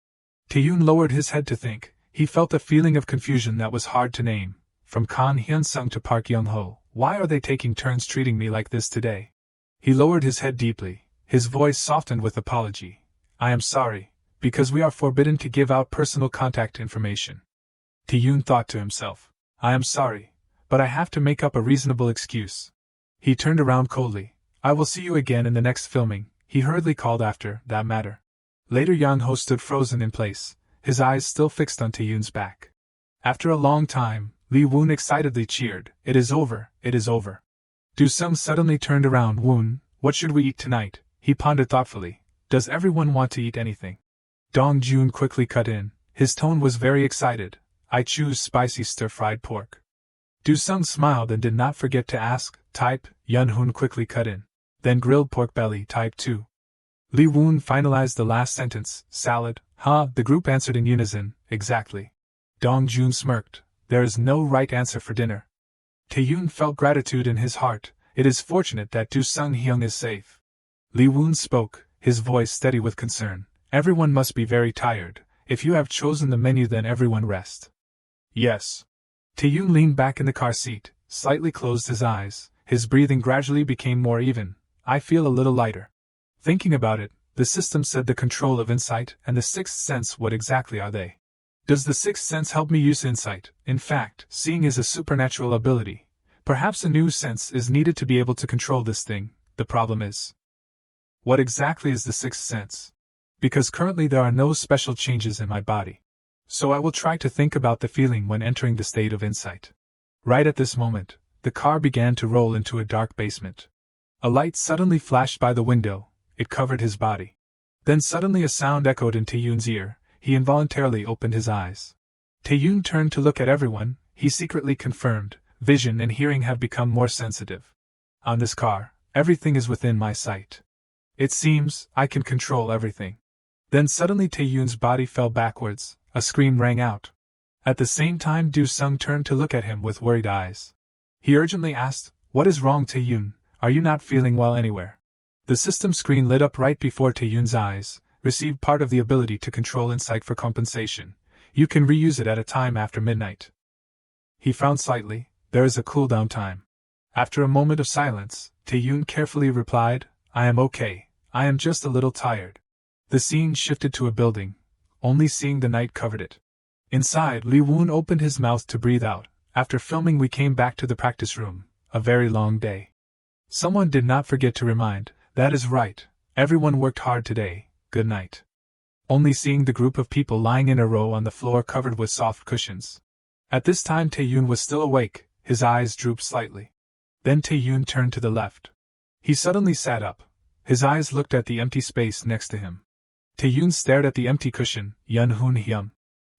Taeyun lowered his head to think. He felt a feeling of confusion that was hard to name. From Kan Hyun-sung to Park Young-ho, why are they taking turns treating me like this today? He lowered his head deeply. His voice softened with apology. "I am sorry, because we are forbidden to give out personal contact information." Taeyun thought to himself, "I am sorry, but I have to make up a reasonable excuse." He turned around coldly. "I will see you again in the next filming," he hurriedly called after that matter. Later, Yang-ho stood frozen in place, his eyes still fixed on Taeyun's back. After a long time, Lee Woon excitedly cheered, "It is over, it is over." Do-sung suddenly turned around. "Woon, what should we eat tonight?" he pondered thoughtfully. "Does everyone want to eat anything?" Dong-jun quickly cut in. His tone was very excited. "I choose spicy stir-fried pork." Do-sung smiled and did not forget to ask, "Type?" Yun-hoon quickly cut in. "Then grilled pork belly, type 2. Lee Woon finalized the last sentence, "Salad." "Huh," the group answered in unison, "Exactly." Dong-jun smirked. "There is no right answer for dinner." Taeyun felt gratitude in his heart. It is fortunate that Do-sung Hyung is safe. Lee Woon spoke, his voice steady with concern. "Everyone must be very tired. If you have chosen the menu, then everyone rest." "Yes." Taeyun leaned back in the car seat, slightly closed his eyes. His breathing gradually became more even. "I feel a little lighter." Thinking about it, the system said the control of insight and the sixth sense. What exactly are they? Does the sixth sense help me use insight? In fact, seeing is a supernatural ability. Perhaps a new sense is needed to be able to control this thing. The problem is, what exactly is the sixth sense? Because currently there are no special changes in my body. So I will try to think about the feeling when entering the state of insight. Right at this moment, the car began to roll into a dark basement. A light suddenly flashed by the window. It covered his body. Then suddenly a sound echoed in Taeyun's ear. He involuntarily opened his eyes. Taeyun turned to look at everyone. He secretly confirmed, vision and hearing have become more sensitive. On this car, everything is within my sight. It seems, I can control everything. Then suddenly Taeyun's body fell backwards, a scream rang out. At the same time, Do-sung turned to look at him with worried eyes. He urgently asked, "What is wrong, Taeyun? Are you not feeling well anywhere?" The system screen lit up right before Taeyun's eyes. "Received part of the ability to control insight for compensation. You can reuse it at a time after midnight." He frowned slightly. "There is a cooldown time." After a moment of silence, Taeyun carefully replied, "I am okay, I am just a little tired." The scene shifted to a building. Only seeing the night covered it. Inside, Lee Woon opened his mouth to breathe out. "After filming we came back to the practice room. a very long day. Someone did not forget to remind, that is right, everyone worked hard today, good night. Only seeing the group of people lying in a row on the floor covered with soft cushions. At this time Tae-yoon was still awake, his eyes drooped slightly. Then Tae-yoon turned to the left. He suddenly sat up. His eyes looked at the empty space next to him. Tae-yoon stared at the empty cushion, Yun-hoon Hyung.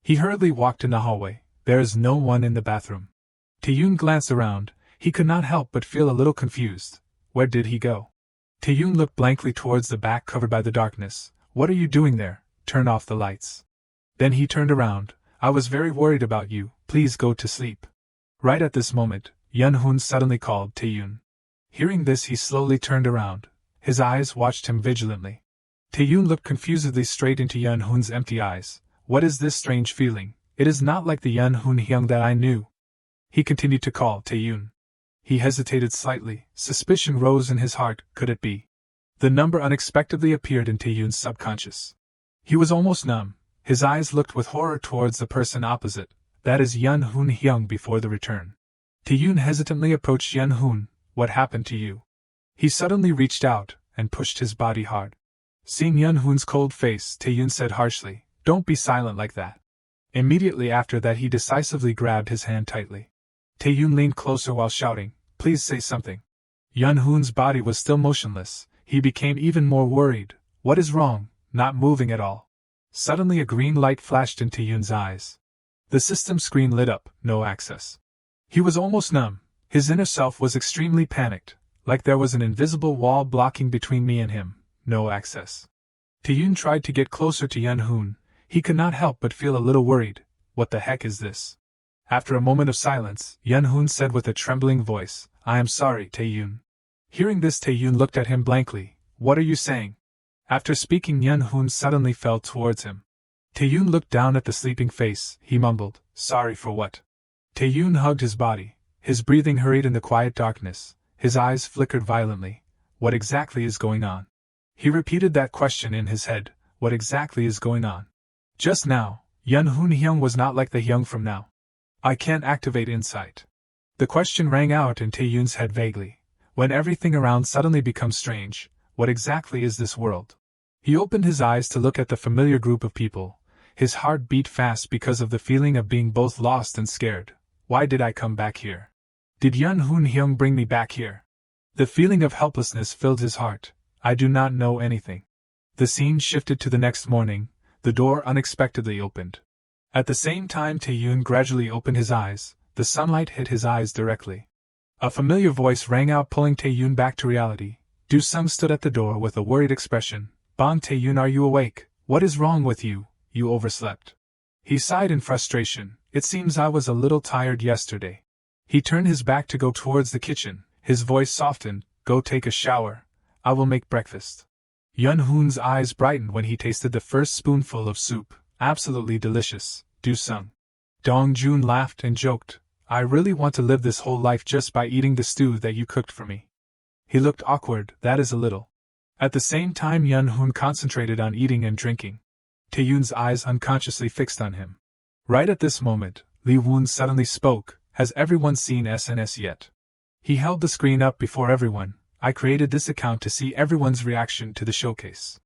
He hurriedly walked in the hallway. There is no one in the bathroom. Tae-yoon glanced around. He could not help but feel a little confused. Where did he go? Tae-yoon looked blankly towards the back covered by the darkness. What are you doing there? Turn off the lights. Then he turned around. I was very worried about you, please go to sleep. Right at this moment, Yun-hoon suddenly called Tae-yoon. Hearing this he slowly turned around. His eyes watched him vigilantly. Tae-yoon looked confusedly straight into Yun-hoon's empty eyes. What is this strange feeling? It is not like the Yun-hoon Hyung that I knew. He continued to call Tae-yoon. He hesitated slightly. Suspicion rose in his heart. Could it be? The number unexpectedly appeared in Tae-yoon's subconscious. He was almost numb. His eyes looked with horror towards the person opposite. That is Yun-hoon Hyung before the return. Tae-yoon hesitantly approached Yun-hoon. What happened to you? He suddenly reached out and pushed his body hard. Seeing Yun-hoon's cold face, Tae-yoon said harshly, "Don't be silent like that." Immediately after that he decisively grabbed his hand tightly. Tae-yoon leaned closer while shouting, "Please say something." Yun-hoon's body was still motionless. He became even more worried. What is wrong? Not moving at all. Suddenly a green light flashed in Tae-yoon's eyes. The system screen lit up, no access. He was almost numb. His inner self was extremely panicked, like there was an invisible wall blocking between me and him, no access. Tae-yoon tried to get closer to Yun-hoon. He could not help but feel a little worried. What the heck is this? After a moment of silence, Yun-hoon said with a trembling voice, "I am sorry, Tae-yoon." Hearing this, Tae-yoon looked at him blankly. What are you saying? After speaking, Yun-hoon suddenly fell towards him. Tae-yoon looked down at the sleeping face. He mumbled, "Sorry for what?" Tae-yoon hugged his body. His breathing hurried in the quiet darkness. His eyes flickered violently. What exactly is going on? He repeated that question in his head. What exactly is going on? Just now, Yun-hoon Hyung was not like the Hyung from now. I can't activate insight. The question rang out in Tae-yoon's head vaguely. When everything around suddenly becomes strange, what exactly is this world? He opened his eyes to look at the familiar group of people. His heart beat fast because of the feeling of being both lost and scared. Why did I come back here? Did Yun-hoon Hyung bring me back here? The feeling of helplessness filled his heart. I do not know anything. The scene shifted to the next morning. The door unexpectedly opened. At the same time Tae-yoon gradually opened his eyes. The sunlight hit his eyes directly. A familiar voice rang out, pulling Tae-yoon back to reality. Do-sung stood at the door with a worried expression. Bang, Tae-yoon, are you awake? What is wrong with you? You overslept. He sighed in frustration. It seems I was a little tired yesterday. He turned his back to go towards the kitchen. His voice softened. Go take a shower. I will make breakfast. Yun-hoon's eyes brightened when he tasted the first spoonful of soup. Absolutely delicious, Do-sung. Dong-jun laughed and joked. I really want to live this whole life just by eating the stew that you cooked for me. He looked awkward, that is a little. At the same time Yun-hoon concentrated on eating and drinking. Tae-yoon's eyes unconsciously fixed on him. Right at this moment, Lee-woon suddenly spoke. Has everyone seen SNS yet? He held the screen up before everyone. I created this account to see everyone's reaction to the showcase.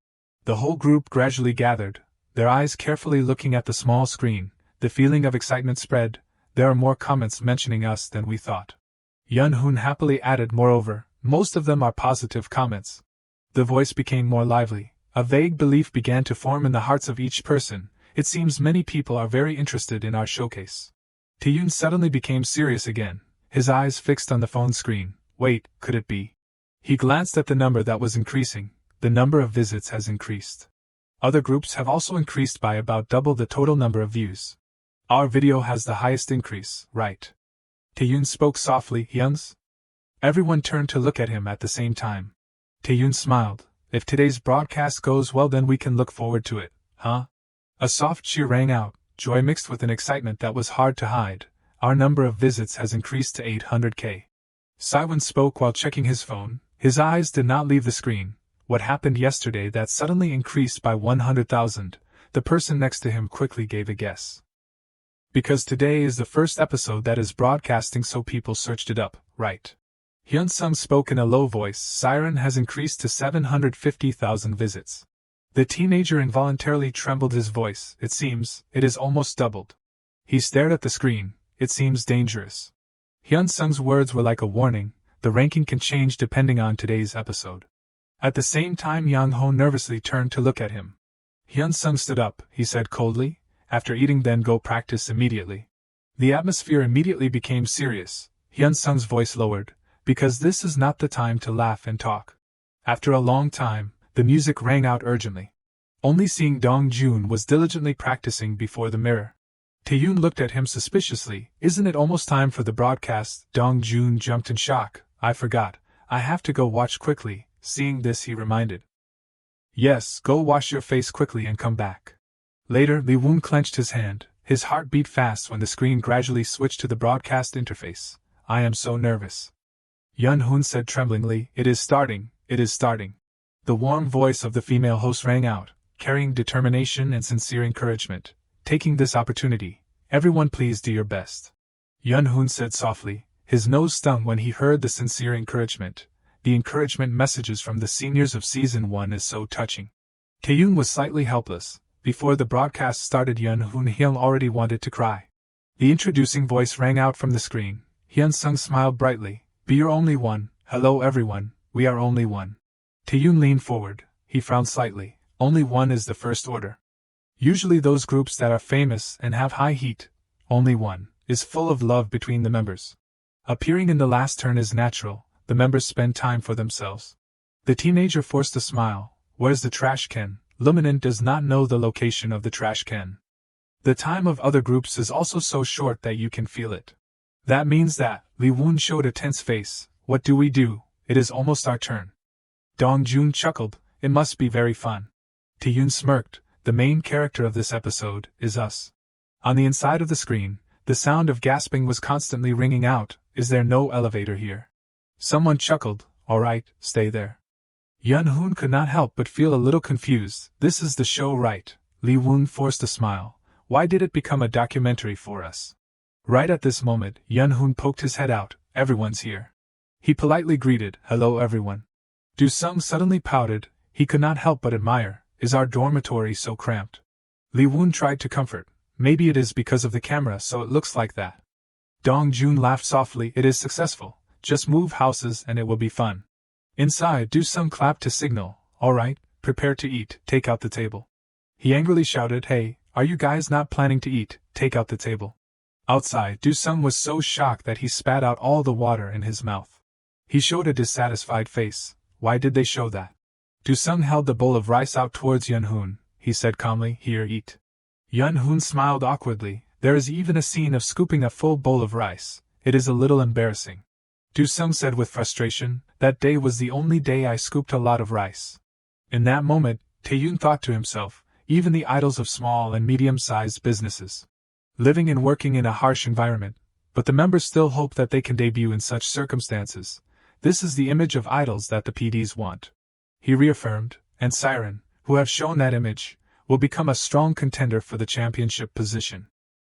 The whole group gradually gathered, their eyes carefully looking at the small screen. The feeling of excitement spread. There are more comments mentioning us than we thought. Yun-hoon happily added, moreover, most of them are positive comments. The voice became more lively. A vague belief began to form in the hearts of each person. It seems many people are very interested in our showcase. Tae-yoon suddenly became serious again, his eyes fixed on the phone screen. Wait, could it be? He glanced at the number that was increasing. The number of visits has increased. Other groups have also increased by about double the total number of views. Our video has the highest increase, right? Tae-yoon spoke softly. Hyungs? Everyone turned to look at him at the same time. Tae-yoon smiled. If today's broadcast goes well, then we can look forward to it, huh? A soft cheer rang out, joy mixed with an excitement that was hard to hide. Our number of visits has increased to 800k. Siwon spoke while checking his phone. His eyes did not leave the screen. What happened yesterday that suddenly increased by 100,000? The person next to him quickly gave a guess. Because today is the first episode that is broadcasting, so people searched it up, right? Hyun-sung spoke in a low voice. Siren has increased to 750,000 visits. The teenager involuntarily trembled his voice. It seems, it is almost doubled. He stared at the screen. It seems dangerous. Hyun-sung's words were like a warning. The ranking can change depending on today's episode. At the same time, Yang-ho nervously turned to look at him. Hyun-sung stood up, he said coldly. After eating, then go practice immediately. The atmosphere immediately became serious. Hyun-sung's voice lowered, because this is not the time to laugh and talk. After a long time, the music rang out urgently. Only seeing Dong-jun was diligently practicing before the mirror. Taeyoon looked at him suspiciously. Isn't it almost time for the broadcast? Dong-jun jumped in shock. I forgot. I have to go watch quickly. Seeing this, he reminded. Yes, go wash your face quickly and come back. Later, Lee-woon clenched his hand. His heart beat fast when the screen gradually switched to the broadcast interface. I am so nervous. Yun-hoon said tremblingly. It is starting. It is starting. The warm voice of the female host rang out, carrying determination and sincere encouragement. Taking this opportunity, everyone please do your best. Yun-hoon said softly. His nose stung when he heard the sincere encouragement. The encouragement messages from the seniors of Season 1 is so touching. Taeyoon was slightly helpless. Before the broadcast started, Yun-hoon already wanted to cry. The introducing voice rang out from the screen. Hyun-sung smiled brightly. Be your only one. Hello everyone, we are only one. Taeyoon leaned forward. He frowned slightly. Only one is the first order. Usually those groups that are famous and have high heat, only one, is full of love between the members. Appearing in the last turn is natural. The members spend time for themselves. The teenager forced a smile. Where's the trash can? Luminant does not know the location of the trash can. The time of other groups is also so short that you can feel it. That means that, Lee-woon showed a tense face. What do we do? It is almost our turn. Dong-jun chuckled. It must be very fun. Taeyoon smirked. The main character of this episode is us. On the inside of the screen, the sound of gasping was constantly ringing out. Is there no elevator here? Someone chuckled. Alright, stay there. Yun-hoon could not help but feel a little confused. This is the show, right? Lee-woon forced a smile. Why did it become a documentary for us? Right at this moment, Yun-hoon poked his head out. Everyone's here. He politely greeted. Hello everyone. Do-sung suddenly pouted. He could not help but admire. Is our dormitory so cramped? Lee-woon tried to comfort. Maybe it is because of the camera, so it looks like that. Dong-jun laughed softly. It is successful. Just move houses and it will be fun. Inside, Do-sung clapped to signal. Alright, prepare to eat, take out the table. He angrily shouted, Hey, are you guys not planning to eat? Take out the table. Outside, Do-sung was so shocked that he spat out all the water in his mouth. He showed a dissatisfied face. Why did they show that? Do-sung held the bowl of rice out towards Yun-hoon. He said calmly, Here, eat. Yun-hoon smiled awkwardly. There is even a scene of scooping a full bowl of rice. It is a little embarrassing. Do-sung said with frustration, That day was the only day I scooped a lot of rice. In that moment, Taeyoon thought to himself, even the idols of small and medium-sized businesses, living and working in a harsh environment, but the members still hope that they can debut in such circumstances. This is the image of idols that the PDs want. He reaffirmed, and Siren, who have shown that image, will become a strong contender for the championship position.